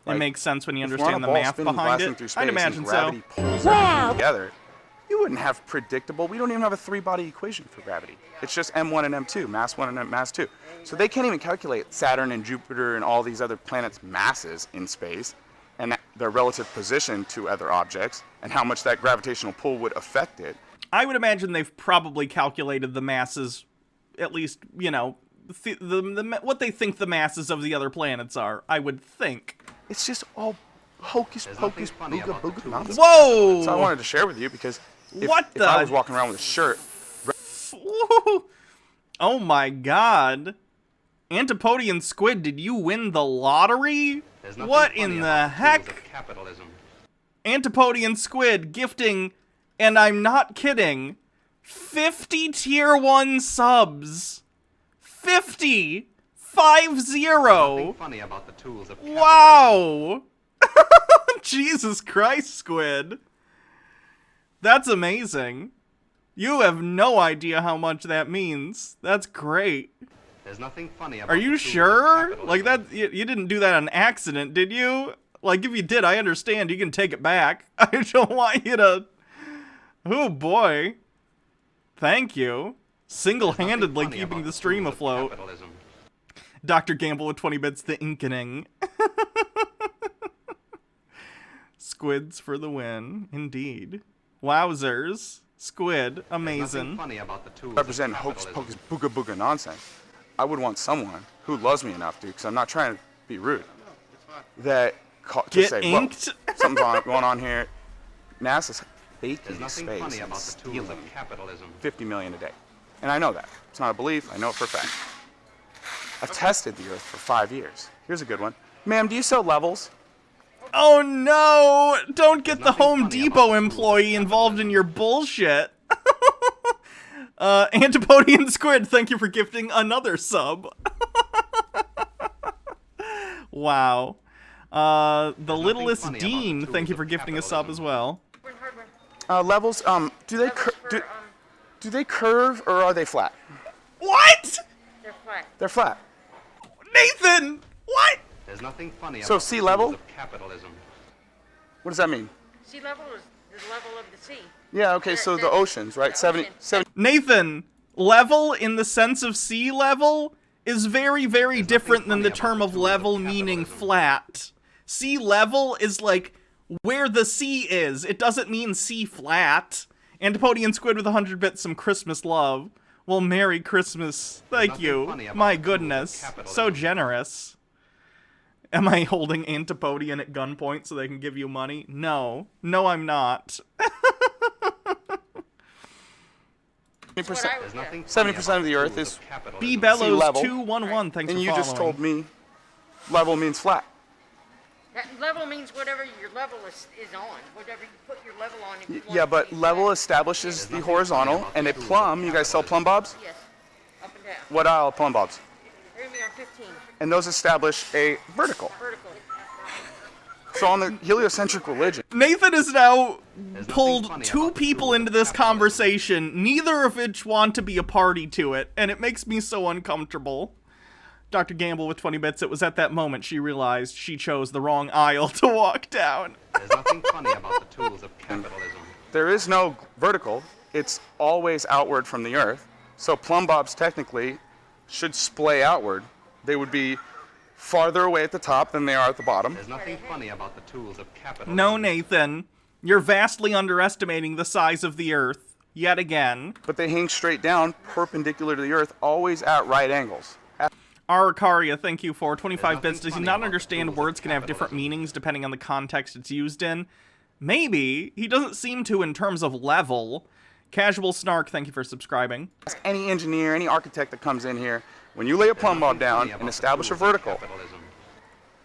It makes sense when you understand the math behind it. I'd imagine so. Gravity pulls everything together. You wouldn't have predictable. We don't even have a 3-body equation for gravity. It's just M1 and M2, mass 1 and mass 2. So they can't even calculate Saturn and Jupiter and all these other planets' masses in space and their relative position to other objects and how much that gravitational pull would affect it. I would imagine they've probably calculated the masses, at least, you know, what they think the masses of the other planets are, I would think. It's just all hocus pocus booga booga nonsense. Whoa! So I wanted to share with you because if I was walking around with a shirt... Oh my god. Antipodian Squid, did you win the lottery? What in the heck? Antipodian Squid gifting, and I'm not kidding, 50 tier 1 subs. 50! 5-0! Funny about the tools of wow! Jesus Christ, Squid. That's amazing. You have no idea how much that means. That's great. There's nothing funny about Are you sure? Like that, you didn't do that on accident, did you? Like if you did, I understand. You can take it back. I don't want you to... Oh boy. Thank you. Single-handedly keeping the stream afloat. Dr. Gamble with 20 bits, the inkening. Squids for the win, indeed. Wowzers. Squid, amazing. Represent hocus pocus booga booga nonsense. I would want someone who loves me enough, dude, because I'm not trying to be rude, that to say, inked? Whoa, something's going on here. NASA's faking space and stealing 50 million a day. And I know that. It's not a belief. I know it for a fact. I've tested the Earth for 5 years. Here's a good one. Ma'am, do you sell levels? Oh no! Don't get the Home Depot employee involved in your bullshit. Antipodian Squid, thank you for gifting another sub. Wow. The Littlest Dean, thank you for gifting a sub as well. Levels, do they curve or are they flat? What? They're flat. They're flat. Nathan! What? There's nothing funny So about sea the level? tools of capitalism. What does that mean? Sea level is the level of the sea. Yeah, okay, so the oceans, right? 70. Nathan, level in the sense of sea level is very, very different than the term of level meaning flat. Sea level is like where the sea is. It doesn't mean sea flat. Antipodian Squid with 100 bits, some Christmas love. Well, Merry Christmas. Thank you. My goodness. So generous. Am I holding Antipodian at gunpoint so they can give you money? No. No, I'm not. 70% of the Earth is B sea Bellows level. 211. Thanks And for you just following. told me level means flat. That level means whatever your level is on. Whatever you put your level on. If you want Yeah, it to but be level flat. establishes the horizontal, and a plumb, you guys sell plumb bobs? Yes. Up and down. What aisle plumb bobs? They're gonna be on 15. And those establish a vertical. Vertical. So on the heliocentric religion, Nathan has now pulled two people into this conversation, neither of which want to be a party to it, and it makes me so uncomfortable. Dr. Gamble with 20 bits, it was at that moment she realized she chose the wrong aisle to walk down. There's nothing funny about the tools of capitalism. there is no vertical. It's always outward from the Earth. So plumb bobs technically should splay outward. They would be farther away at the top than they are at the bottom. There's nothing funny about the tools of capitalism. No, Nathan. You're vastly underestimating the size of the Earth, yet again. But they hang straight down, perpendicular to the Earth, always at right angles. Arcaria, thank you for 25 bits. Does he not understand words can have different meanings depending on the context it's used in? Maybe. He doesn't seem to in terms of level. Casual Snark, thank you for subscribing. Ask any engineer, any architect that comes in here, when you lay a plumb bob down and establish a vertical,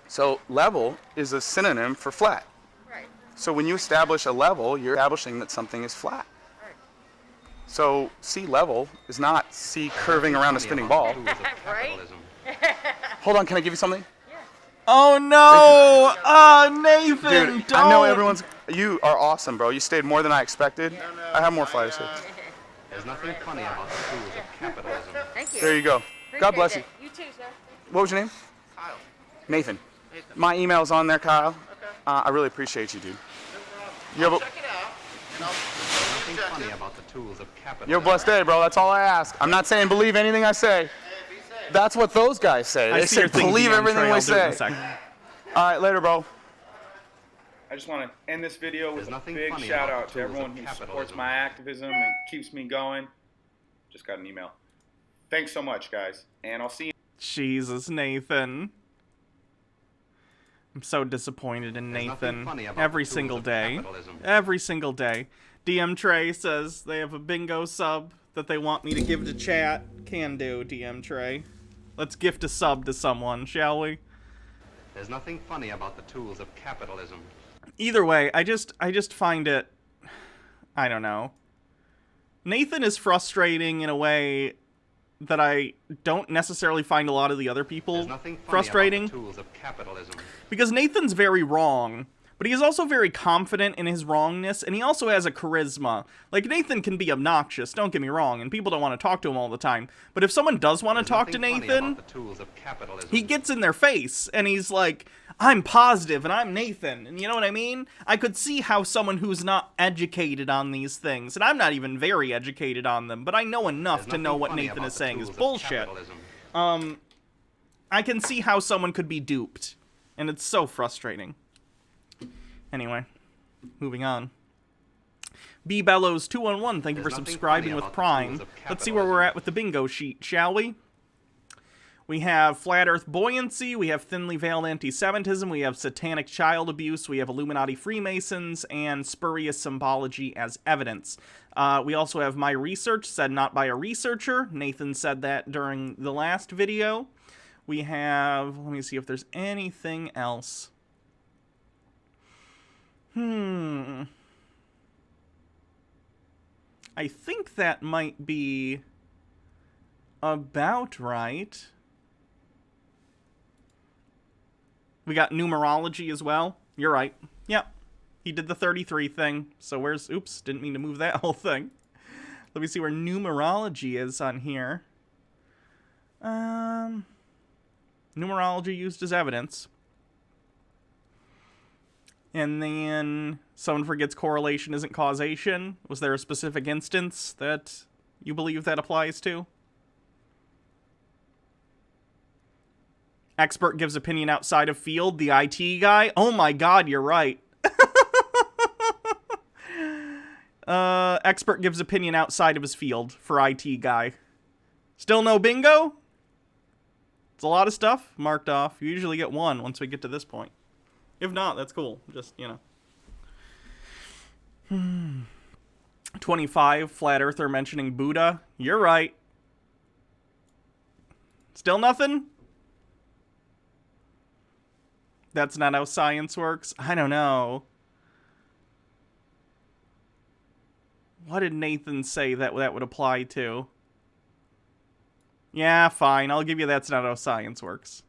so level is a synonym for flat. Right. So when you establish a level, you're establishing that something is flat. Right. So sea level is not sea curving around a spinning ball. Right? Hold on, can I give you something? Oh no! Oh, Nathan, Dude, don't! I know everyone's... You are awesome, bro. You stayed more than I expected. I have more flyers here. There's nothing funny about the tools of capitalism. Thank you. There you go. God bless you. Appreciate it. You too, sir. What was your name? Kyle. Nathan. My email's on there, Kyle. I really appreciate you, dude. You have a, Check it out. And I'll There's nothing funny about the tools of capitalism. you have a blessed day, bro. That's all I ask. I'm not saying believe anything I say. That's what those guys say. I They see say your thing, believe DM everything Trey. we I'll do it in say. a second. All right, later, bro. I just want to end this video with There's a nothing big funny shout about out the to tools everyone of who capitalism. supports my activism and keeps me going. Just got an email. Thanks so much, guys. And I'll see you. Jesus, Nathan. I'm so disappointed in There's nothing Nathan. funny about Every the tools single of day. capitalism. Every single day. DM Trey says they have a bingo sub that they want me to give to chat. Can do, DM Trey. Let's gift a sub to someone, shall we? There's nothing funny about the tools of capitalism. Either way, I just find it, I don't know. Nathan is frustrating in a way that I don't necessarily find a lot of the other people There's nothing funny frustrating. about the tools of capitalism. Because Nathan's very wrong, but he is also very confident in his wrongness, and he also has a charisma. Like, Nathan can be obnoxious, don't get me wrong, and people don't want to talk to him all the time. But if someone does want to talk to Nothing funny Nathan, about the tools of capitalism. he gets in their face, and he's like, I'm positive, and I'm Nathan, and you know what I mean? I could see how someone who's not educated on these things, and I'm not even very educated on them, but I know enough There's to know nothing what funny Nathan about is the saying is tools of bullshit. capitalism. I can see how someone could be duped, and it's so frustrating. Anyway, moving on. B Bellows 211, thank you for There's nothing subscribing funny with about the Prime. tools of Let's see where we're at with the bingo sheet, shall we? We have Flat Earth Buoyancy, we have Thinly Veiled Anti-Semitism, we have Satanic Child Abuse, we have Illuminati Freemasons, and Spurious Symbology as evidence. We also have My Research, said not by a researcher. Nathan said that during the last video. We have, let me see if there's anything else. I think that might be about right. We got numerology as well. You're right. Yep. He did the 33 thing. So where's... Oops, didn't mean to move that whole thing. Let me see where numerology is on here. Numerology used as evidence. And then someone forgets correlation isn't causation. Was there a specific instance that you believe that applies to? Expert gives opinion outside of field. The IT guy? Oh my god, you're right. Expert gives opinion outside of his field for IT guy. Still no bingo? It's a lot of stuff marked off. You usually get one once we get to this point. If not, that's cool. Just, you know. 25, Flat Earther mentioning Buddha. You're right. Still nothing? That's not how science works? I don't know. What did Nathan say that would apply to? Yeah, fine. I'll give you that's not how science works.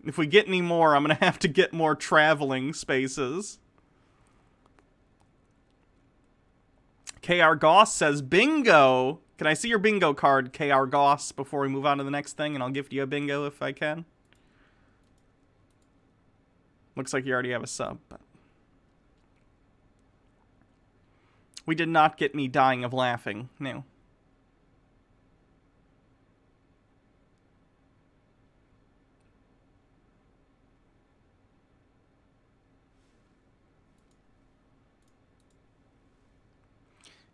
If we get any more, I'm going to have to get more traveling spaces. KR Goss says, bingo! Can I see your bingo card, KR Goss, before we move on to the next thing? And I'll gift you a bingo if I can. Looks like you already have a sub, but... We did not get me dying of laughing. No.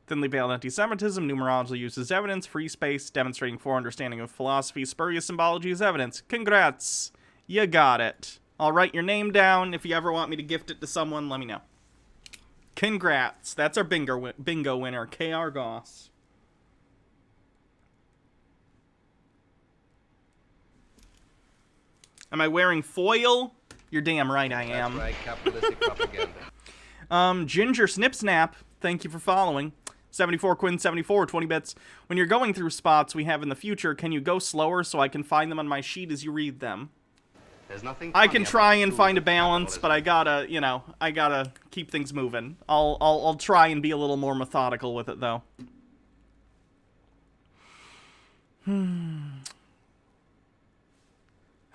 Thinly veiled anti-Semitism, numerology uses evidence, free space, demonstrating understanding of philosophy, spurious symbology is evidence. Congrats! You got it. I'll write your name down. If you ever want me to gift it to someone, let me know. Congrats. That's our bingo winner, KR Goss. Am I wearing foil? You're damn right I am. That's right, capitalistic propaganda. Ginger Snip Snap, thank you for following. 74 Quinn 74, 20 bits. When you're going through spots we have in the future, can you go slower so I can find them on my sheet as you read them? There's nothing I can try and find a balance, but I gotta, you know, I gotta keep things moving. I'll try and be a little more methodical with it, though.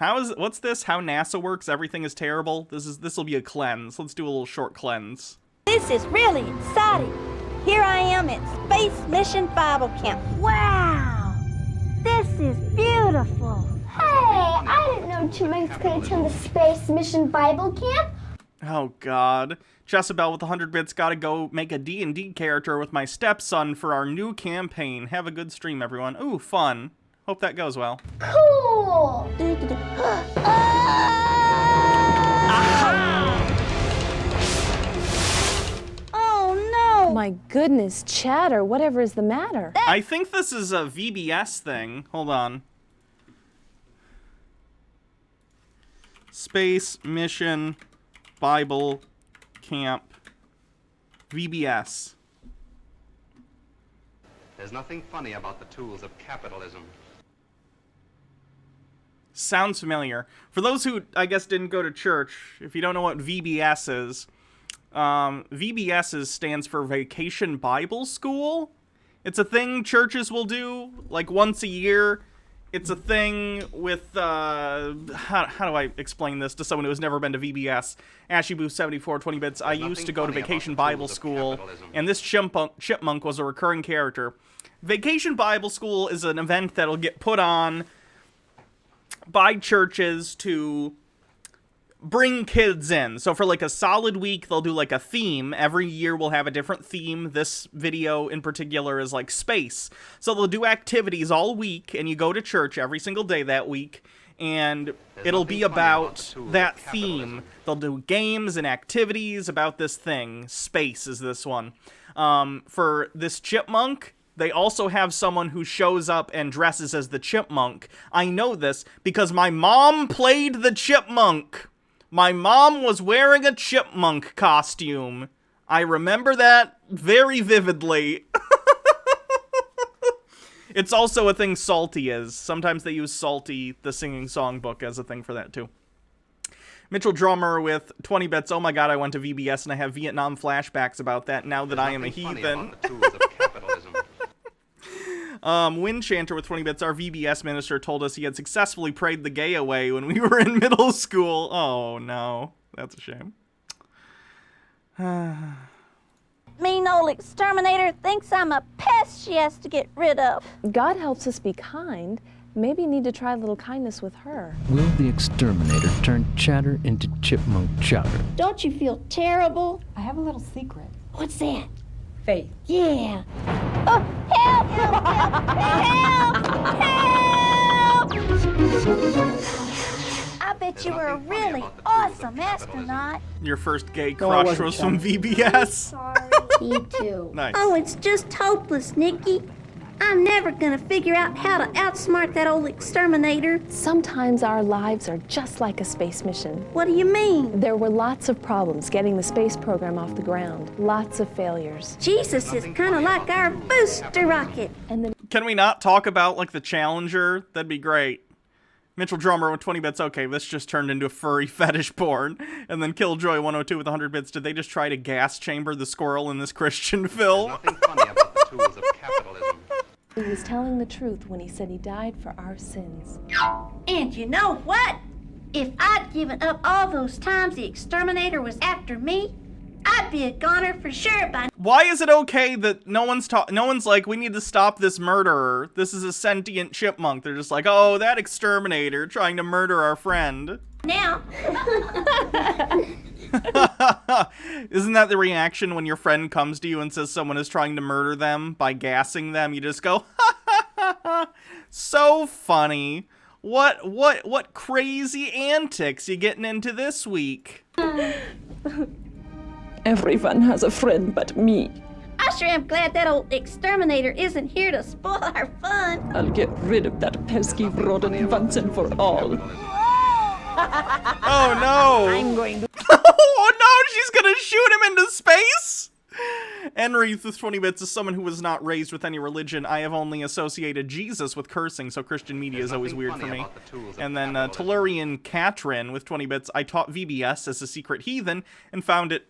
What's this? How NASA works? Everything is terrible? This'll be a cleanse. Let's do a little short cleanse. This is really exciting. Here I am at Space Mission Bible Camp. Wow! This is beautiful. Hey, I didn't know chipmunks could attend the Space Mission Bible Camp. Oh, God. Jessabel with 100 bits gotta go make a D&D character with my stepson for our new campaign. Have a good stream, everyone. Ooh, fun. Hope that goes well. Cool! Oh, no! My goodness, Chatter, whatever is the matter? I think this is a VBS thing. Hold on. Space Mission Bible Camp VBS. There's nothing funny about the tools of capitalism. Sounds familiar. For those who, I guess, didn't go to church, if you don't know what VBS is, VBS stands for Vacation Bible School. It's a thing churches will do, like, once a year. It's a thing with, how do I explain this to someone who has never been to VBS? AshyBoo74, 20 bits. I used to go to Vacation Bible School, and this chipmunk was a recurring character. Vacation Bible School is an event that'll get put on by churches to bring kids in. So for like a solid week, they'll do like a theme. Every year we'll have a different theme. This video in particular is like space. So they'll do activities all week, and you go to church every single day that week, and it'll be about that theme. They'll do games and activities about this thing. Space is this one. For this chipmunk, they also have someone who shows up and dresses as the chipmunk. I know this because my mom played the chipmunk. My mom was wearing a chipmunk costume. I remember that very vividly. It's also a thing Salty is. Sometimes they use Salty, the singing songbook, as a thing for that too. Mitchell Drummer with 20 bits. Oh my god, I went to VBS and I have Vietnam flashbacks about that now that I am a heathen. Wind Chanter with 20 bits, our VBS minister told us he had successfully prayed the gay away when we were in middle school. Oh, no. That's a shame. Mean old exterminator thinks I'm a pest she has to get rid of. God helps us be kind. Maybe you need to try a little kindness with her. Will the exterminator turn chatter into chipmunk chowder? Don't you feel terrible? I have a little secret. What's that? Faith. Yeah. Oh, help! Help! Help! I bet you were a really awesome astronaut. Your first gay No, I crush wasn't, was from Chum. VBS. Sorry. Me too. Nice. Oh, it's just hopeless, Nikki. I'm never gonna figure out how to outsmart that old exterminator. Sometimes our lives are just like a space mission. What do you mean? There were lots of problems getting the space program off the ground. Lots of failures. Jesus is kind of like our booster rocket. And then Can we not talk about, like, the Challenger? That'd be great. Mitchell Drummer with 20 bits. Okay, this just turned into a furry fetish porn. And then Killjoy 102 with 100 bits. Did they just try to gas chamber the squirrel in this Christian film? Nothing funny about the tools of capitalism. he was telling the truth when he said he died for our sins. And you know what? If I'd given up all those times the exterminator was after me, I'd be a goner for sure by Why is it okay that no one's like, we need to stop this murderer? This is a sentient chipmunk. They're just like, oh, that exterminator trying to murder our friend. now. Isn't that the reaction when your friend comes to you and says someone is trying to murder them by gassing them? You just go, ha ha ha ha. So funny. What crazy antics you getting into this week? Everyone has a friend but me. I sure am glad that old exterminator isn't here to spoil our fun. I'll get rid of that pesky rodent once and for all. Oh no! I'm going to... Oh no, she's gonna shoot him into space? Enreath with 20 bits is someone who was not raised with any religion. I have only associated Jesus with cursing, so Christian media is always weird for me. And then Tellurian Katrin with 20 bits. I taught VBS as a secret heathen and found it,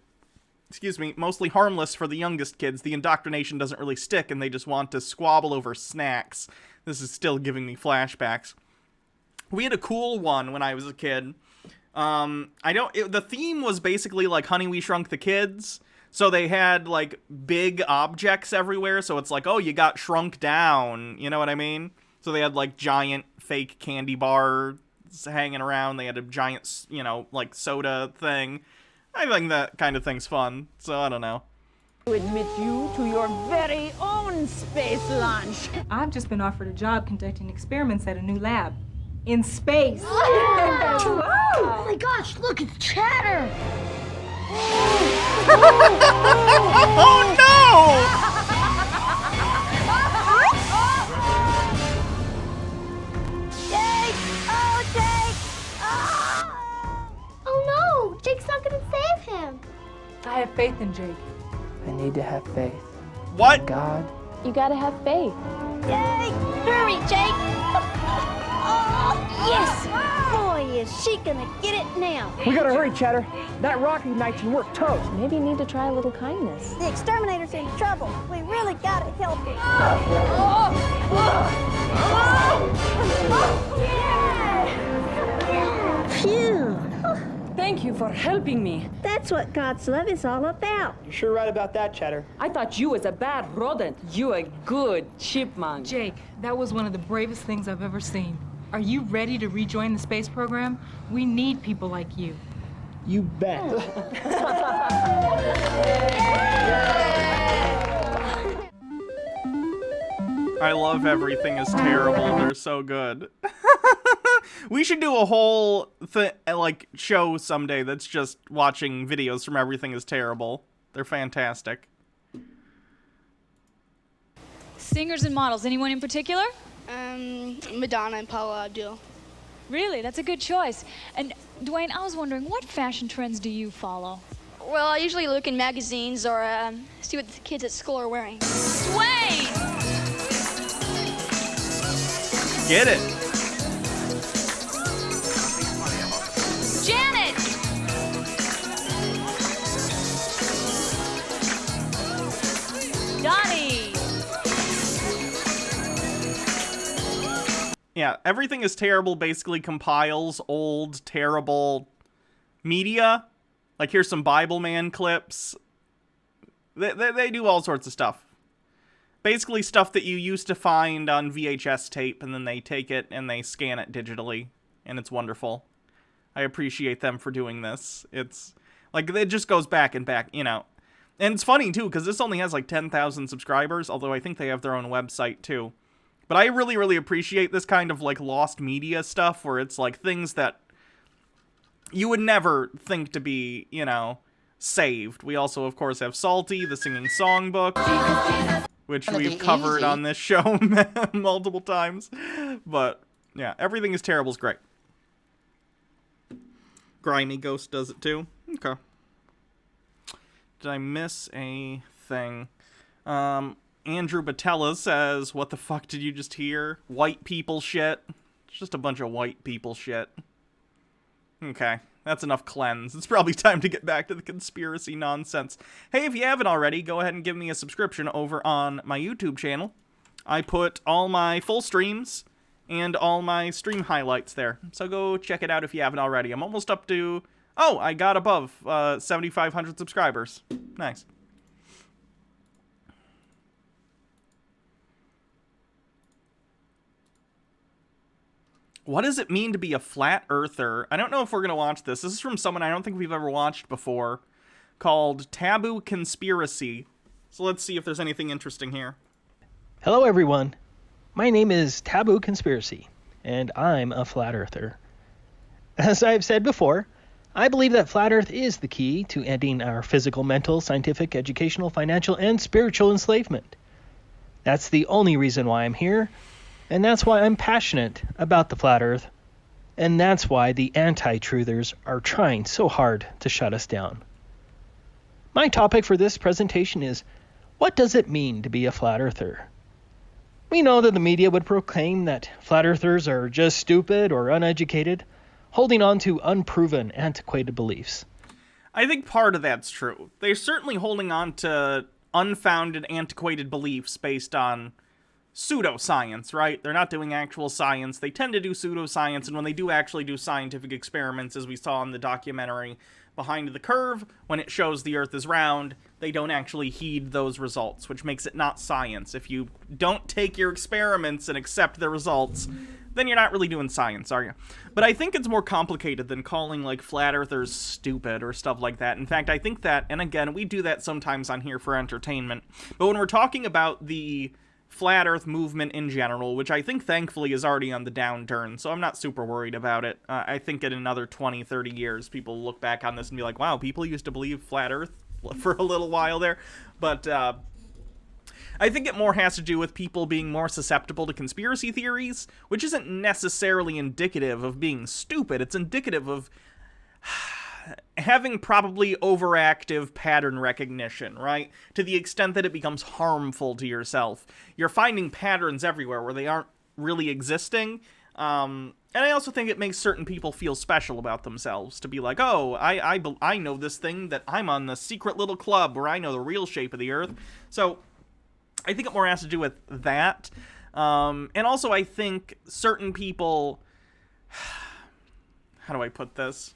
mostly harmless for the youngest kids. The indoctrination doesn't really stick and they just want to squabble over snacks. This is still giving me flashbacks. We had a cool one when I was a kid. The theme was basically like Honey, We Shrunk the Kids. So they had like big objects everywhere. So it's like, oh, you got shrunk down. You know what I mean? So they had like giant fake candy bars hanging around. They had a giant, like soda thing. I think that kind of thing's fun. So I don't know. To admit you to your very own space launch. I've just been offered a job conducting experiments at a new lab. In space. Oh my gosh, look, it's Chatter. Oh no! Jake! Oh, Jake! Oh no! Jake's not gonna save him. I have faith in Jake. I need to have faith. What? God. You gotta have faith. Jake! Hurry, Jake! Oh, yes! Boy, is she gonna get it now. We gotta hurry, Chatter. That rocket ignites and we're toast. Maybe you need to try a little kindness. The exterminator's in trouble. We really gotta help him. Phew. Thank you for helping me. That's what God's love is all about. You're sure right about that, Chatter. I thought you was a bad rodent. You a good chipmunk. Jake, that was one of the bravest things I've ever seen. Are you ready to rejoin the space program? We need people like you. You bet. I love Everything is Terrible. They're so good. We should do a whole show someday that's just watching videos from Everything is Terrible. They're fantastic. Singers and models, anyone in particular? Madonna and Paula Abdul. Really? That's a good choice. And Dwayne, I was wondering, what fashion trends do you follow? Well, I usually look in magazines or see what the kids at school are wearing. Dwayne! Get it. Janet! Donnie! Yeah, Everything is Terrible basically compiles old, terrible media. Like, here's some Bible Man clips. They do all sorts of stuff. Basically stuff that you used to find on VHS tape, and then they take it and they scan it digitally, and it's wonderful. I appreciate them for doing this. It's, like, it just goes back and back, you know. And it's funny, too, because this only has, like, 10,000 subscribers, although I think they have their own website, too. But I really, really appreciate this kind of, like, lost media stuff, where it's, like, things that you would never think to be, you know, saved. We also, of course, have Salty, the singing songbook, which we've covered on this show multiple times. But, yeah, Everything is Terrible is great. Grimy Ghost does it, too. Okay. Did I miss a thing? Andrew Batella says, what the fuck did you just hear? White people shit. It's just a bunch of white people shit. Okay, that's enough cleanse. It's probably time to get back to the conspiracy nonsense. Hey, if you haven't already, go ahead and give me a subscription over on my YouTube channel. I put all my full streams and all my stream highlights there. So go check it out if you haven't already. I'm almost up to... Oh, I got above 7,500 subscribers. Nice. What does it mean to be a flat earther? I don't know if we're going to watch this. This is from someone I don't think we've ever watched before, called Taboo Conspiracy. So let's see if there's anything interesting here. Hello, everyone. My name is Taboo Conspiracy, and I'm a flat earther. As I've said before, I believe that flat earth is the key to ending our physical, mental, scientific, educational, financial, and spiritual enslavement. That's the only reason why I'm here, and that's why I'm passionate about the flat earth, and that's why the anti-truthers are trying so hard to shut us down. My topic for this presentation is, what does it mean to be a flat earther? We know that the media would proclaim that flat earthers are just stupid or uneducated, holding on to unproven, antiquated beliefs. I think part of that's true. They're certainly holding on to unfounded, antiquated beliefs based on pseudoscience, right? They're not doing actual science. They tend to do pseudoscience, and when they do actually do scientific experiments, as we saw in the documentary Behind the Curve, when it shows the Earth is round, they don't actually heed those results, which makes it not science. If you don't take your experiments and accept the results, then you're not really doing science, are you? But I think it's more complicated than calling, like, flat earthers stupid or stuff like that. In fact, I think that, and again, we do that sometimes on here for entertainment, but when we're talking about the flat earth movement in general, which I think thankfully is already on the downturn, so I'm not super worried about it. I think in another 20, 30 years, people look back on this and be like, wow, people used to believe flat earth for a little while there. But I think it more has to do with people being more susceptible to conspiracy theories, which isn't necessarily indicative of being stupid. It's indicative of having probably overactive pattern recognition, right? To the extent that it becomes harmful to yourself. You're finding patterns everywhere where they aren't really existing. And I also think it makes certain people feel special about themselves to be like, oh, I know this thing, that I'm on the secret little club where I know the real shape of the Earth. So I think it more has to do with that. And also I think certain people... How do I put this?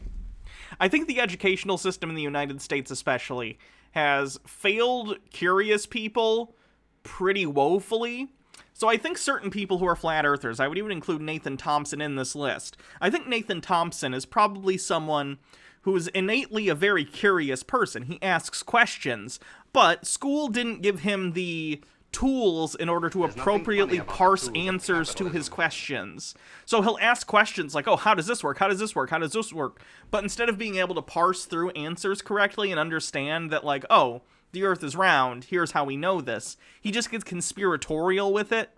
I think the educational system in the United States especially has failed curious people pretty woefully. So I think certain people who are flat earthers, I would even include Nathan Thompson in this list. I think Nathan Thompson is probably someone who is innately a very curious person. He asks questions, but school didn't give him the tools in order to appropriately parse answers to his questions. So he'll ask questions like, oh, how does this work? How does this work? How does this work? But instead of being able to parse through answers correctly and understand that, like, oh, the Earth is round, here's how we know this, he just gets conspiratorial with it,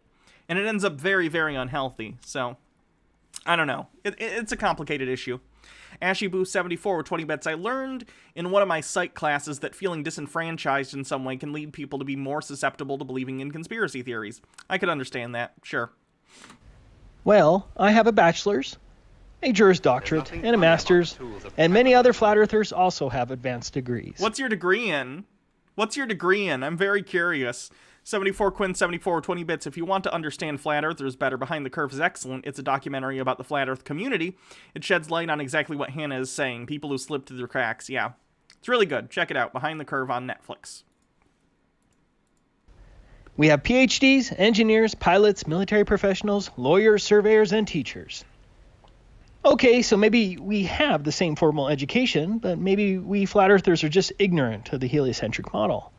and it ends up very, very unhealthy. So, I don't know. It's a complicated issue. AshyBoo74 with 20 bets. I learned in one of my psych classes that feeling disenfranchised in some way can lead people to be more susceptible to believing in conspiracy theories. I could understand that, sure. Well, I have a bachelor's, a Juris Doctorate, and a master's, and many other flat earthers also have advanced degrees. What's your degree in? I'm very curious. 74 Quinn 74 20 bits. If you want to understand flat earthers better, Behind the Curve is excellent. It's a documentary about the flat earth community. It sheds light on exactly what Hannah is saying. People who slip through the cracks. Yeah. It's really good. Check it out. Behind the Curve on Netflix. We have PhDs, engineers, pilots, military professionals, lawyers, surveyors, and teachers. Okay, so maybe we have the same formal education, but maybe we flat earthers are just ignorant of the heliocentric model.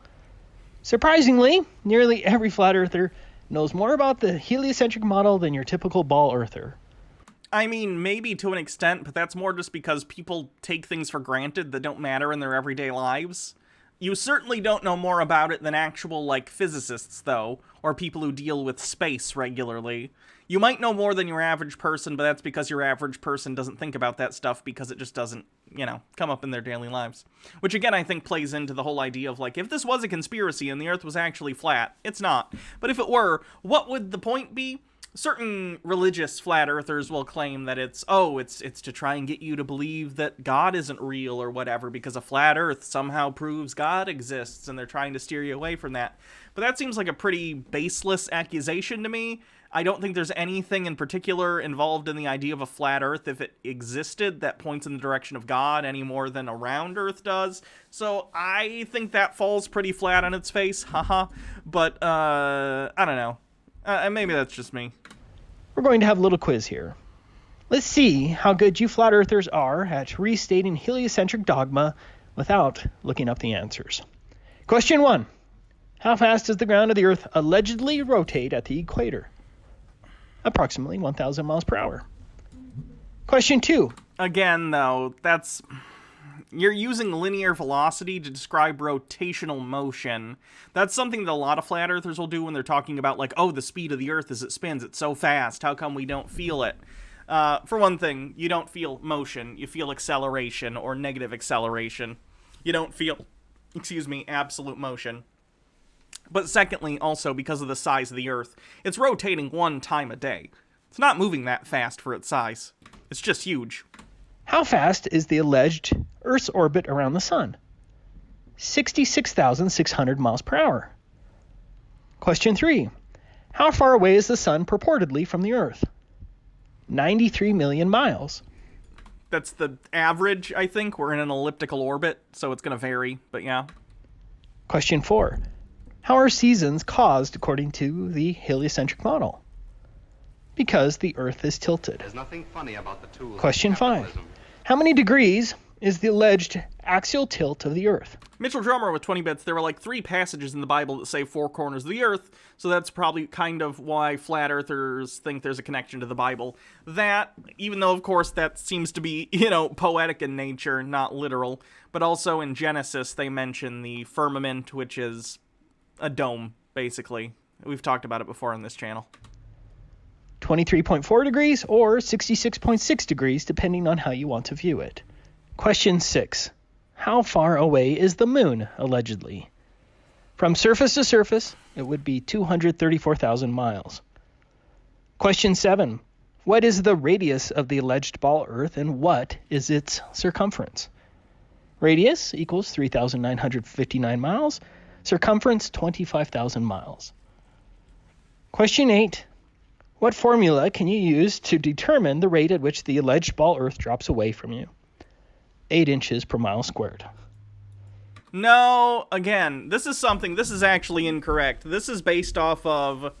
Surprisingly, nearly every flat earther knows more about the heliocentric model than your typical ball earther. I mean, maybe to an extent, but that's more just because people take things for granted that don't matter in their everyday lives. You certainly don't know more about it than actual, like, physicists, though, or people who deal with space regularly. You might know more than your average person, but that's because your average person doesn't think about that stuff because it just doesn't, come up in their daily lives. Which, again, I think plays into the whole idea of, like, if this was a conspiracy and the Earth was actually flat, it's not. But if it were, what would the point be? Certain religious flat earthers will claim that it's to try and get you to believe that God isn't real or whatever because a flat earth somehow proves God exists, and they're trying to steer you away from that. But that seems like a pretty baseless accusation to me. I don't think there's anything in particular involved in the idea of a flat earth, if it existed, that points in the direction of God any more than a round earth does. So I think that falls pretty flat on its face, haha. But, I don't know. Maybe that's just me. We're going to have a little quiz here. Let's see how good you flat earthers are at restating heliocentric dogma without looking up the answers. Question 1. How fast does the ground of the Earth allegedly rotate at the equator? Approximately 1,000 miles per hour. Question 2. Again, though, you're using linear velocity to describe rotational motion. That's something that a lot of flat earthers will do when they're talking about, like, oh, the speed of the Earth as it spins, it's so fast, how come we don't feel it? For one thing, you don't feel motion, you feel acceleration or negative acceleration. You don't feel, absolute motion. But secondly, also, because of the size of the Earth, it's rotating one time a day. It's not moving that fast for its size. It's just huge. How fast is the alleged Earth's orbit around the Sun? 66,600 miles per hour. Question 3. How far away is the Sun purportedly from the Earth? 93 million miles. That's the average, I think. We're in an elliptical orbit, so it's going to vary, but yeah. Question 4. How are seasons caused according to the heliocentric model? Because the Earth is tilted. There's nothing funny about the tools. Question 5. How many degrees is the alleged axial tilt of the Earth? Mitchell Drummer with 20 bits. There were like 3 passages in the Bible that say 4 corners of the Earth, so that's probably kind of why flat earthers think there's a connection to the Bible. That, even though of course that seems to be, poetic in nature, not literal, but also in Genesis they mention the firmament, which is a dome, basically. We've talked about it before on this channel. 23.4 degrees or 66.6 degrees, depending on how you want to view it. Question 6. How far away is the moon, allegedly? From surface to surface, it would be 234,000 miles. Question 7. What is the radius of the alleged ball Earth, and what is its circumference? Radius equals 3,959 miles. Circumference, 25,000 miles. Question 8. What formula can you use to determine the rate at which the alleged ball Earth drops away from you? 8 inches per mile squared. No, again, this is actually incorrect. This is based off of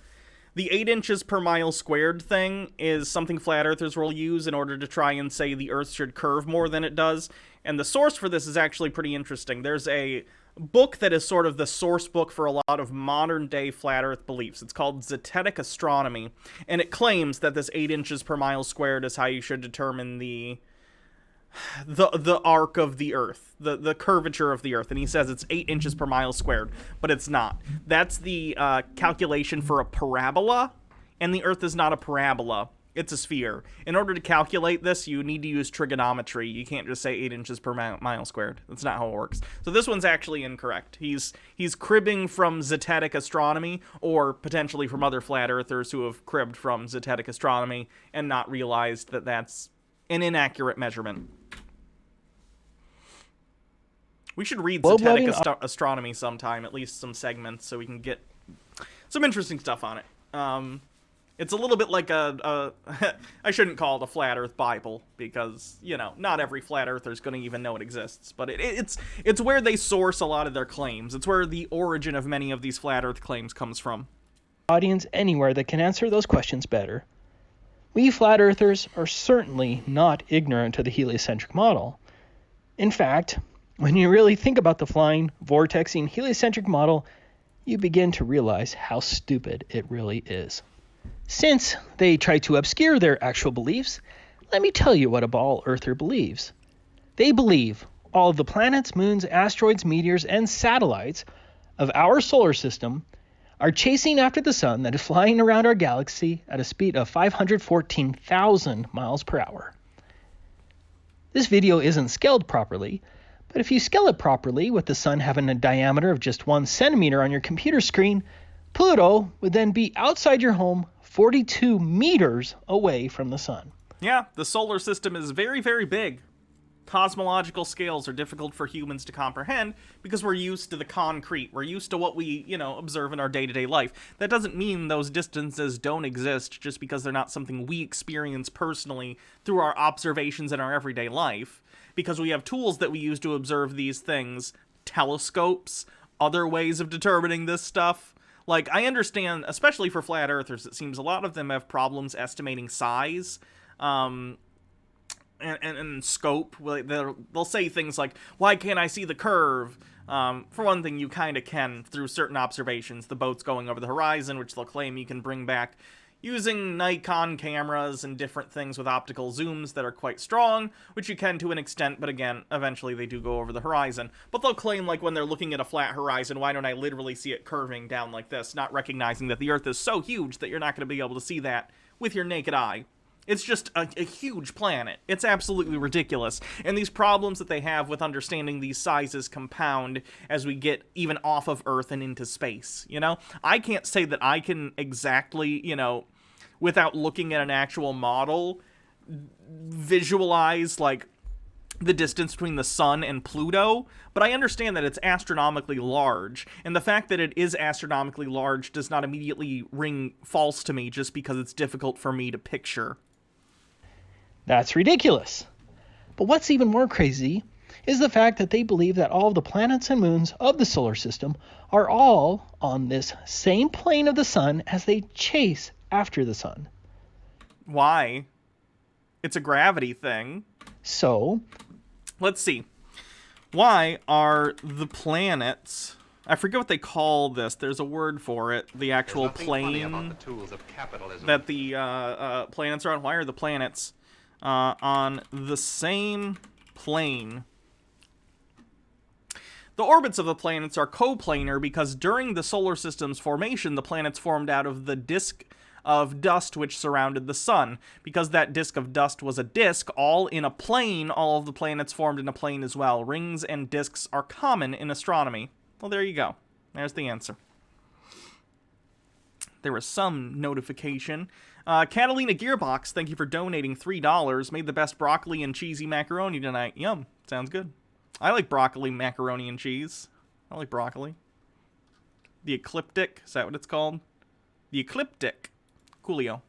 the 8 inches per mile squared thing is something flat earthers will use in order to try and say the Earth should curve more than it does. And the source for this is actually pretty interesting. There's a book that is sort of the source book for a lot of modern-day flat Earth beliefs. It's called Zetetic Astronomy, and it claims that this 8 inches per mile squared is how you should determine the arc of the Earth, the curvature of the Earth, and he says it's 8 inches per mile squared, but it's not. That's the calculation for a parabola, and the Earth is not a parabola. It's a sphere. In order to calculate this, you need to use trigonometry. You can't just say 8 inches per mile squared. That's not how it works. So this one's actually incorrect. He's cribbing from Zetetic Astronomy, or potentially from other flat earthers who have cribbed from Zetetic Astronomy and not realized that that's an inaccurate measurement. We should read Zetetic Astronomy sometime, at least some segments, so we can get some interesting stuff on it. It's a little bit like a I shouldn't call it a flat Earth Bible, because, you know, not every flat earther is going to even know it exists, but it's where they source a lot of their claims. It's where the origin of many of these flat Earth claims comes from. Audience anywhere that can answer those questions better. We flat earthers are certainly not ignorant to the heliocentric model. In fact, when you really think about the flying, vortexing heliocentric model, you begin to realize how stupid it really is. Since they try to obscure their actual beliefs, let me tell you what a ball earther believes. They believe all of the planets, moons, asteroids, meteors, and satellites of our solar system are chasing after the sun that is flying around our galaxy at a speed of 514,000 miles per hour. This video isn't scaled properly, but if you scale it properly with the sun having a diameter of just 1 centimeter on your computer screen, Pluto would then be outside your home 42 meters away from the sun. Yeah, the solar system is very, very big. Cosmological scales are difficult for humans to comprehend because we're used to the concrete. We're used to what we, observe in our day-to-day life. That doesn't mean those distances don't exist just because they're not something we experience personally through our observations in our everyday life. Because we have tools that we use to observe these things, telescopes, other ways of determining this stuff. Like, I understand, especially for flat earthers, it seems a lot of them have problems estimating size, and scope. They'll say things like, why can't I see the curve? For one thing, you kind of can through certain observations. The boat's going over the horizon, which they'll claim you can bring back using Nikon cameras and different things with optical zooms that are quite strong, which you can to an extent, but again, eventually they do go over the horizon. But they'll claim, like, when they're looking at a flat horizon, why don't I literally see it curving down like this, not recognizing that the Earth is so huge that you're not going to be able to see that with your naked eye. It's just a huge planet. It's absolutely ridiculous. And these problems that they have with understanding these sizes compound as we get even off of Earth and into space, I can't say that I can exactly, without looking at an actual model, visualize, like, the distance between the sun and Pluto, but I understand that it's astronomically large, and the fact that it is astronomically large does not immediately ring false to me just because it's difficult for me to picture. That's ridiculous. But what's even more crazy is the fact that they believe that all of the planets and moons of the solar system are all on this same plane of the sun as they chase after the sun. Why? It's a gravity thing. So? Let's see. Why are the planets... I forget what they call this. There's a word for it. The actual plane that the planets are on. Why are the planets on the same plane? The orbits of the planets are coplanar because during the solar system's formation, the planets formed out of the disk of dust which surrounded the sun. Because that disk of dust was a disk, all in a plane, all of the planets formed in a plane as well. Rings and disks are common in astronomy. Well, there you go. There's the answer. There was some notification. Catalina Gearbox, thank you for donating $3. Made the best broccoli and cheesy macaroni tonight. Yum. Sounds good. I like broccoli, macaroni, and cheese. I like broccoli. The ecliptic. Is that what it's called? The ecliptic. Coolio.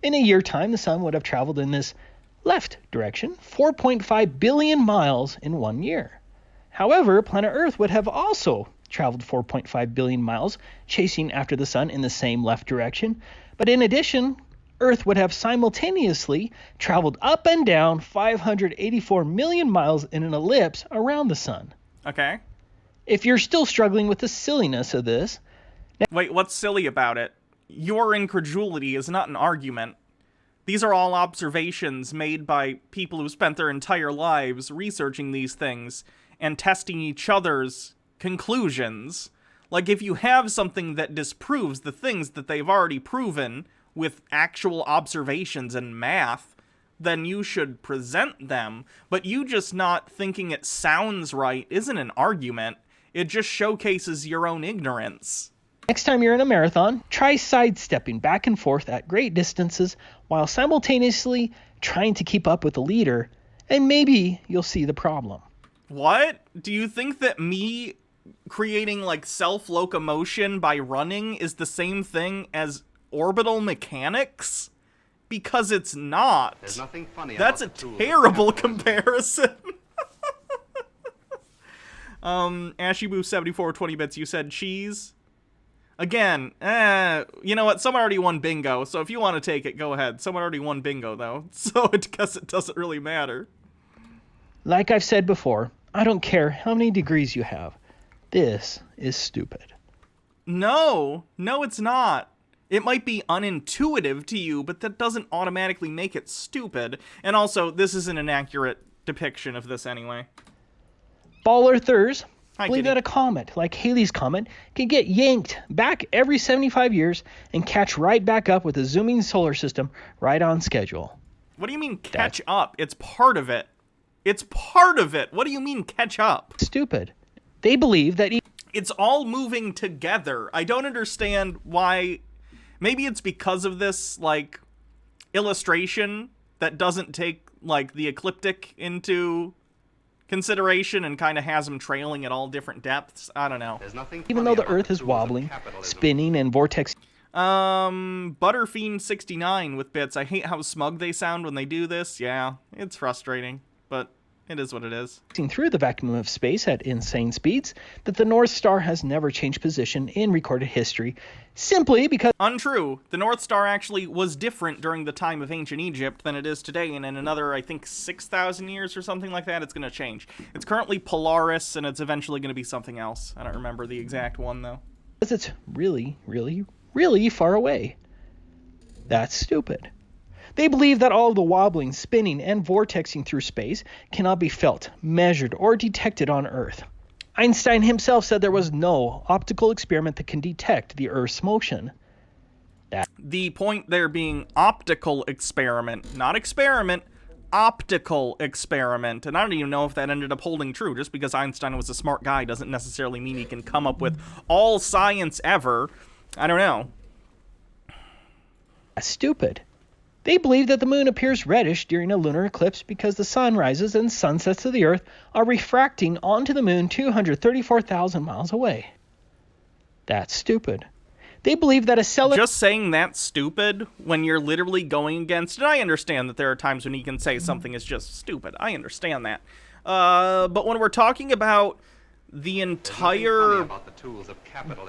In a year time, the sun would have traveled in this left direction 4.5 billion miles in 1 year. However, planet Earth would have also traveled 4.5 billion miles, chasing after the sun in the same left direction. But in addition, Earth would have simultaneously traveled up and down 584 million miles in an ellipse around the sun. Okay. If you're still struggling with the silliness of this... Wait, what's silly about it? Your incredulity is not an argument. These are all observations made by people who spent their entire lives researching these things and testing each other's conclusions. Like, if you have something that disproves the things that they've already proven with actual observations and math, then you should present them. But you just not thinking it sounds right isn't an argument. It just showcases your own ignorance. Next time you're in a marathon, try sidestepping back and forth at great distances while simultaneously trying to keep up with the leader, and maybe you'll see the problem. What? Do you think that me creating, like, self-locomotion by running is the same thing as orbital mechanics? Because it's not. There's nothing funny That's a about the tools of terrible capitalism. comparison. Ashyboo74 20 bits, you said cheese? Again, you know what? Someone already won bingo, so if you want to take it, go ahead. Someone already won bingo, though, so I guess it doesn't really matter. Like I've said before, I don't care how many degrees you have. This is stupid. No, it's not. It might be unintuitive to you, but that doesn't automatically make it stupid. And also, this isn't an accurate depiction of this anyway. Ball earthers Hi, believe Kitty. that a comet, like Halley's Comet, can get yanked back every 75 years and catch right back up with a zooming solar system right on schedule. What do you mean catch up? It's part of it. It's part of it. What do you mean catch up? Stupid. They believe that... It's all moving together. I don't understand why... Maybe it's because of this, like, illustration that doesn't take, like, the ecliptic into consideration and kind of has them trailing at all different depths. I don't know. There's nothing Even funny though the about Earth is tools of wobbling, capitalism. spinning, and vortex... Butterfiend69 with bits. I hate how smug they sound when they do this. Yeah, it's frustrating, but it is what it is. Through the vacuum of space at insane speeds, that the North Star has never changed position in recorded history, simply because... Untrue. The North Star actually was different during the time of ancient Egypt than it is today, and in another, I think, 6,000 years or something like that, it's going to change. It's currently Polaris, and it's eventually going to be something else. I don't remember the exact one, though. Because it's really, really, really far away. That's stupid. They believe that all of the wobbling, spinning, and vortexing through space cannot be felt, measured, or detected on Earth. Einstein himself said there was no optical experiment that can detect the Earth's motion. The point there being optical experiment, not experiment, optical experiment. And I don't even know if that ended up holding true. Just because Einstein was a smart guy doesn't necessarily mean he can come up with all science ever. I don't know. That's stupid. They believe that the moon appears reddish during a lunar eclipse because the sunrises and sunsets of the Earth are refracting onto the moon 234,000 miles away. That's stupid. They believe that a stellar... Just saying that's stupid when you're literally going against... And I understand that there are times when you can say something is just stupid. I understand that. But when we're talking about the entire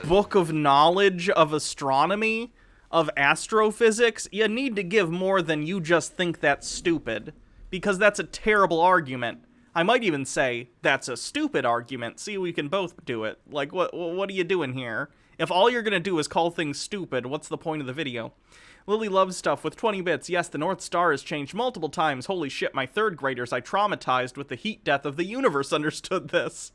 book of knowledge of astronomy... of astrophysics, you need to give more than you just think that's stupid, because that's a terrible argument. I might even say that's a stupid argument. See, we can both do it. Like, what are you doing here? If all you're gonna do is call things stupid, what's the point of the video? Lily loves stuff with 20 bits. Yes, the North Star has changed multiple times. Holy shit, my third graders I traumatized with the heat death of the universe understood this.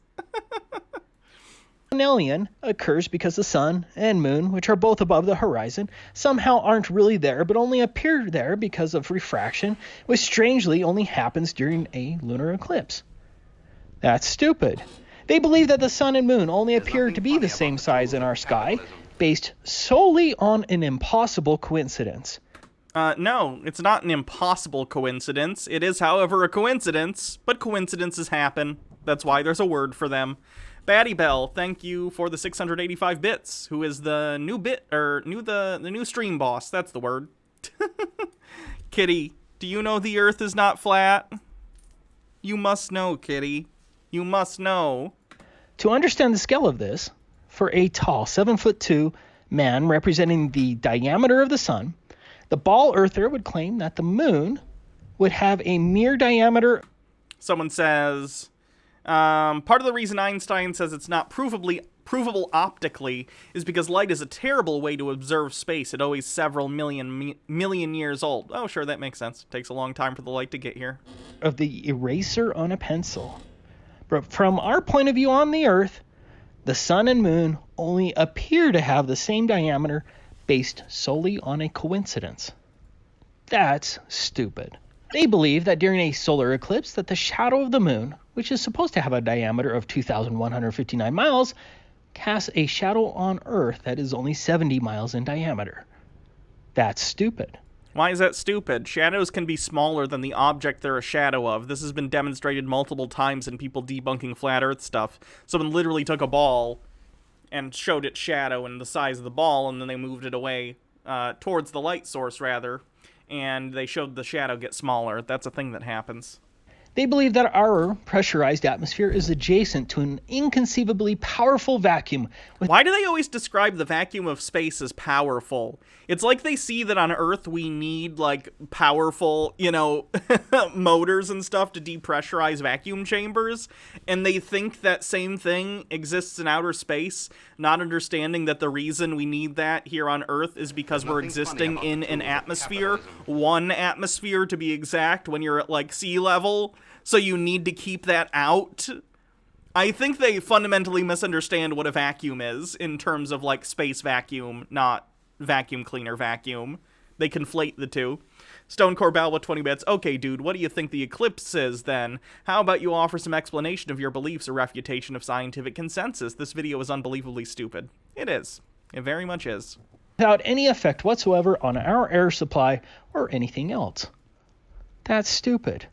Alien occurs because the sun and moon, which are both above the horizon, somehow aren't really there but only appear there because of refraction, which strangely only happens during a lunar eclipse. That's stupid. They believe that the sun and moon only appear to be the same size in our sky, based solely on an impossible coincidence. No, it's not an impossible coincidence. It is, however, a coincidence, but coincidences happen. That's why there's a word for them. Batty Bell, thank you for the 685 bits, who is the new the new stream boss, that's the word. Kitty, do you know the Earth is not flat? You must know, Kitty. You must know. To understand the scale of this, for a tall 7'2" man representing the diameter of the sun, the ball earther would claim that the moon would have a mere diameter... Someone says... part of the reason Einstein says it's not provable optically is because light is a terrible way to observe space at always several million years old. Oh, sure, that makes sense. It takes a long time for the light to get here. Of the eraser on a pencil. But from our point of view on the Earth, the sun and moon only appear to have the same diameter based solely on a coincidence. That's stupid. They believe that during a solar eclipse that the shadow of the moon, which is supposed to have a diameter of 2,159 miles, casts a shadow on Earth that is only 70 miles in diameter. That's stupid. Why is that stupid? Shadows can be smaller than the object they're a shadow of. This has been demonstrated multiple times in people debunking flat Earth stuff. Someone literally took a ball and showed its shadow and the size of the ball, and then they moved it away towards the light source, rather, and they showed the shadow get smaller. That's a thing that happens. They believe that our pressurized atmosphere is adjacent to an inconceivably powerful vacuum. Why do they always describe the vacuum of space as powerful? It's like they see that on Earth we need, like, powerful, you know, motors and stuff to depressurize vacuum chambers, and they think that same thing exists in outer space, not understanding that the reason we need that here on Earth is because we're existing in an atmosphere, one atmosphere to be exact, when you're at, like, sea level. So you need to keep that out. I think they fundamentally misunderstand what a vacuum is in terms of, like, space vacuum, not vacuum cleaner vacuum. They conflate the two. Stone Corbell with 20 bits. Okay, dude, what do you think the eclipse is, then? How about you offer some explanation of your beliefs or refutation of scientific consensus? This video is unbelievably stupid. It is. It very much is. Without any effect whatsoever on our air supply or anything else. That's stupid.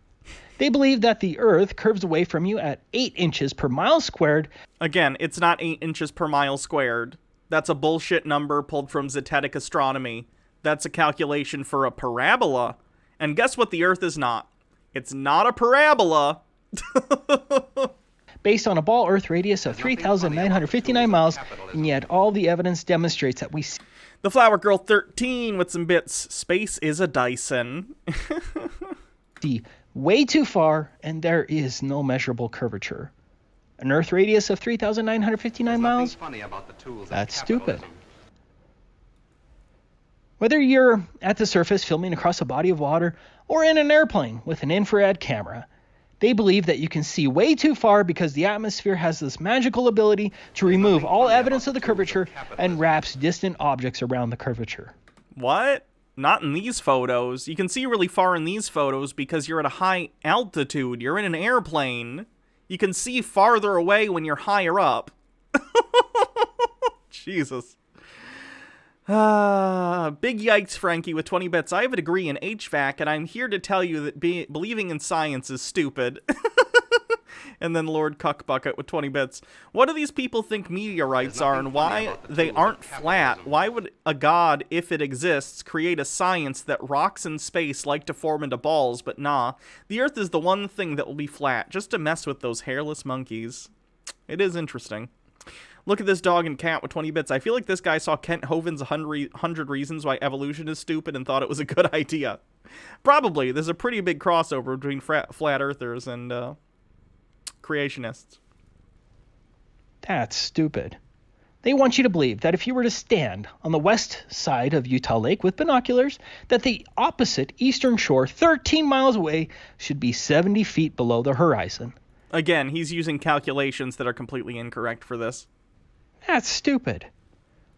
They believe that the Earth curves away from you at 8 inches per mile squared. Again, it's not 8 inches per mile squared. That's a bullshit number pulled from zetetic astronomy. That's a calculation for a parabola. And guess what the Earth is not? It's not a parabola. Based on a ball Earth radius of 3,959 miles, and yet all the evidence demonstrates that we see. The Flower Girl 13 with some bits. Space is a Dyson. See way too far, and there is no measurable curvature. An Earth radius of 3,959 miles? That's stupid. Whether you're at the surface filming across a body of water or in an airplane with an infrared camera, they believe that you can see way too far because the atmosphere has this magical ability to remove all evidence of the curvature and wraps distant objects around the curvature. What? Not in these photos. You can see really far in these photos because you're at a high altitude. You're in an airplane. You can see farther away when you're higher up. Jesus. Big yikes, Frankie, with 20 bits. I have a degree in HVAC, and I'm here to tell you that believing in science is stupid. And then Lord Cuckbucket with 20 bits. What do these people think meteorites are, and why they aren't flat? Why would a god, if it exists, create a science that rocks in space like to form into balls? But nah, the Earth is the one thing that will be flat, just to mess with those hairless monkeys. It is interesting. Look at this dog and cat with 20 bits. I feel like this guy saw Kent Hovind's 100 Reasons Why Evolution is Stupid and thought it was a good idea. Probably. There's a pretty big crossover between flat earthers and creationists. That's stupid. They want you to believe that if you were to stand on the west side of Utah Lake with binoculars, that the opposite eastern shore, 13 miles away, should be 70 feet below the horizon. Again, he's using calculations that are completely incorrect for this. That's stupid.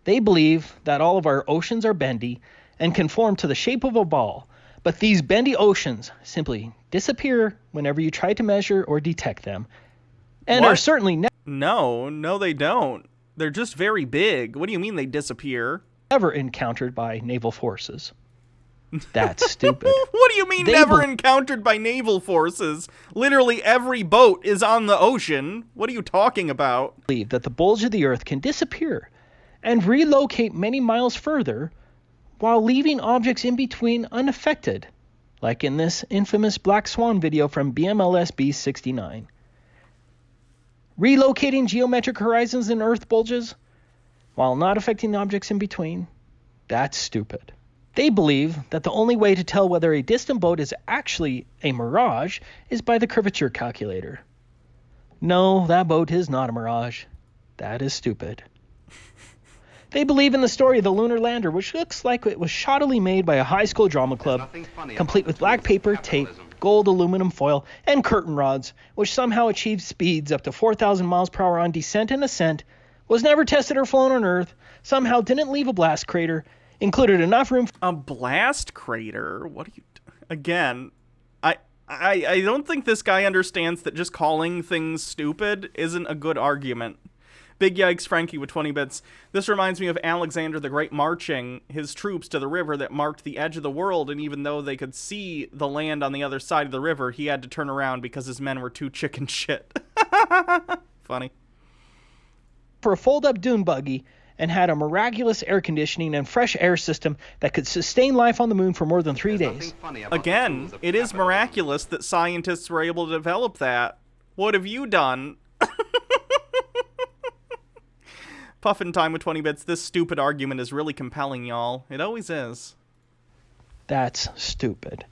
They believe that all of our oceans are bendy and conform to the shape of a ball, but these bendy oceans simply disappear whenever you try to measure or detect them, and are certainly No, they don't. They're just very big. What do you mean they disappear? Never encountered by naval forces. That's stupid. What do you mean never encountered by naval forces? Literally every boat is on the ocean. What are you talking about? Believe that the bulge of the Earth can disappear and relocate many miles further while leaving objects in between unaffected, like in this infamous Black Swan video from BMLS B69. Relocating geometric horizons in Earth bulges while not affecting objects in between, that's stupid. They believe that the only way to tell whether a distant boat is actually a mirage is by the curvature calculator. No, that boat is not a mirage. That is stupid. They believe in the story of the lunar lander, which looks like it was shoddily made by a high school drama club, complete with black paper, tape, gold aluminum foil, and curtain rods, which somehow achieved speeds up to 4,000 miles per hour on descent and ascent, was never tested or flown on Earth, somehow didn't leave a blast crater, included enough room for a blast crater. What are you again? I don't think this guy understands that just calling things stupid isn't a good argument, Big Yikes Frankie with 20 bits. This reminds me of Alexander the Great marching his troops to the river that marked the edge of the world, and even though they could see the land on the other side of the river, he had to turn around because his men were too chicken shit. Funny. For a fold-up dune buggy and had a miraculous air conditioning and fresh air system that could sustain life on the moon for more than 3 days. Again, it is miraculous that scientists were able to develop that. What have you done? Puffin Time with 20 bits. This stupid argument is really compelling, y'all. It always is. That's stupid.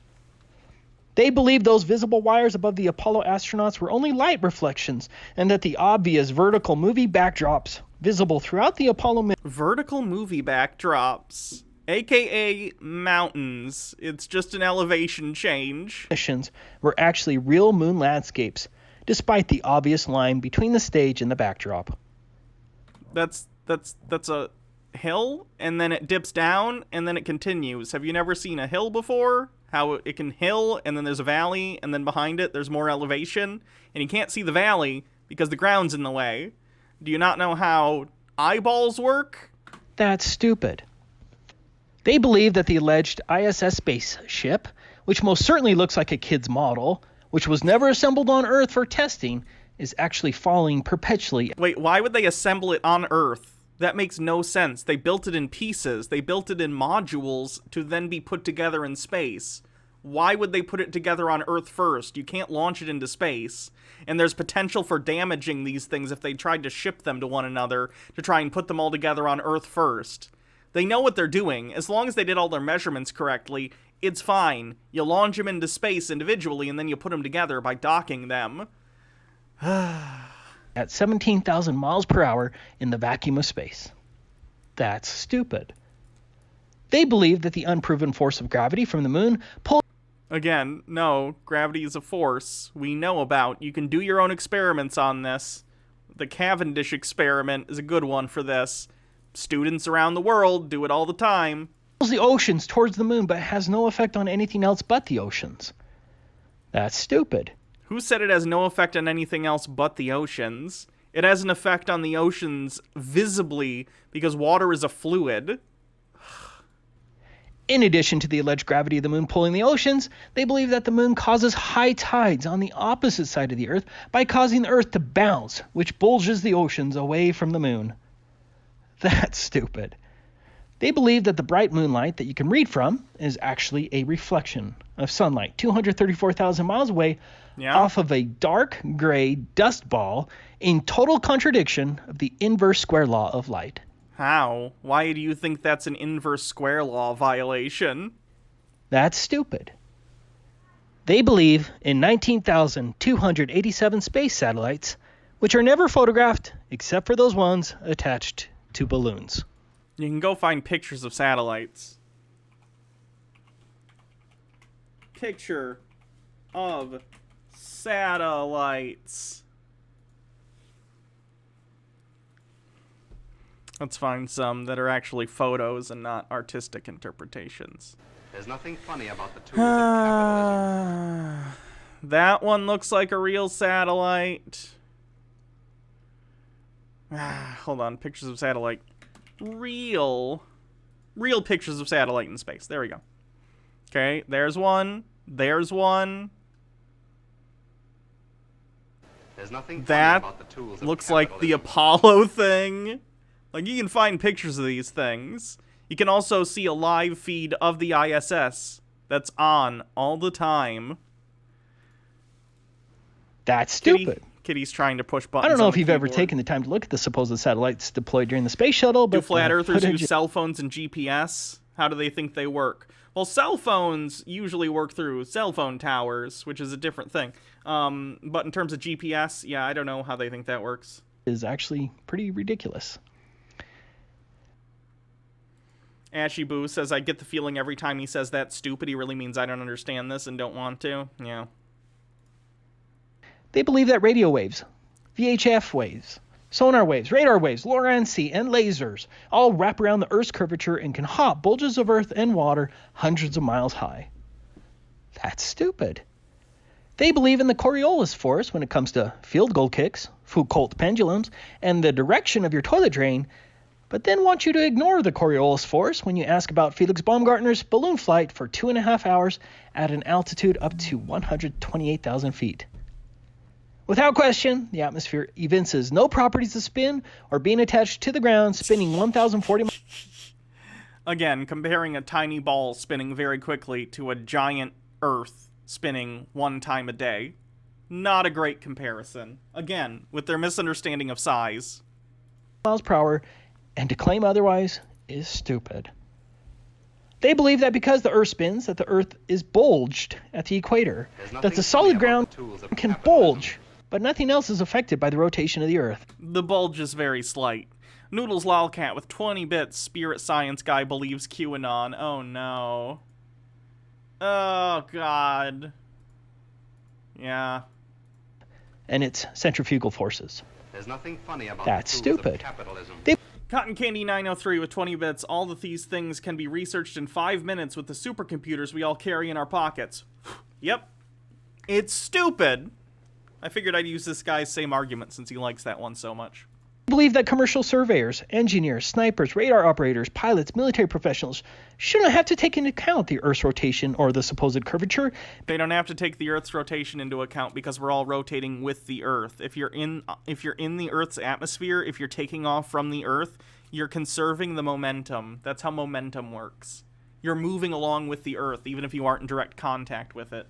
They believed those visible wires above the Apollo astronauts were only light reflections, and that the obvious vertical movie backdrops visible throughout the Apollo vertical movie backdrops, aka mountains. It's just an elevation change. Missions were actually real moon landscapes, despite the obvious line between the stage and the backdrop. That's a hill, and then it dips down, and then it continues. Have you never seen a hill before? How it can hill, and then there's a valley, and then behind it there's more elevation, and you can't see the valley because the ground's in the way. Do you not know how eyeballs work? That's stupid. They believe that the alleged ISS spaceship, which most certainly looks like a kid's model, which was never assembled on Earth for testing, is actually falling perpetually. Wait, why would they assemble it on Earth? That makes no sense. They built it in pieces. They built it in modules to then be put together in space. Why would they put it together on Earth first? You can't launch it into space. And there's potential for damaging these things if they tried to ship them to one another to try and put them all together on Earth first. They know what they're doing. As long as they did all their measurements correctly, it's fine. You launch them into space individually and then you put them together by docking them. At 17,000 miles per hour in the vacuum of space. That's stupid. They believe that the unproven force of gravity from the moon pulled... Again, no, gravity is a force we know about. You can do your own experiments on this. The Cavendish experiment is a good one for this. Students around the world do it all the time. ...the oceans towards the moon, but has no effect on anything else but the oceans. That's stupid. Who said it has no effect on anything else but the oceans? It has an effect on the oceans visibly because water is a fluid. In addition to the alleged gravity of the moon pulling the oceans, they believe that the moon causes high tides on the opposite side of the Earth by causing the Earth to bounce, which bulges the oceans away from the moon. That's stupid. They believe that the bright moonlight that you can read from is actually a reflection of sunlight 234,000 miles away off of a dark gray dust ball, in total contradiction of the inverse square law of light. How? Why do you think that's an inverse square law violation? That's stupid. They believe in 19,287 space satellites, which are never photographed except for those ones attached to balloons. You can go find pictures of satellites. Picture of satellites. Let's find some that are actually photos and not artistic interpretations. There's nothing funny about the tools of capitalism. That one looks like a real satellite. Hold on, pictures of satellite. Real pictures of satellite in space. There we go. Okay, there's one. There's one. There's nothing that about the tools of looks like the Apollo thing. Like, you can find pictures of these things. You can also see a live feed of the ISS that's on all the time. That's stupid. Kitty's trying to push buttons. I don't know on if the you've ever keyboard. taken the time to look at the supposed satellites deployed during the space shuttle, but do flat earthers use cell phones and GPS? How do they think they work? Well, cell phones usually work through cell phone towers, which is a different thing. But in terms of GPS, yeah, I don't know how they think that works. Is actually pretty ridiculous. Ashy Boo says, I get the feeling every time he says that stupid, he really means I don't understand this and don't want to. Yeah. They believe that radio waves, VHF waves, sonar waves, radar waves, Lorentz and lasers all wrap around the Earth's curvature and can hop bulges of Earth and water hundreds of miles high. That's stupid. They believe in the Coriolis force when it comes to field goal kicks, Foucault pendulums, and the direction of your toilet drain, but then want you to ignore the Coriolis force when you ask about Felix Baumgartner's balloon flight for 2.5 hours at an altitude up to 128,000 feet. Without question, the atmosphere evinces no properties of spin or being attached to the ground, spinning 1,040 miles. Again, comparing a tiny ball spinning very quickly to a giant Earth spinning one time a day. Not a great comparison. Again, with their misunderstanding of size. Miles per hour, and to claim otherwise is stupid. They believe that because the Earth spins, that the Earth is bulged at the equator, that the solid ground can bulge, but nothing else is affected by the rotation of the Earth. The bulge is very slight. Noodles Lolcat with 20 bits, Spirit Science Guy believes QAnon. Oh no. Oh god. Yeah. And its centrifugal forces. There's nothing funny about That's the tools stupid. Of capitalism. Cotton Candy 903 with 20 bits. All of these things can be researched in 5 minutes with the supercomputers we all carry in our pockets. Yep. It's stupid. I figured I'd use this guy's same argument since he likes that one so much. I believe that commercial surveyors, engineers, snipers, radar operators, pilots, military professionals shouldn't have to take into account the Earth's rotation or the supposed curvature. They don't have to take the Earth's rotation into account because we're all rotating with the Earth. If you're in the Earth's atmosphere, if you're taking off from the Earth, you're conserving the momentum. That's how momentum works. You're moving along with the Earth, even if you aren't in direct contact with it.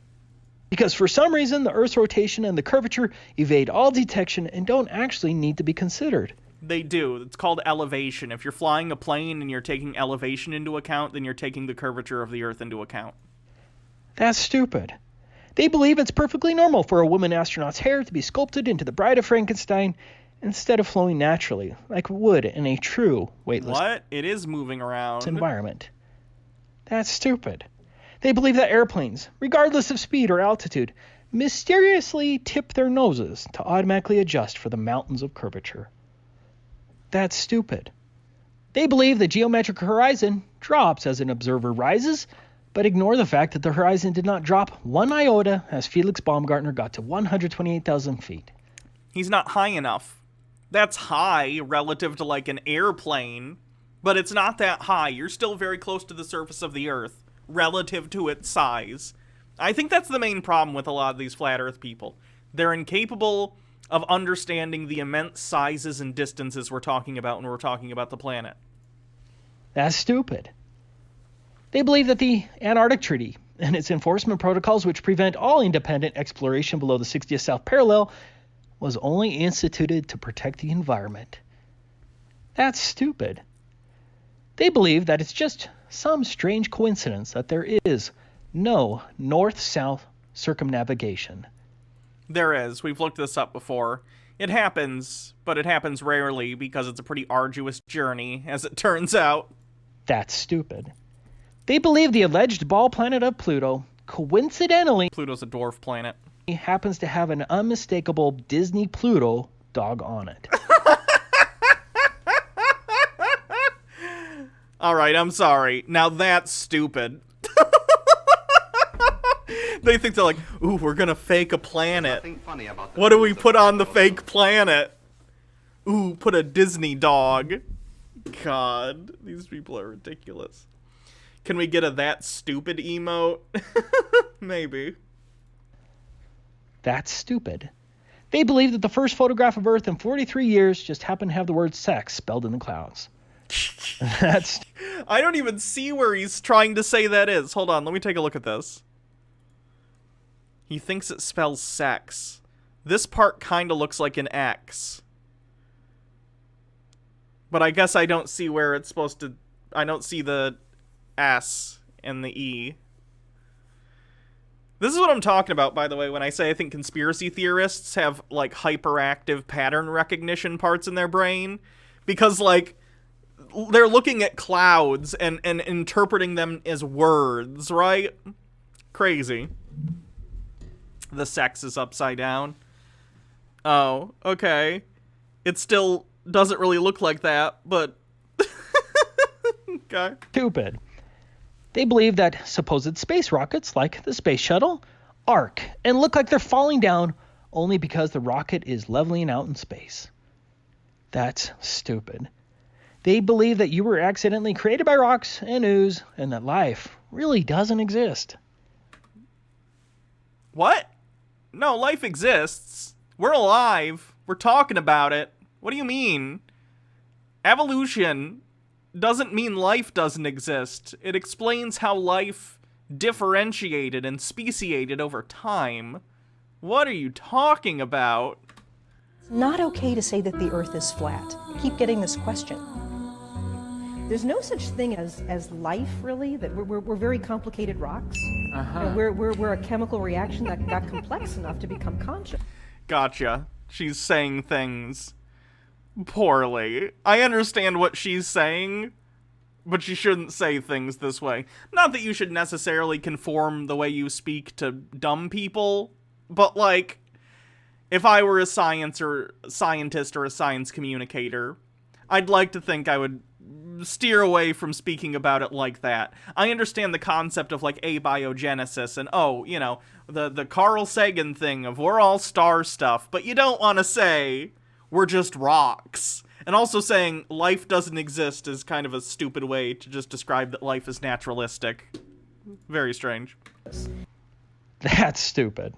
Because for some reason, the Earth's rotation and the curvature evade all detection and don't actually need to be considered. They do. It's called elevation. If you're flying a plane and you're taking elevation into account, then you're taking the curvature of the Earth into account. That's stupid. They believe it's perfectly normal for a woman astronaut's hair to be sculpted into the Bride of Frankenstein instead of flowing naturally, like it would in a true weightless It is moving around. Environment. That's stupid. They believe that airplanes, regardless of speed or altitude, mysteriously tip their noses to automatically adjust for the mountains of curvature. That's stupid. They believe the geometric horizon drops as an observer rises, but ignore the fact that the horizon did not drop one iota as Felix Baumgartner got to 128,000 feet. He's not high enough. That's high relative to like an airplane, but it's not that high. You're still very close to the surface of the Earth relative to its size. I think that's the main problem with a lot of these flat Earth people. They're incapable of understanding the immense sizes and distances we're talking about when we're talking about the planet. That's stupid. They believe that the Antarctic Treaty and its enforcement protocols, which prevent all independent exploration below the 60th South parallel, was only instituted to protect the environment. That's stupid. They believe that it's just some strange coincidence that there is no north-south circumnavigation. There is. We've looked this up before. It happens, but it happens rarely because it's a pretty arduous journey, as it turns out. That's stupid. They believe the alleged ball planet of Pluto, coincidentally, Pluto's a dwarf planet, happens to have an unmistakable Disney Pluto dog on it. Alright, I'm sorry. Now that's stupid. They think they're like, ooh, we're gonna fake a planet. What do we put on the fake planet? Ooh, put a Disney dog. God, these people are ridiculous. Can we get a that stupid emote? Maybe. That's stupid. They believe that the first photograph of Earth in 43 years just happened to have the word sex spelled in the clouds. That's... I don't even see where he's trying to say that is. Hold on, let me take a look at this. He thinks it spells sex. This part kind of looks like an X. But I guess I don't see where it's supposed to... I don't see the S and the E. This is what I'm talking about, by the way, when I say I think conspiracy theorists have, like, hyperactive pattern recognition parts in their brain. Because, like, they're looking at clouds and interpreting them as words, right? Crazy. The sex is upside down. Oh, okay. It still doesn't really look like that, but... Okay. Stupid. They believe that supposed space rockets, like the space shuttle, arc and look like they're falling down only because the rocket is leveling out in space. That's stupid. They believe that you were accidentally created by rocks and ooze and that life really doesn't exist. What? No, life exists. We're alive. We're talking about it. What do you mean? Evolution doesn't mean life doesn't exist. It explains how life differentiated and speciated over time. What are you talking about? It's not okay to say that the Earth is flat. I keep getting this question. There's no such thing as life, really. That we're very complicated rocks. Uh-huh. We're a chemical reaction that got complex enough to become conscious. Gotcha. She's saying things poorly. I understand what she's saying, but she shouldn't say things this way. Not that you should necessarily conform the way you speak to dumb people, but like, if I were a scientist or a science communicator, I'd like to think I would steer away from speaking about it like that. I understand the concept of like abiogenesis and, oh, you know, the Carl Sagan thing of we're all star stuff, but you don't want to say we're just rocks. And also saying life doesn't exist is kind of a stupid way to just describe that life is naturalistic. Very strange. That's stupid.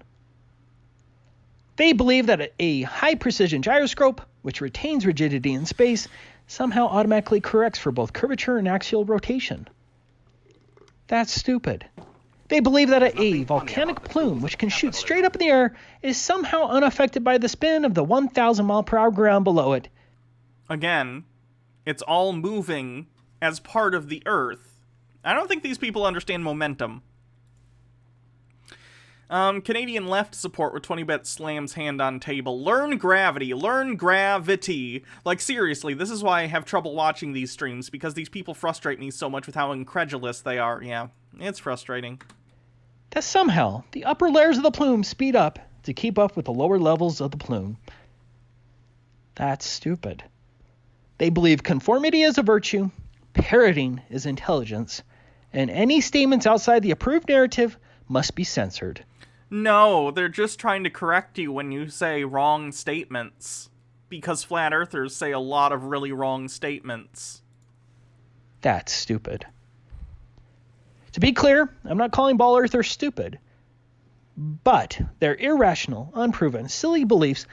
They believe that a high-precision gyroscope, which retains rigidity in space, somehow automatically corrects for both curvature and axial rotation. That's stupid. They believe that a volcanic plume, which can shoot straight up in the air, is somehow unaffected by the spin of the 1,000 mile per hour ground below it. Again, it's all moving as part of the Earth. I don't think these people understand momentum. Canadian left support with 20 bits slams hand on table. Learn gravity. Learn gravity. Like, seriously, this is why I have trouble watching these streams, because these people frustrate me so much with how incredulous they are. Yeah, it's frustrating. That somehow the upper layers of the plume speed up to keep up with the lower levels of the plume. That's stupid. They believe conformity is a virtue, parroting is intelligence, and any statements outside the approved narrative must be censored. No, they're just trying to correct you when you say wrong statements. Because flat earthers say a lot of really wrong statements. That's stupid. To be clear, I'm not calling ball earthers stupid. But their irrational, unproven, silly beliefs...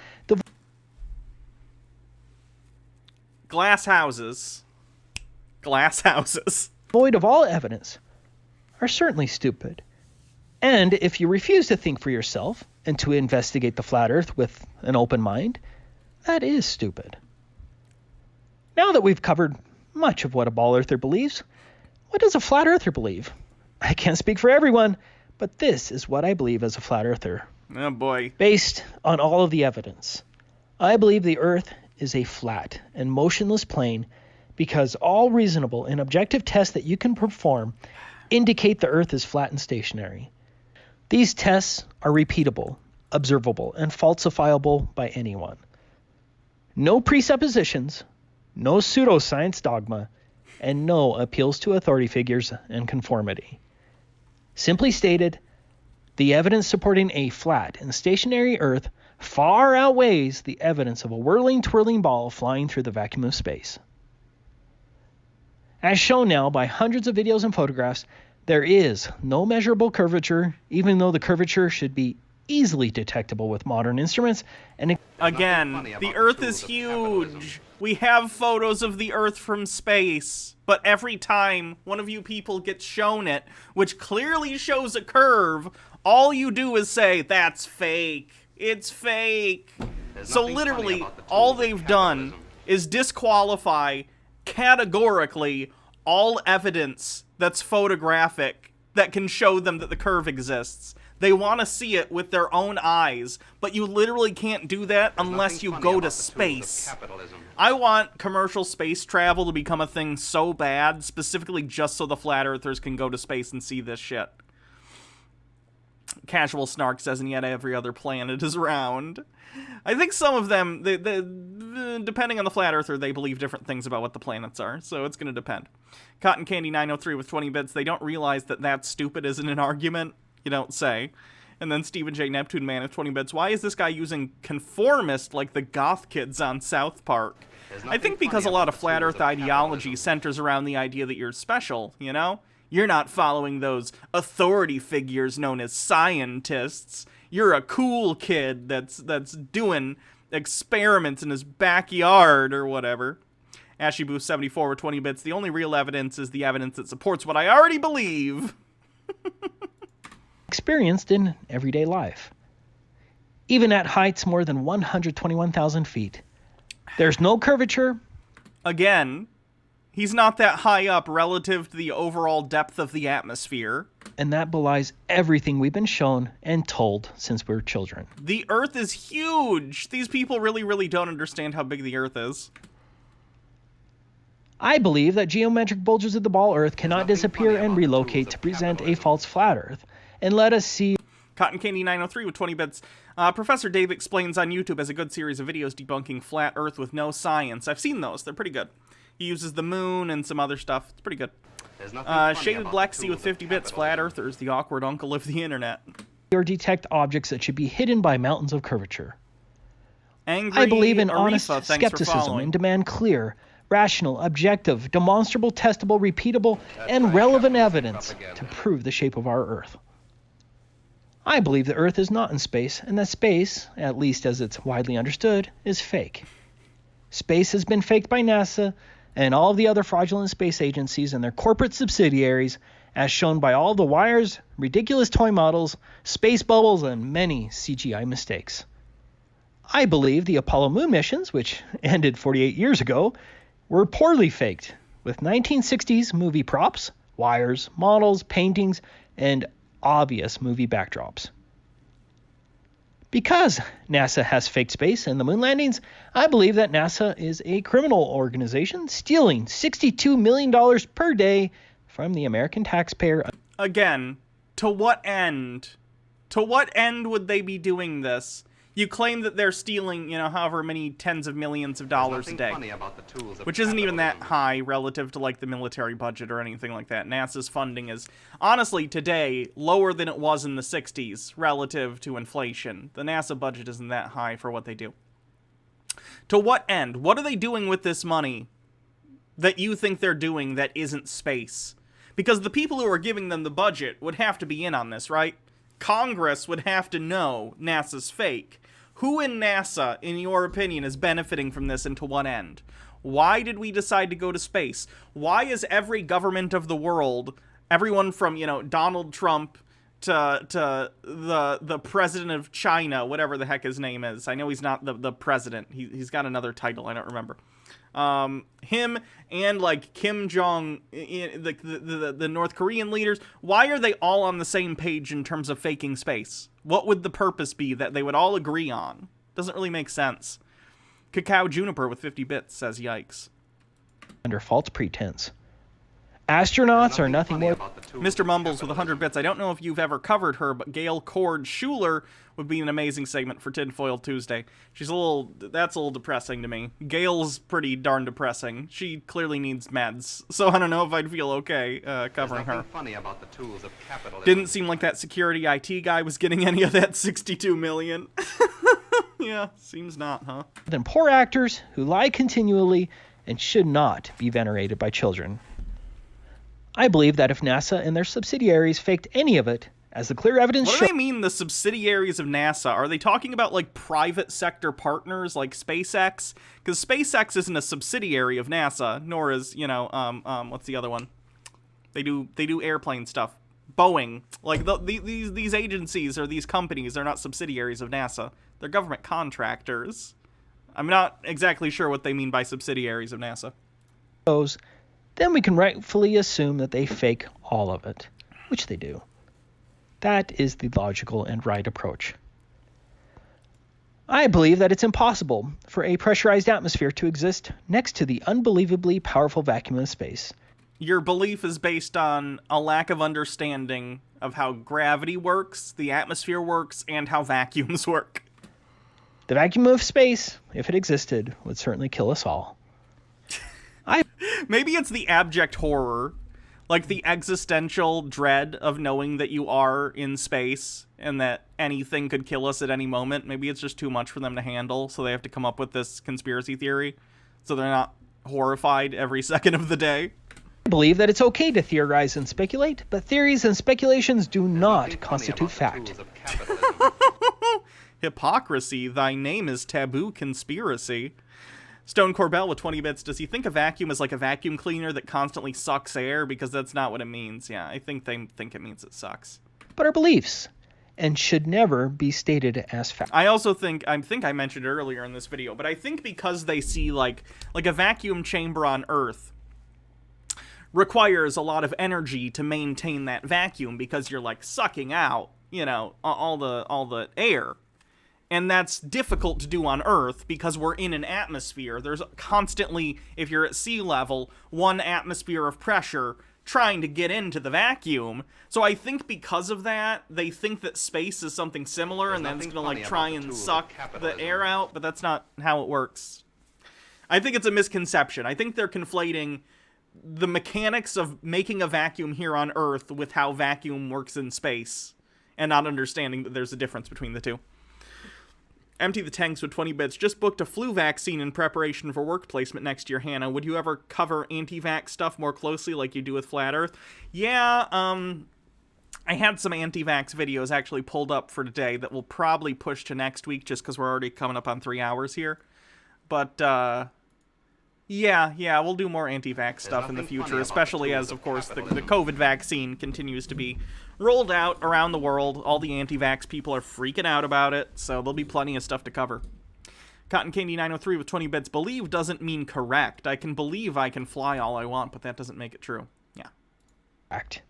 Glass houses. Glass houses. Void of all evidence are certainly stupid. And if you refuse to think for yourself and to investigate the flat earth with an open mind, that is stupid. Now that we've covered much of what a ball earther believes, what does a flat earther believe? I can't speak for everyone, but this is what I believe as a flat earther. Oh boy. Based on all of the evidence, I believe the earth is a flat and motionless plane because all reasonable and objective tests that you can perform indicate the earth is flat and stationary. These tests are repeatable, observable, and falsifiable by anyone. No presuppositions, no pseudoscience dogma, and no appeals to authority figures and conformity. Simply stated, the evidence supporting a flat and stationary Earth far outweighs the evidence of a whirling, twirling ball flying through the vacuum of space. As shown now by hundreds of videos and photographs, there is no measurable curvature, even though the curvature should be easily detectable with modern instruments. And again, the Earth is huge. We have photos of the Earth from space, but every time one of you people gets shown it, which clearly shows a curve, all you do is say, that's fake. It's fake. So literally, all they've done is disqualify categorically all evidence that's photographic that can show them that the curve exists. They want to see it with their own eyes, but you literally can't do that unless you go to space. I want commercial space travel to become a thing so bad, specifically just so the flat earthers can go to space and see this shit. Casual Snark says, and yet every other planet is round. I think some of them, depending on the flat earther, they believe different things about what the planets are, so it's going to depend. Cotton Candy 903 with 20 bits, they don't realize that that's stupid isn't an argument. You don't say. And then Stephen J. Neptune Man of 20 bits. Why is this guy using conformist like the goth kids on South Park? I think because a lot of flat earth ideology centers around the idea that you're special, you know? You're not following those authority figures known as scientists. You're a cool kid that's doing experiments in his backyard or whatever. Ashy Booth 74 with 20 bits. The only real evidence is the evidence that supports what I already believe. Experienced in everyday life. Even at heights more than 121,000 feet. There's no curvature. Again, he's not that high up relative to the overall depth of the atmosphere. And that belies everything we've been shown and told since we were children. The Earth is huge. These people really, really don't understand how big the Earth is. I believe that geometric bulges of the ball Earth cannot disappear and relocate to present a false flat Earth. And let us see... Cotton Candy 903 with 20 bits. Professor Dave Explains on YouTube has a good series of videos debunking flat Earth with no science. I've seen those. They're pretty good. He uses the moon and some other stuff. It's pretty good. Shaded Black Sea with 50 bits. Flat Earthers, the awkward uncle of the internet. Or detect objects that should be hidden by mountains of curvature. Angry I believe in Arifa, honest thanks skepticism and demand clear, rational, objective, demonstrable, testable, repeatable, and relevant evidence to prove the shape of our Earth. I believe the Earth is not in space, and that space, at least as it's widely understood, is fake. Space has been faked by NASA and all of the other fraudulent space agencies and their corporate subsidiaries, as shown by all the wires, ridiculous toy models, space bubbles, and many CGI mistakes. I believe the Apollo moon missions, which ended 48 years ago, were poorly faked, with 1960s movie props, wires, models, paintings, and obvious movie backdrops. Because NASA has faked space and the moon landings, I believe that NASA is a criminal organization stealing $62 million per day from the American taxpayer. Again, to what end? To what end would they be doing this? You claim that they're stealing, however many tens of millions of dollars a day, which isn't even that high relative to, like, the military budget or anything like that. NASA's funding is, honestly, today, lower than it was in the 60s relative to inflation. The NASA budget isn't that high for what they do. To what end? What are they doing with this money that you think they're doing that isn't space? Because the people who are giving them the budget would have to be in on this, right? Congress would have to know NASA's fake. Who in NASA, in your opinion, is benefiting from this and to what end? Why did we decide to go to space? Why is every government of the world, everyone from, Donald Trump to the president of China, whatever the heck his name is. I know he's not the president. He's got another title. I don't remember. Him and like Kim Jong, the North Korean leaders, why are they all on the same page in terms of faking space? What would the purpose be that they would all agree on? Doesn't really make sense. Cacao Juniper with 50 bits says yikes. Under false pretense. Astronauts are nothing more... Mr. Mumbles with 100 bits. I don't know if you've ever covered her, but Gail Cord Schuler would be an amazing segment for Tinfoil Tuesday. That's a little depressing to me. Gail's pretty darn depressing. She clearly needs meds, so I don't know if I'd feel okay covering her. Funny about the tools of capitalism. Didn't seem like that security IT guy was getting any of that 62 million. Yeah, seems not, huh? Than poor actors who lie continually and should not be venerated by children. I believe that if NASA and their subsidiaries faked any of it, as the clear evidence shows... What do they mean, the subsidiaries of NASA? Are they talking about, like, private sector partners, like SpaceX? Because SpaceX isn't a subsidiary of NASA, nor is, what's the other one? They do airplane stuff. Boeing. Like, these agencies or these companies are not subsidiaries of NASA. They're government contractors. I'm not exactly sure what they mean by subsidiaries of NASA. Then we can rightfully assume that they fake all of it, which they do. That is the logical and right approach. I believe that it's impossible for a pressurized atmosphere to exist next to the unbelievably powerful vacuum of space. Your belief is based on a lack of understanding of how gravity works, the atmosphere works, and how vacuums work. The vacuum of space, if it existed, would certainly kill us all. Maybe it's the abject horror. Like the existential dread of knowing that you are in space and that anything could kill us at any moment. Maybe it's just too much for them to handle, so they have to come up with this conspiracy theory so they're not horrified every second of the day. I believe that it's okay to theorize and speculate, but theories and speculations do not constitute fact. Hypocrisy, thy name is taboo conspiracy. Stone Corbell with 20 bits. Does he think a vacuum is like a vacuum cleaner that constantly sucks air? Because that's not what it means. Yeah, I think they think it means it sucks. But our beliefs, and should never be stated as fact. I also think I mentioned earlier in this video, but I think because they see like a vacuum chamber on Earth requires a lot of energy to maintain that vacuum because you're like sucking out, you know, all the air. And that's difficult to do on Earth because we're in an atmosphere. There's constantly, if you're at sea level, one atmosphere of pressure trying to get into the vacuum. So I think because of that, they think that space is something similar, and then it's gonna like try and suck the air out, but that's not how it works. I think it's a misconception. I think they're conflating the mechanics of making a vacuum here on Earth with how vacuum works in space, and not understanding that there's a difference between the two. Empty the Tanks with 20 bits. Just booked a flu vaccine in preparation for work placement next year, Hannah. Would you ever cover anti-vax stuff more closely like you do with Flat Earth? Yeah, I had some anti-vax videos actually pulled up for today that will probably push to next week just because we're already coming up on 3 hours here. But, yeah, we'll do more anti-vax stuff in the future, especially as, of course, the COVID vaccine continues to be rolled out around the world. All the anti-vax people are freaking out about it, so there'll be plenty of stuff to cover. Cotton Candy 903 with 20 bits. Believe doesn't mean correct. I can believe I can fly all I want, but that doesn't make it true. Yeah. Fact.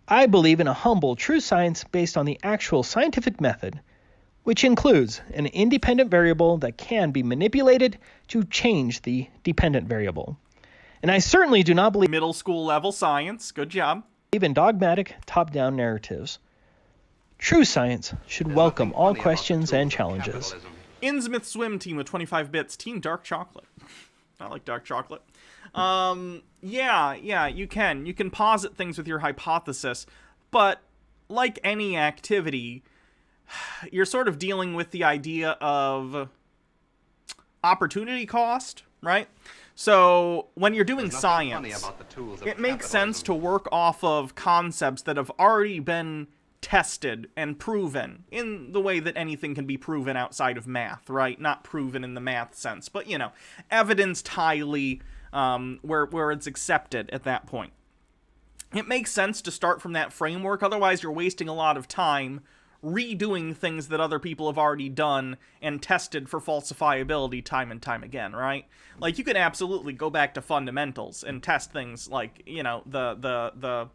I believe in a humble, true science based on the actual scientific method, which includes an independent variable that can be manipulated to change the dependent variable. And I certainly do not believe middle school level science. Good job. In dogmatic, top-down narratives. True science should welcome all questions and challenges. Innsmouth Swim Team with 25 bits. Team Dark Chocolate. I like dark chocolate. Yeah, you can. You can posit things with your hypothesis, but like any activity, you're sort of dealing with the idea of opportunity cost, right? So when you're doing science, it makes sense to work off of concepts that have already been tested and proven in the way that anything can be proven outside of math, right? Not proven in the math sense, but, you know, evidenced highly where it's accepted at that point. It makes sense to start from that framework, otherwise you're wasting a lot of time redoing things that other people have already done and tested for falsifiability time and time again, right? Like, you could absolutely go back to fundamentals and test things like, you know, the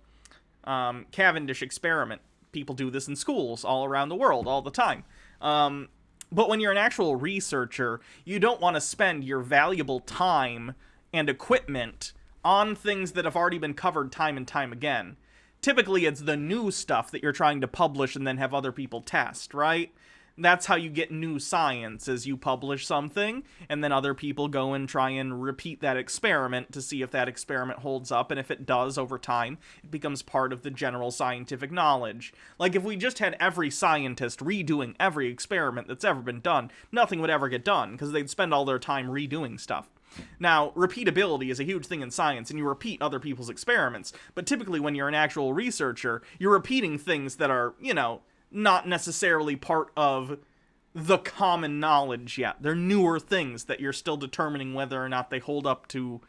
Cavendish experiment. People do this in schools all around the world all the time. But when you're an actual researcher, you don't want to spend your valuable time and equipment on things that have already been covered time and time again. Typically, it's the new stuff that you're trying to publish and then have other people test, right? That's how you get new science, is you publish something, and then other people go and try and repeat that experiment to see if that experiment holds up, and if it does over time, it becomes part of the general scientific knowledge. Like, if we just had every scientist redoing every experiment that's ever been done, nothing would ever get done, because they'd spend all their time redoing stuff. Now, repeatability is a huge thing in science, and you repeat other people's experiments, but typically when you're an actual researcher, you're repeating things that are, you know, not necessarily part of the common knowledge yet. They're newer things that you're still determining whether or not they hold up to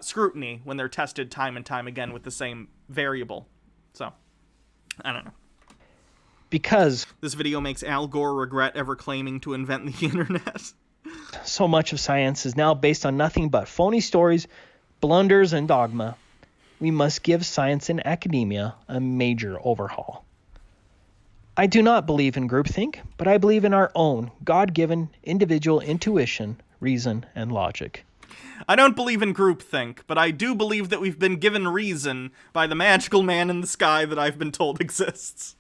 scrutiny when they're tested time and time again with the same variable. So, I don't know. Because this video makes Al Gore regret ever claiming to invent the internet. So much of science is now based on nothing but phony stories, blunders, and dogma. We must give science and academia a major overhaul. I do not believe in groupthink, but I believe in our own God-given individual intuition, reason, and logic. I don't believe in groupthink, but I do believe that we've been given reason by the magical man in the sky that I've been told exists.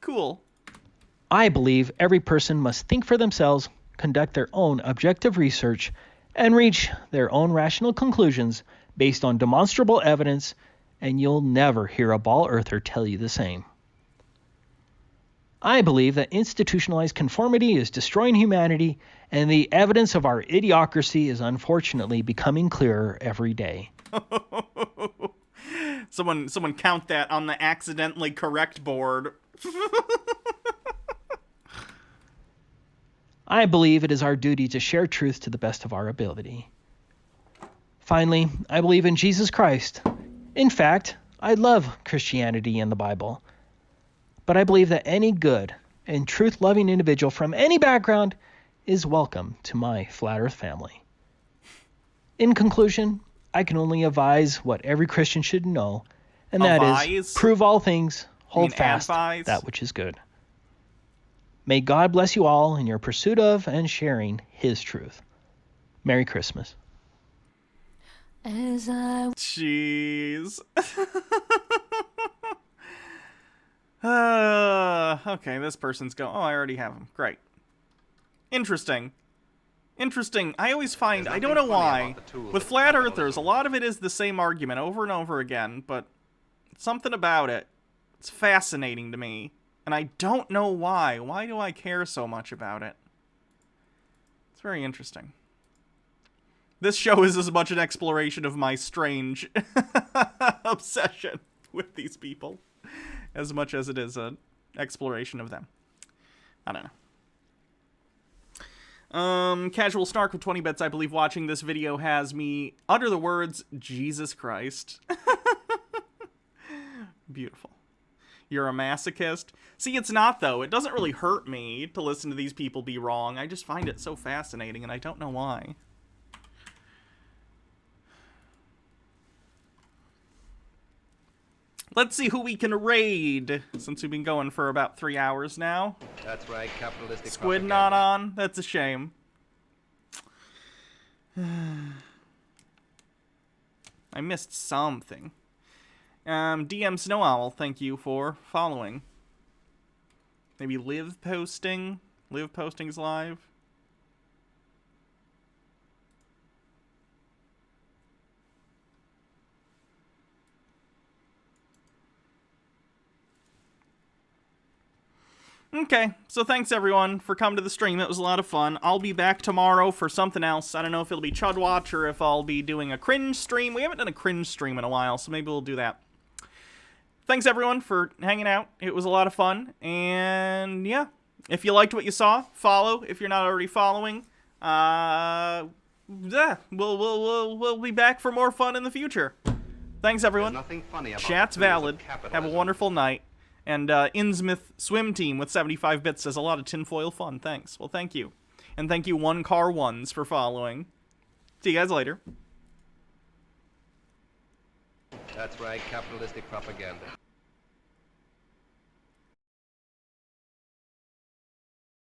Cool. I believe every person must think for themselves, conduct their own objective research, and reach their own rational conclusions based on demonstrable evidence, and you'll never hear a ball earther tell you the same. I believe that institutionalized conformity is destroying humanity, and the evidence of our idiocracy is unfortunately becoming clearer every day. Someone count that on the accidentally correct board. I believe it is our duty to share truth to the best of our ability. Finally, I believe in Jesus Christ. In fact, I love Christianity and the Bible. But I believe that any good and truth-loving individual from any background is welcome to my Flat Earth family. In conclusion, I can only advise what every Christian should know, and that is, prove all things, hold fast that which is good. May God bless you all in your pursuit of and sharing His truth. Merry Christmas. Jeez. Okay, this person's going. Oh, I already have him. Great. Interesting. I always find, I don't know why, with flat earthers, a lot of it is the same argument over and over again, but something about it, it's fascinating to me. And I don't know why. Why do I care so much about it? It's very interesting. This show is as much an exploration of my strange obsession with these people as much as it is an exploration of them. I don't know. Casual Snark with 20 bits, I believe watching this video has me utter the words, Jesus Christ. Beautiful. You're a masochist? See, it's not, though. It doesn't really hurt me to listen to these people be wrong. I just find it so fascinating, and I don't know why. Let's see who we can raid, since we've been going for about 3 hours now. That's right, capitalistic Squid propaganda. not on? That's a shame. I missed something. DM Snow Owl, thank you for following. Maybe Live Posting? Live Posting's live? Okay, so thanks everyone for coming to the stream. It was a lot of fun. I'll be back tomorrow for something else. I don't know if it'll be Chud Watch or if I'll be doing a cringe stream. We haven't done a cringe stream in a while, so maybe we'll do that. Thanks everyone for hanging out. It was a lot of fun. And yeah, if you liked what you saw, follow if you're not already following. Yeah, we'll be back for more fun in the future. Thanks everyone. There's nothing funny about Chat's the tools of valid. Have a capitalism. wonderful night. And Innsmouth Swim Team with 75 bits says a lot of tinfoil fun. Thanks. Well, thank you. And thank you, One Car Ones, for following. See you guys later. That's right, capitalistic propaganda.